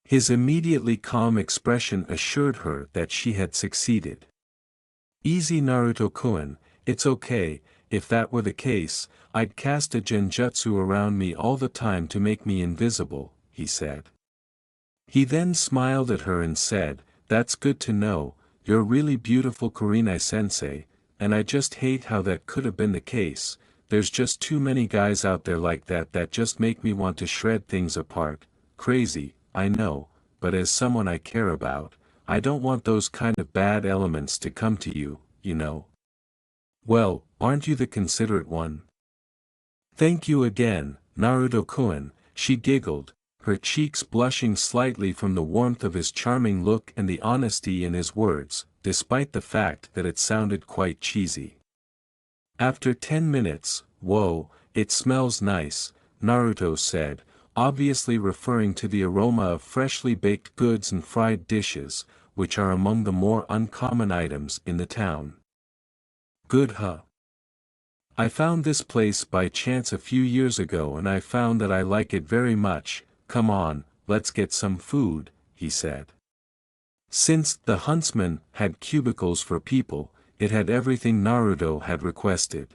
His immediately calm expression assured her that she had succeeded. Easy Naruto-kun, it's okay, if that were the case, I'd cast a genjutsu around me all the time to make me invisible, he said. He then smiled at her and said, that's good to know, you're really beautiful Kurenai-sensei, and I just hate how that could have been the case. There's just too many guys out there like that just make me want to shred things apart. Crazy, I know, but as someone I care about, I don't want those kind of bad elements to come to you, you know. Well, aren't you the considerate one? Thank you again, Naruto-kun, she giggled, her cheeks blushing slightly from the warmth of his charming look and the honesty in his words, despite the fact that it sounded quite cheesy. After 10 minutes, whoa, it smells nice, Naruto said, obviously referring to the aroma of freshly baked goods and fried dishes, which are among the more uncommon items in the town. Good huh? I found this place by chance a few years ago and I found that I like it very much. Come on, let's get some food, he said. Since the huntsman had cubicles for people, it had everything Naruto had requested.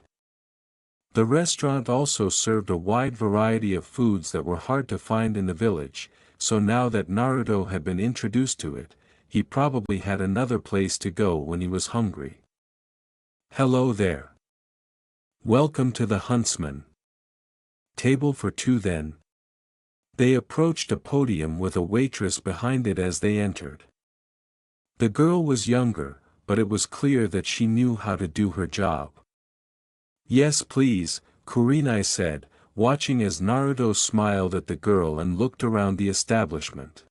The restaurant also served a wide variety of foods that were hard to find in the village, so now that Naruto had been introduced to it, he probably had another place to go when he was hungry. Hello there. Welcome to the Huntsman. Table for two then. They approached a podium with a waitress behind it as they entered. The girl was younger, but it was clear that she knew how to do her job. Yes please, Kurenai said, watching as Naruto smiled at the girl and looked around the establishment.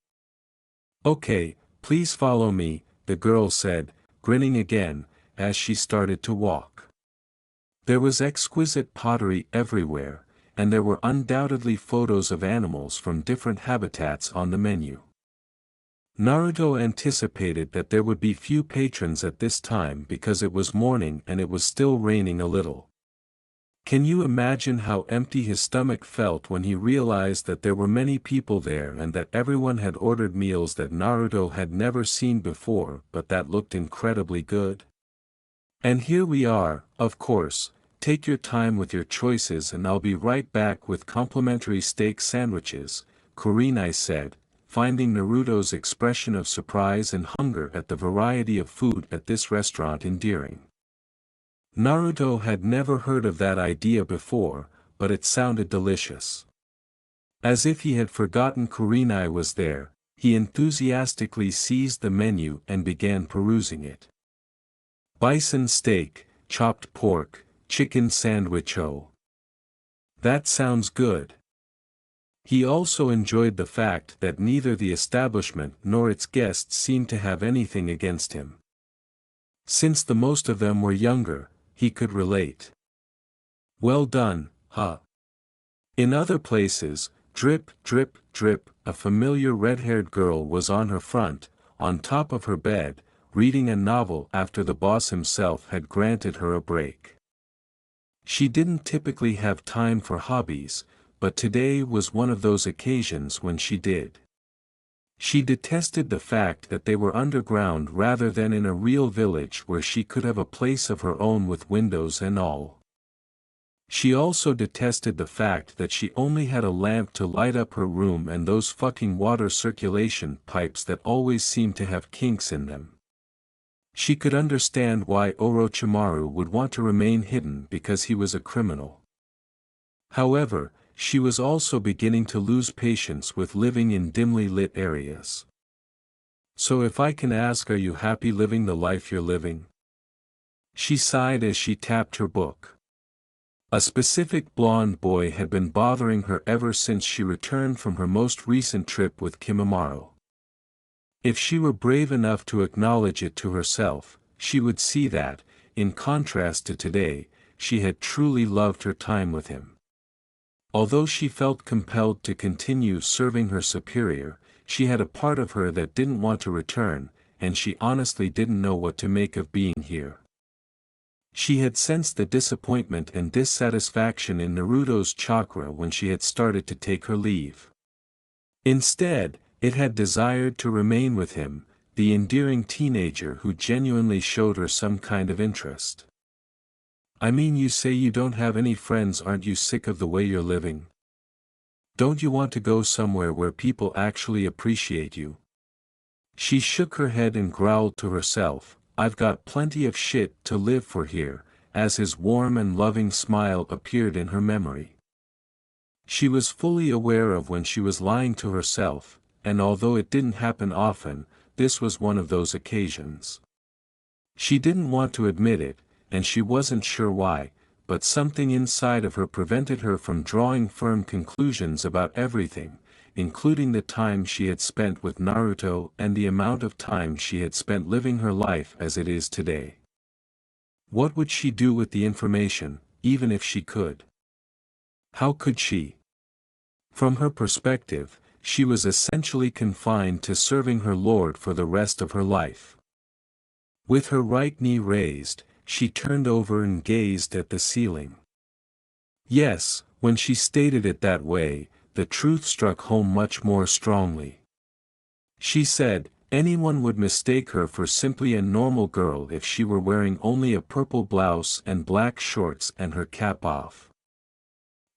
Okay, please follow me, the girl said, grinning again, as she started to walk. There was exquisite pottery everywhere, and there were undoubtedly photos of animals from different habitats on the menu. Naruto anticipated that there would be few patrons at this time because it was morning and it was still raining a little. Can you imagine how empty his stomach felt when he realized that there were many people there and that everyone had ordered meals that Naruto had never seen before but that looked incredibly good? And here we are, of course. Take your time with your choices and I'll be right back with complimentary steak sandwiches, Kurenai said, finding Naruto's expression of surprise and hunger at the variety of food at this restaurant endearing. Naruto had never heard of that idea before, but it sounded delicious. As if he had forgotten Kurenai was there, he enthusiastically seized the menu and began perusing it. Bison steak, chopped pork, chicken sandwich. Oh, that sounds good. He also enjoyed the fact that neither the establishment nor its guests seemed to have anything against him. Since the most of them were younger, he could relate. Well done, huh? In other places, drip, drip, drip, a familiar red-haired girl was on her front, on top of her bed, reading a novel after the boss himself had granted her a break. She didn't typically have time for hobbies, but today was one of those occasions when she did. She detested the fact that they were underground rather than in a real village where she could have a place of her own with windows and all. She also detested the fact that she only had a lamp to light up her room and those fucking water circulation pipes that always seemed to have kinks in them. She could understand why Orochimaru would want to remain hidden because he was a criminal. However, she was also beginning to lose patience with living in dimly lit areas. So if I can ask, are you happy living the life you're living? She sighed as she tapped her book. A specific blonde boy had been bothering her ever since she returned from her most recent trip with Kimimaro. If she were brave enough to acknowledge it to herself, she would see that, in contrast to today, she had truly loved her time with him. Although she felt compelled to continue serving her superior, she had a part of her that didn't want to return, and she honestly didn't know what to make of being here. She had sensed the disappointment and dissatisfaction in Naruto's chakra when she had started to take her leave. Instead, it had desired to remain with him, the endearing teenager who genuinely showed her some kind of interest. I mean, you say you don't have any friends, aren't you sick of the way you're living? Don't you want to go somewhere where people actually appreciate you? She shook her head and growled to herself, I've got plenty of shit to live for here, as his warm and loving smile appeared in her memory. She was fully aware of when she was lying to herself, and although it didn't happen often, this was one of those occasions. She didn't want to admit it, and she wasn't sure why, but something inside of her prevented her from drawing firm conclusions about everything, including the time she had spent with Naruto and the amount of time she had spent living her life as it is today. What would she do with the information, even if she could? How could she? From her perspective, she was essentially confined to serving her lord for the rest of her life. With her right knee raised, she turned over and gazed at the ceiling. Yes, when she stated it that way, the truth struck home much more strongly. She said, anyone would mistake her for simply a normal girl if she were wearing only a purple blouse and black shorts and her cap off.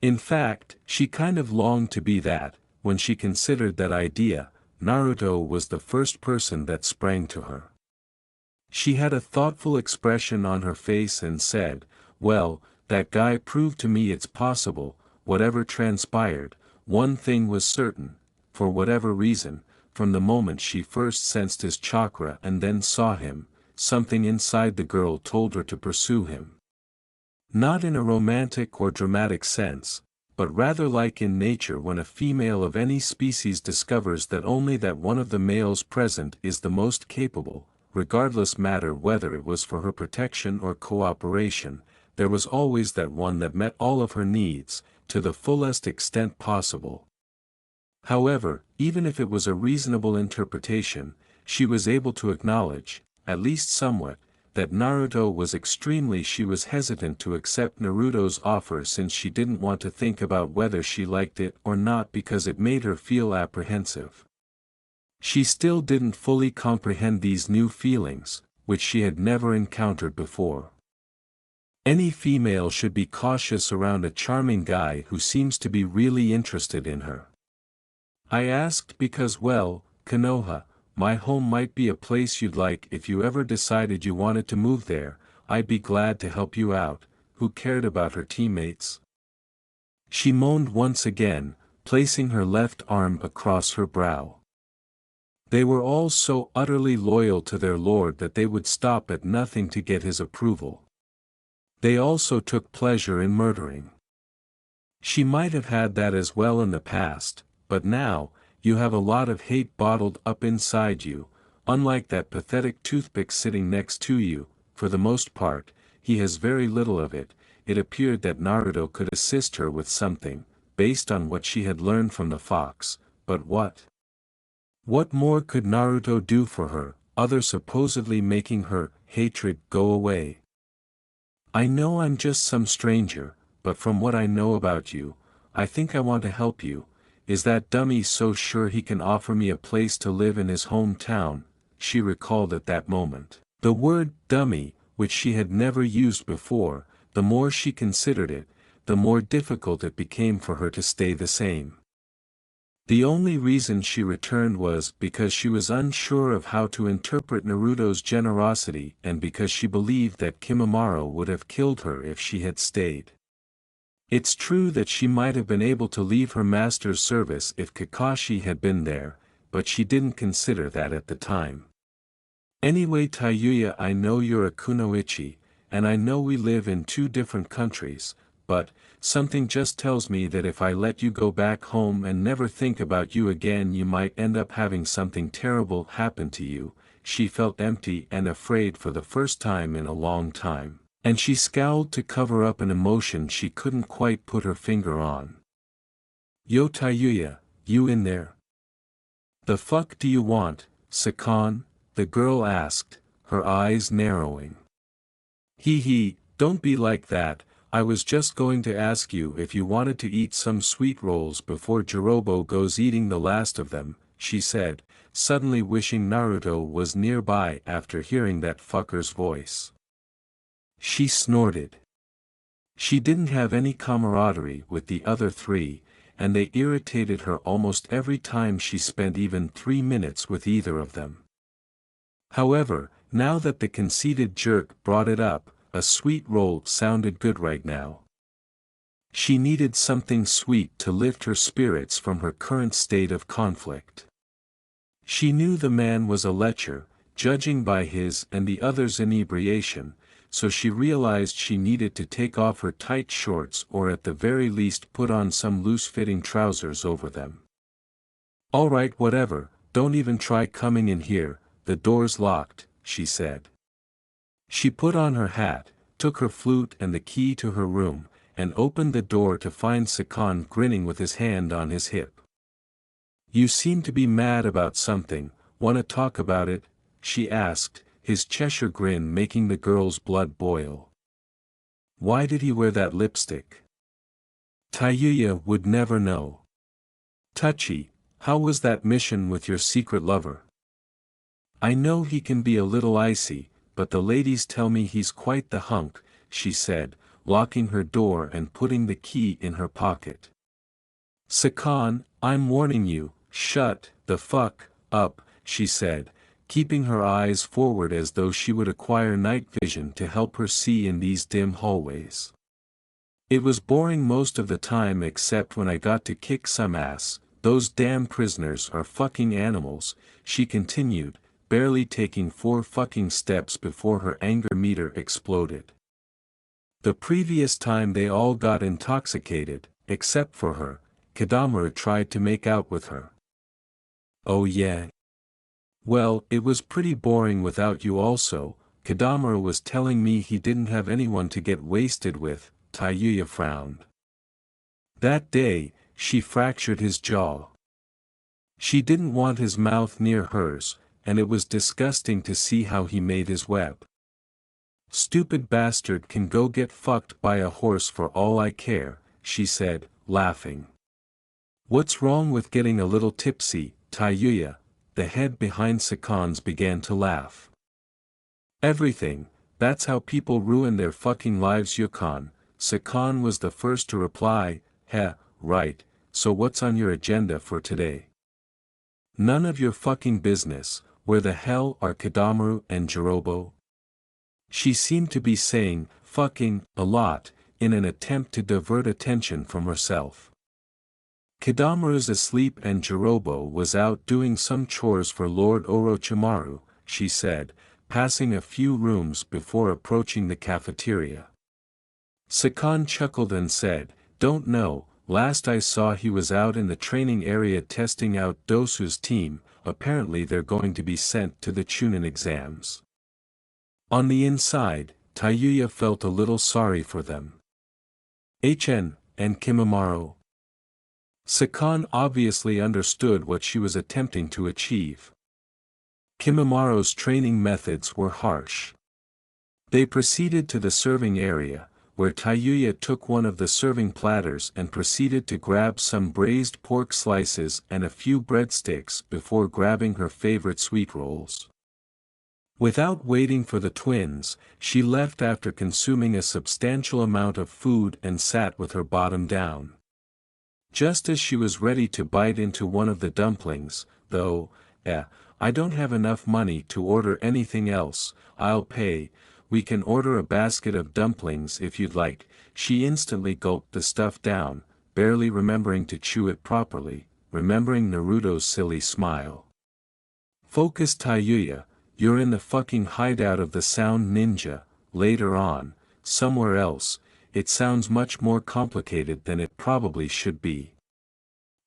In fact, she kind of longed to be that. When she considered that idea, Naruto was the first person that sprang to her. She had a thoughtful expression on her face and said, well, that guy proved to me it's possible. Whatever transpired, one thing was certain, for whatever reason, from the moment she first sensed his chakra and then saw him, something inside the girl told her to pursue him. Not in a romantic or dramatic sense, but rather like in nature when a female of any species discovers that only that one of the males present is the most capable, regardless matter whether it was for her protection or cooperation, there was always that one that met all of her needs, to the fullest extent possible. However, even if it was a reasonable interpretation, she was able to acknowledge, at least somewhat, that Naruto was extremely. She was hesitant to accept Naruto's offer since she didn't want to think about whether she liked it or not because it made her feel apprehensive. She still didn't fully comprehend these new feelings, which she had never encountered before. Any female should be cautious around a charming guy who seems to be really interested in her. I asked because well, Konoha, my home might be a place you'd like if you ever decided you wanted to move there, I'd be glad to help you out. Who cared about her teammates? She moaned once again, placing her left arm across her brow. They were all so utterly loyal to their lord that they would stop at nothing to get his approval. They also took pleasure in murdering. She might have had that as well in the past, but now, you have a lot of hate bottled up inside you. Unlike that pathetic toothpick sitting next to you, for the most part, he has very little of it. It appeared that Naruto could assist her with something, based on what she had learned from the fox, but what? What more could Naruto do for her, other supposedly making her hatred go away? I know I'm just some stranger, but from what I know about you, I think I want to help you. Is that dummy so sure he can offer me a place to live in his hometown? She recalled at that moment. The word dummy, which she had never used before, the more she considered it, the more difficult it became for her to stay the same. The only reason she returned was because she was unsure of how to interpret Naruto's generosity and because she believed that Kimimaro would have killed her if she had stayed. It's true that she might have been able to leave her master's service if Kakashi had been there, but she didn't consider that at the time. Anyway, Tayuya, I know you're a kunoichi, and I know we live in two different countries, but something just tells me that if I let you go back home and never think about you again, you might end up having something terrible happen to you. She felt empty and afraid for the first time in a long time, and she scowled to cover up an emotion she couldn't quite put her finger on. Yo Tayuya, you in there? The fuck do you want, Sakan? The girl asked, her eyes narrowing. Hee, don't be like that. I was just going to ask you if you wanted to eat some sweet rolls before Jirobo goes eating the last of them, she said, suddenly wishing Naruto was nearby after hearing that fucker's voice. She snorted. She didn't have any camaraderie with the other three, and they irritated her almost every time she spent even 3 minutes with either of them. However, now that the conceited jerk brought it up, a sweet roll sounded good right now. She needed something sweet to lift her spirits from her current state of conflict. She knew the man was a lecher, judging by his and the others' inebriation, so she realized she needed to take off her tight shorts or at the very least put on some loose-fitting trousers over them. Alright, whatever, don't even try coming in here, the door's locked, she said. She put on her hat, took her flute and the key to her room, and opened the door to find Sakan grinning with his hand on his hip. You seem to be mad about something, wanna talk about it? She asked, his Cheshire grin making the girl's blood boil. Why did he wear that lipstick? Tayuya would never know. Touchy, how was that mission with your secret lover? I know he can be a little icy, but the ladies tell me he's quite the hunk, she said, locking her door and putting the key in her pocket. Sakan, I'm warning you, shut the fuck up, she said, keeping her eyes forward as though she would acquire night vision to help her see in these dim hallways. It was boring most of the time except when I got to kick some ass. Those damn prisoners are fucking animals, she continued, barely taking 4 fucking steps before her anger meter exploded. The previous time they all got intoxicated, except for her, Kadamura tried to make out with her. Oh yeah? Well, it was pretty boring without you also. Kadamura was telling me he didn't have anyone to get wasted with. Tayuya frowned. That day, she fractured his jaw. She didn't want his mouth near hers, and it was disgusting to see how he made his web. Stupid bastard can go get fucked by a horse for all I care, she said, laughing. What's wrong with getting a little tipsy, Tayuya? The head behind Sakan's began to laugh. Everything, that's how people ruin their fucking lives, Yukon. Sakan was the first to reply, heh, right, so what's on your agenda for today? None of your fucking business. Where the hell are Kidamaru and Jirobo? She seemed to be saying, fucking, a lot, in an attempt to divert attention from herself. Kidamaru's asleep and Jirobo was out doing some chores for Lord Orochimaru, she said, passing a few rooms before approaching the cafeteria. Sakan chuckled and said, don't know, last I saw he was out in the training area testing out Dosu's team, apparently they're going to be sent to the Chunin exams. On the inside, Tayuya felt a little sorry for them. HN, and Kimimaro. Sakan obviously understood what she was attempting to achieve. Kimimaro's training methods were harsh. They proceeded to the serving area, where Tayuya took one of the serving platters and proceeded to grab some braised pork slices and a few breadsticks before grabbing her favorite sweet rolls. Without waiting for the twins, she left after consuming a substantial amount of food and sat with her bottom down. Just as she was ready to bite into one of the dumplings, though, I don't have enough money to order anything else, I'll pay, we can order a basket of dumplings if you'd like, she instantly gulped the stuff down, barely remembering to chew it properly, remembering Naruto's silly smile. Focus Tayuya, you're in the fucking hideout of the sound ninja, later on, somewhere else, it sounds much more complicated than it probably should be.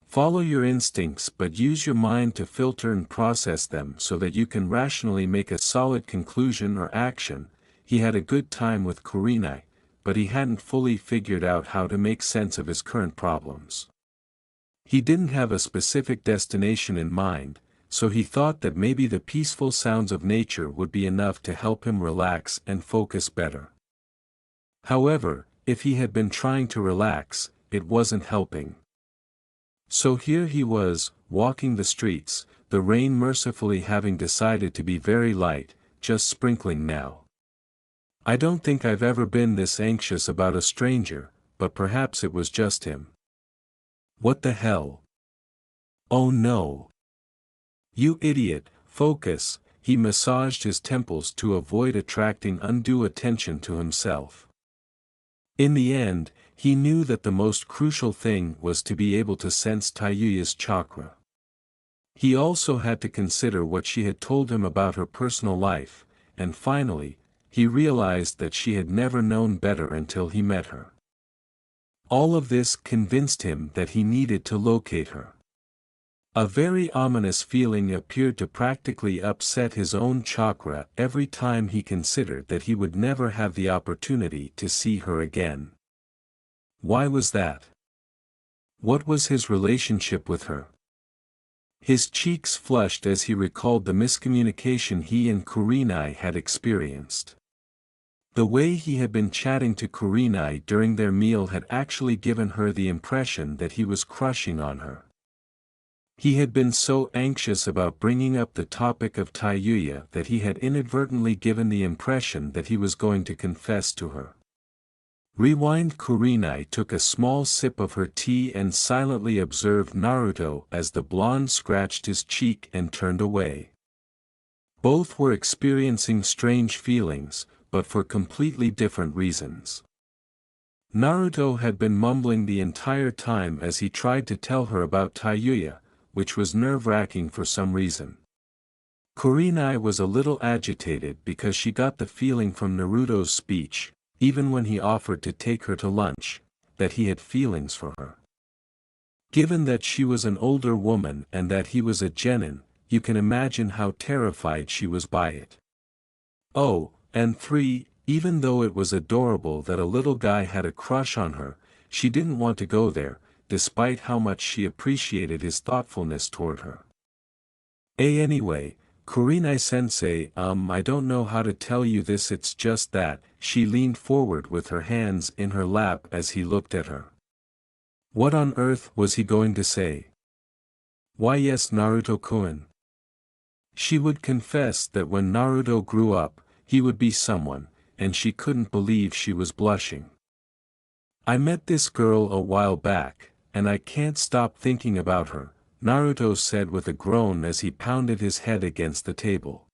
Follow your instincts but use your mind to filter and process them so that you can rationally make a solid conclusion or action. He had a good time with Kurenai, but he hadn't fully figured out how to make sense of his current problems. He didn't have a specific destination in mind, so he thought that maybe the peaceful sounds of nature would be enough to help him relax and focus better. However, if he had been trying to relax, it wasn't helping. So here he was, walking the streets, the rain mercifully having decided to be very light, just sprinkling now. I don't think I've ever been this anxious about a stranger, but perhaps it was just him. What the hell? Oh no. You idiot, focus, he massaged his temples to avoid attracting undue attention to himself. In the end, he knew that the most crucial thing was to be able to sense Tayuya's chakra. He also had to consider what she had told him about her personal life, and finally, he realized that she had never known better until he met her. All of this convinced him that he needed to locate her. A very ominous feeling appeared to practically upset his own chakra every time he considered that he would never have the opportunity to see her again. Why was that? What was his relationship with her? His cheeks flushed as he recalled the miscommunication he and Kurenai had experienced. The way he had been chatting to Kurenai during their meal had actually given her the impression that he was crushing on her. He had been so anxious about bringing up the topic of Tayuya that he had inadvertently given the impression that he was going to confess to her. Rewind. Kurenai took a small sip of her tea and silently observed Naruto as the blonde scratched his cheek and turned away. Both were experiencing strange feelings, but for completely different reasons. Naruto had been mumbling the entire time as he tried to tell her about Tayuya, which was nerve-wracking for some reason. Kurenai was a little agitated because she got the feeling from Naruto's speech, even when he offered to take her to lunch, that he had feelings for her. Given that she was an older woman and that he was a genin, you can imagine how terrified she was by it. Oh, and 3, even though it was adorable that a little guy had a crush on her, she didn't want to go there, despite how much she appreciated his thoughtfulness toward her. Anyway, Kurenai-sensei, I don't know how to tell you this, it's just that, she leaned forward with her hands in her lap as he looked at her. What on earth was he going to say? Why yes, Naruto-kun. She would confess that when Naruto grew up, he would be someone, and she couldn't believe she was blushing. I met this girl a while back, and I can't stop thinking about her, Naruto said with a groan as he pounded his head against the table.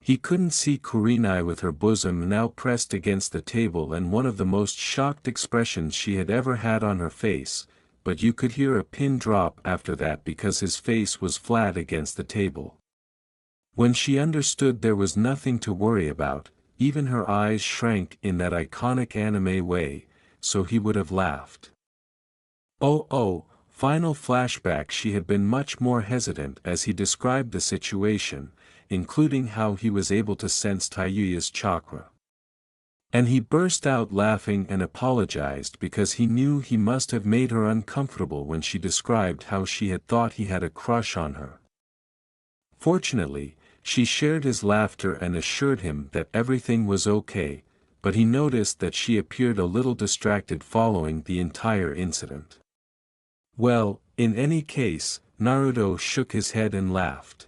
He couldn't see Kurenai with her bosom now pressed against the table and one of the most shocked expressions she had ever had on her face, but you could hear a pin drop after that because his face was flat against the table. When she understood there was nothing to worry about, even her eyes shrank in that iconic anime way, so he would have laughed. Oh, final flashback. She had been much more hesitant as he described the situation, including how he was able to sense Tayuya's chakra. And he burst out laughing and apologized because he knew he must have made her uncomfortable when she described how she had thought he had a crush on her. Fortunately, she shared his laughter and assured him that everything was okay, but he noticed that she appeared a little distracted following the entire incident. Well, in any case, Naruto shook his head and laughed.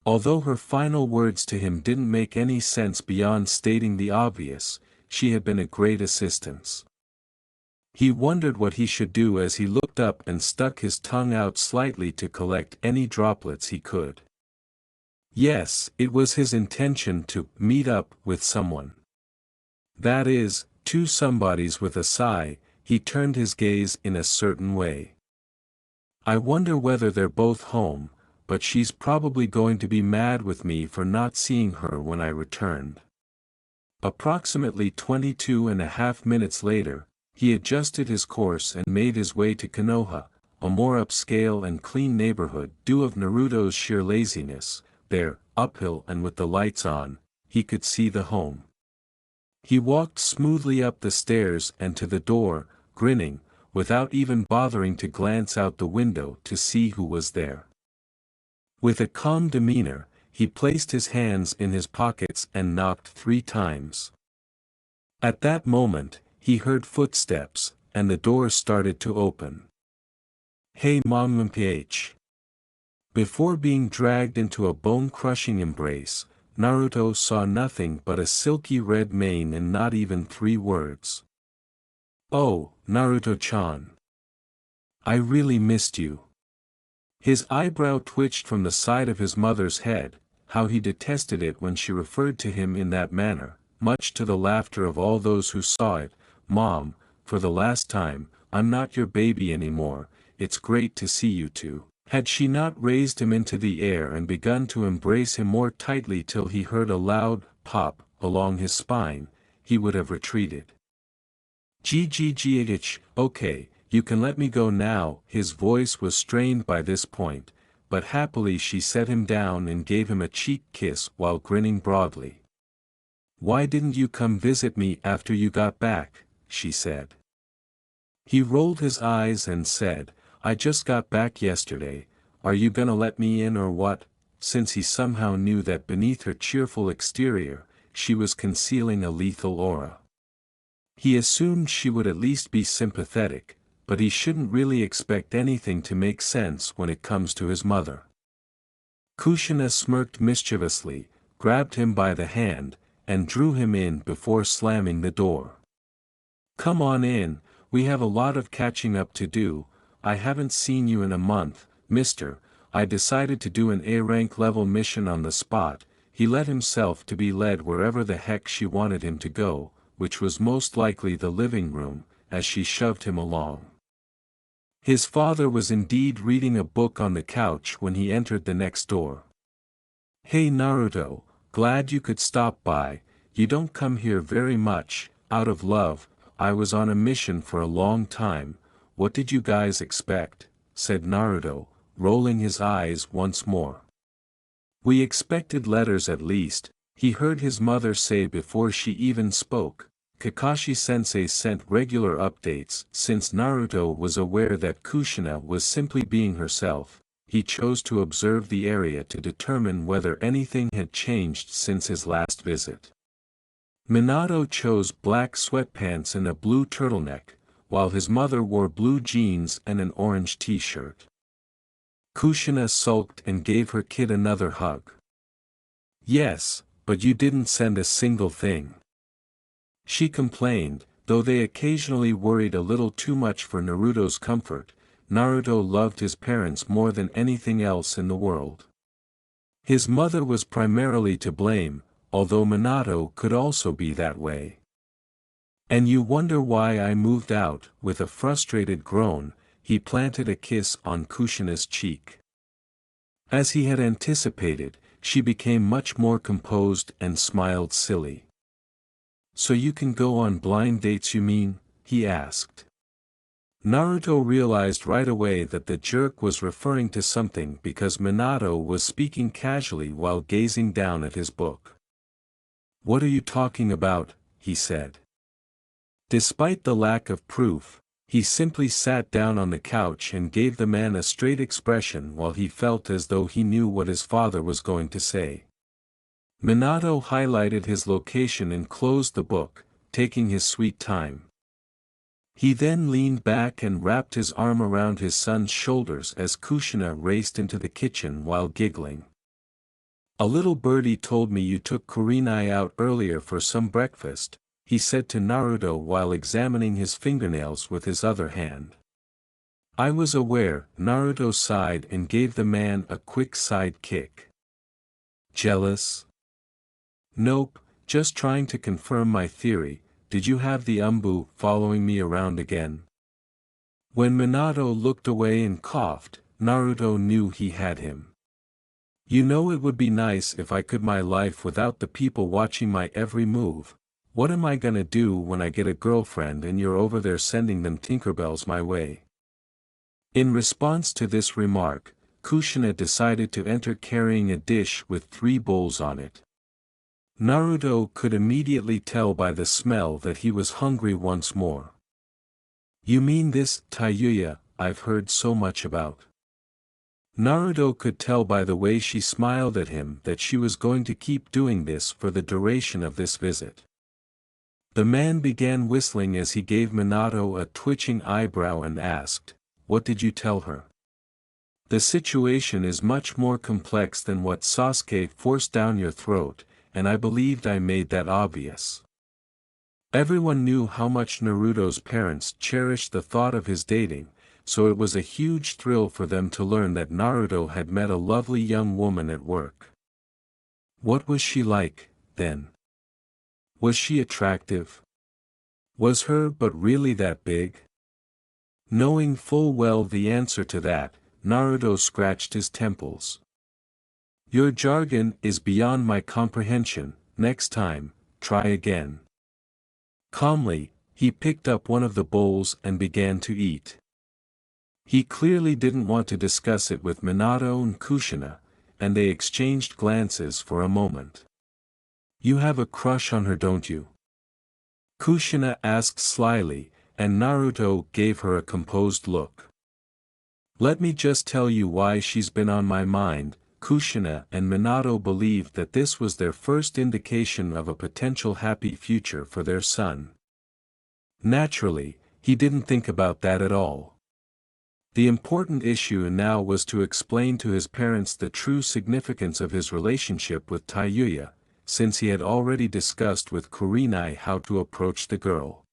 Although her final words to him didn't make any sense beyond stating the obvious, she had been a great assistance. He wondered what he should do as he looked up and stuck his tongue out slightly to collect any droplets he could. Yes, it was his intention to meet up with someone. That is, two somebodies. With a sigh, he turned his gaze in a certain way. I wonder whether they're both home, but she's probably going to be mad with me for not seeing her when I returned. Approximately 22.5 minutes later, he adjusted his course and made his way to Konoha, a more upscale and clean neighborhood due of Naruto's sheer laziness. There, uphill and with the lights on, he could see the home. He walked smoothly up the stairs and to the door, grinning, without even bothering to glance out the window to see who was there. With a calm demeanor, he placed his hands in his pockets and knocked 3 times. At that moment, he heard footsteps, and the door started to open. Hey Mom PH. Before being dragged into a bone-crushing embrace, Naruto saw nothing but a silky red mane and not even 3 words. Oh, Naruto-chan. I really missed you. His eyebrow twitched from the side of his mother's head. How he detested it when she referred to him in that manner, much to the laughter of all those who saw it. Mom, for the last time, I'm not your baby anymore, it's great to see you two. Had she not raised him into the air and begun to embrace him more tightly till he heard a loud pop along his spine, he would have retreated. GGGH, okay, you can let me go now. His voice was strained by this point, but happily she set him down and gave him a cheek kiss while grinning broadly. Why didn't you come visit me after you got back? She said. He rolled his eyes and said, I just got back yesterday, are you gonna let me in or what? Since he somehow knew that beneath her cheerful exterior, she was concealing a lethal aura. He assumed she would at least be sympathetic, but he shouldn't really expect anything to make sense when it comes to his mother. Kushina smirked mischievously, grabbed him by the hand, and drew him in before slamming the door. Come on in, we have a lot of catching up to do. I haven't seen you in a month, mister. I decided to do an A-rank level mission on the spot. He let himself to be led wherever the heck she wanted him to go, which was most likely the living room, as she shoved him along. His father was indeed reading a book on the couch when he entered the next door. Hey Naruto, glad you could stop by. You don't come here very much, out of love. I was on a mission for a long time. What did you guys expect? Said Naruto, rolling his eyes once more. We expected letters at least, he heard his mother say before she even spoke. Kakashi-sensei sent regular updates. Since Naruto was aware that Kushina was simply being herself, he chose to observe the area to determine whether anything had changed since his last visit. Minato chose black sweatpants and a blue turtleneck, while his mother wore blue jeans and an orange t-shirt. Kushina sulked and gave her kid another hug. Yes, but you didn't send a single thing. She complained, though they occasionally worried a little too much for Naruto's comfort. Naruto loved his parents more than anything else in the world. His mother was primarily to blame, although Minato could also be that way. And you wonder why I moved out. With a frustrated groan, he planted a kiss on Kushina's cheek. As he had anticipated, she became much more composed and smiled silly. So you can go on blind dates, you mean? He asked. Naruto realized right away that the jerk was referring to something because Minato was speaking casually while gazing down at his book. What are you talking about? He said. Despite the lack of proof, he simply sat down on the couch and gave the man a straight expression while he felt as though he knew what his father was going to say. Minato highlighted his location and closed the book, taking his sweet time. He then leaned back and wrapped his arm around his son's shoulders as Kushina raced into the kitchen while giggling. A little birdie told me you took Kurenai out earlier for some breakfast, he said to Naruto while examining his fingernails with his other hand. I was aware. Naruto sighed and gave the man a quick side kick. Jealous? Nope, just trying to confirm my theory. Did you have the umbu following me around again? When Minato looked away and coughed, Naruto knew he had him. You know, it would be nice if I could my life without the people watching my every move. What am I gonna do when I get a girlfriend and you're over there sending them Tinkerbells my way? In response to this remark, Kushina decided to enter carrying a dish with 3 bowls on it. Naruto could immediately tell by the smell that he was hungry once more. You mean this Tayuya I've heard so much about? Naruto could tell by the way she smiled at him that she was going to keep doing this for the duration of this visit. The man began whistling as he gave Minato a twitching eyebrow and asked, "What did you tell her?" The situation is much more complex than what Sasuke forced down your throat, and I believed I made that obvious. Everyone knew how much Naruto's parents cherished the thought of his dating, so it was a huge thrill for them to learn that Naruto had met a lovely young woman at work. What was she like, then? Was she attractive? Was her butt really that big? Knowing full well the answer to that, Naruto scratched his temples. Your jargon is beyond my comprehension. Next time, try again. Calmly, he picked up one of the bowls and began to eat. He clearly didn't want to discuss it with Minato and Kushina, and they exchanged glances for a moment. You have a crush on her, don't you? Kushina asked slyly, and Naruto gave her a composed look. Let me just tell you why she's been on my mind. Kushina and Minato believed that this was their first indication of a potential happy future for their son. Naturally, he didn't think about that at all. The important issue now was to explain to his parents the true significance of his relationship with Tayuya, since he had already discussed with Kurenai how to approach the girl.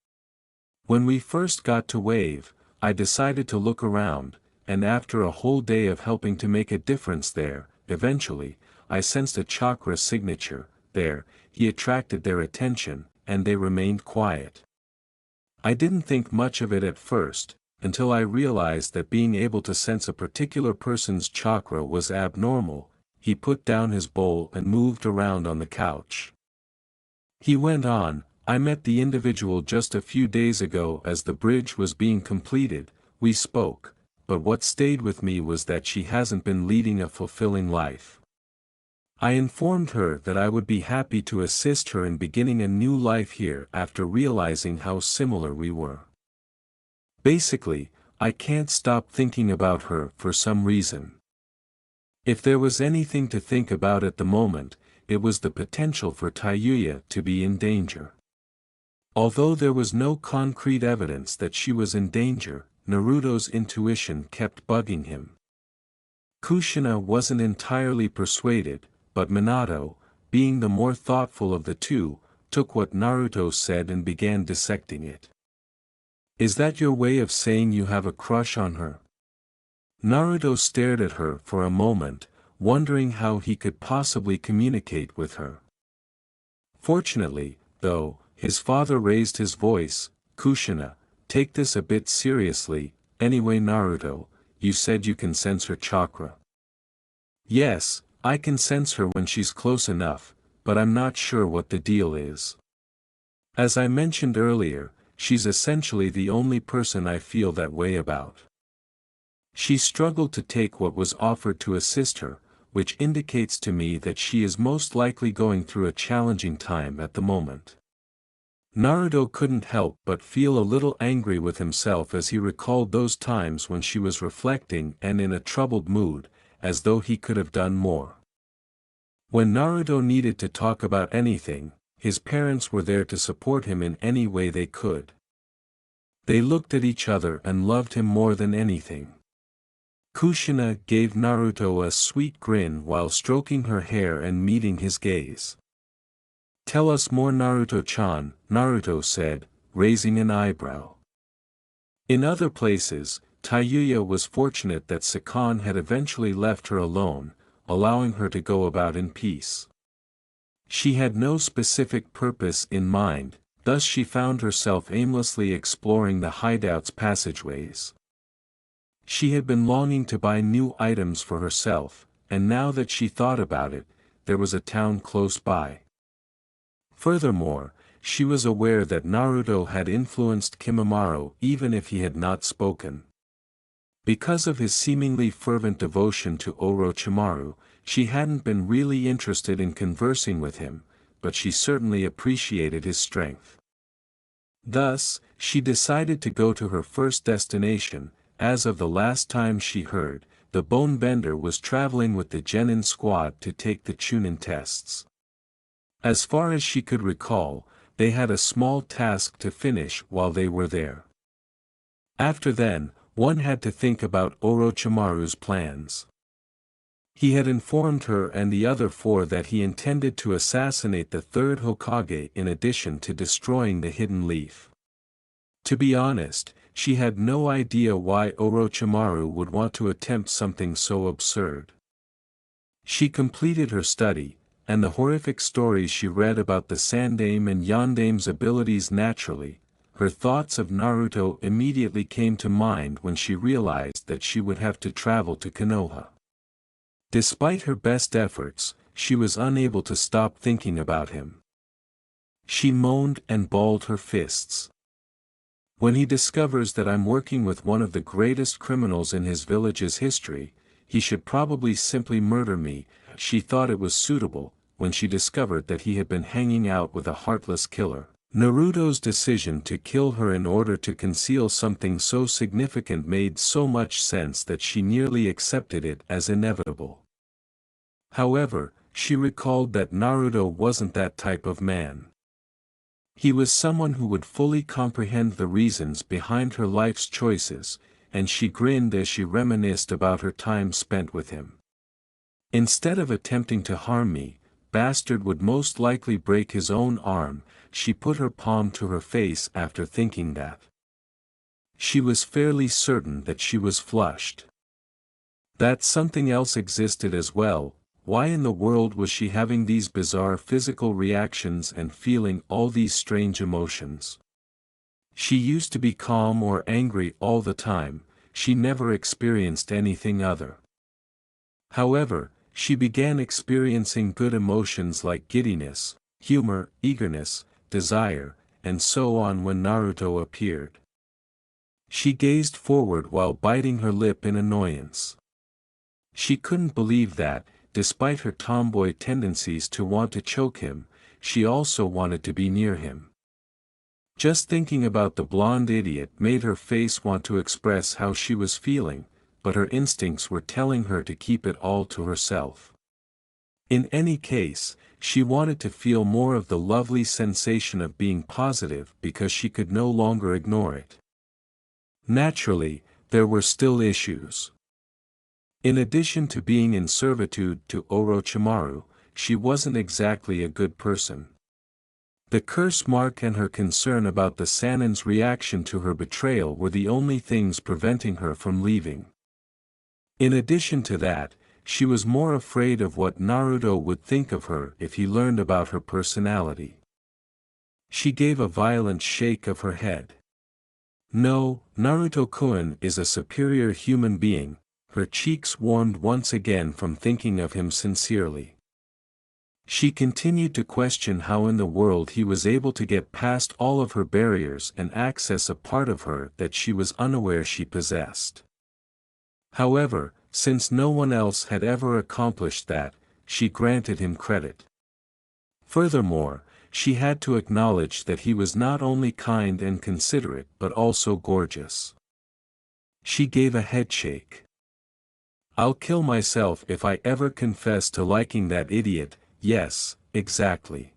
When we first got to Wave, I decided to look around, and after a whole day of helping to make a difference there, eventually, I sensed a chakra signature. There, he attracted their attention, and they remained quiet. I didn't think much of it at first, until I realized that being able to sense a particular person's chakra was abnormal. He put down his bowl and moved around on the couch. He went on, I met the individual just a few days ago as the bridge was being completed. We spoke, but what stayed with me was that she hasn't been leading a fulfilling life. I informed her that I would be happy to assist her in beginning a new life here after realizing how similar we were. Basically, I can't stop thinking about her for some reason. If there was anything to think about at the moment, it was the potential for Tayuya to be in danger. Although there was no concrete evidence that she was in danger, Naruto's intuition kept bugging him. Kushina wasn't entirely persuaded, but Minato, being the more thoughtful of the two, took what Naruto said and began dissecting it. Is that your way of saying you have a crush on her? Naruto stared at her for a moment, wondering how he could possibly communicate with her. Fortunately, though, his father raised his voice. "Kushina, take this a bit seriously. Anyway, Naruto, you said you can sense her chakra." "Yes, I can sense her when she's close enough, but I'm not sure what the deal is. As I mentioned earlier, she's essentially the only person I feel that way about." She struggled to take what was offered to assist her, which indicates to me that she is most likely going through a challenging time at the moment. Naruto couldn't help but feel a little angry with himself as he recalled those times when she was reflecting and in a troubled mood, as though he could have done more. When Naruto needed to talk about anything, his parents were there to support him in any way they could. They looked at each other and loved him more than anything. Kushina gave Naruto a sweet grin while stroking her hair and meeting his gaze. "Tell us more, Naruto-chan," Naruto said, raising an eyebrow. In other places, Tayuya was fortunate that Sakan had eventually left her alone, allowing her to go about in peace. She had no specific purpose in mind, thus she found herself aimlessly exploring the hideout's passageways. She had been longing to buy new items for herself, and now that she thought about it, there was a town close by. Furthermore, she was aware that Naruto had influenced Kimimaro even if he had not spoken. Because of his seemingly fervent devotion to Orochimaru, she hadn't been really interested in conversing with him, but she certainly appreciated his strength. Thus, she decided to go to her first destination. As of the last time she heard, the Bone Bender was traveling with the Genin squad to take the Chunin tests. As far as she could recall, they had a small task to finish while they were there. After then, one had to think about Orochimaru's plans. He had informed her and the other four that he intended to assassinate the third Hokage in addition to destroying the hidden leaf. To be honest, she had no idea why Orochimaru would want to attempt something so absurd. She completed her study, and the horrific stories she read about the Sandaime and Yondaime's abilities naturally, her thoughts of Naruto immediately came to mind when she realized that she would have to travel to Konoha. Despite her best efforts, she was unable to stop thinking about him. She moaned and balled her fists. "When he discovers that I'm working with one of the greatest criminals in his village's history, he should probably simply murder me," she thought it was suitable, when she discovered that he had been hanging out with a heartless killer. Naruto's decision to kill her in order to conceal something so significant made so much sense that she nearly accepted it as inevitable. However, she recalled that Naruto wasn't that type of man. He was someone who would fully comprehend the reasons behind her life's choices, and she grinned as she reminisced about her time spent with him. "Instead of attempting to harm me, bastard would most likely break his own arm," she put her palm to her face after thinking that. She was fairly certain that she was flushed. That something else existed as well. Why in the world was she having these bizarre physical reactions and feeling all these strange emotions? She used to be calm or angry all the time, she never experienced anything other. However, she began experiencing good emotions like giddiness, humor, eagerness, desire, and so on when Naruto appeared. She gazed forward while biting her lip in annoyance. She couldn't believe that, despite her tomboy tendencies to want to choke him, she also wanted to be near him. Just thinking about the blonde idiot made her face want to express how she was feeling, but her instincts were telling her to keep it all to herself. In any case, she wanted to feel more of the lovely sensation of being positive because she could no longer ignore it. Naturally, there were still issues. In addition to being in servitude to Orochimaru, she wasn't exactly a good person. The curse mark and her concern about the Sanin's reaction to her betrayal were the only things preventing her from leaving. In addition to that, she was more afraid of what Naruto would think of her if he learned about her personality. She gave a violent shake of her head. No, Naruto-kun is a superior human being. Her cheeks warmed once again from thinking of him sincerely. She continued to question how in the world he was able to get past all of her barriers and access a part of her that she was unaware she possessed. However, since no one else had ever accomplished that, she granted him credit. Furthermore, she had to acknowledge that he was not only kind and considerate but also gorgeous. She gave a headshake. I'll kill myself if I ever confess to liking that idiot. Yes, exactly.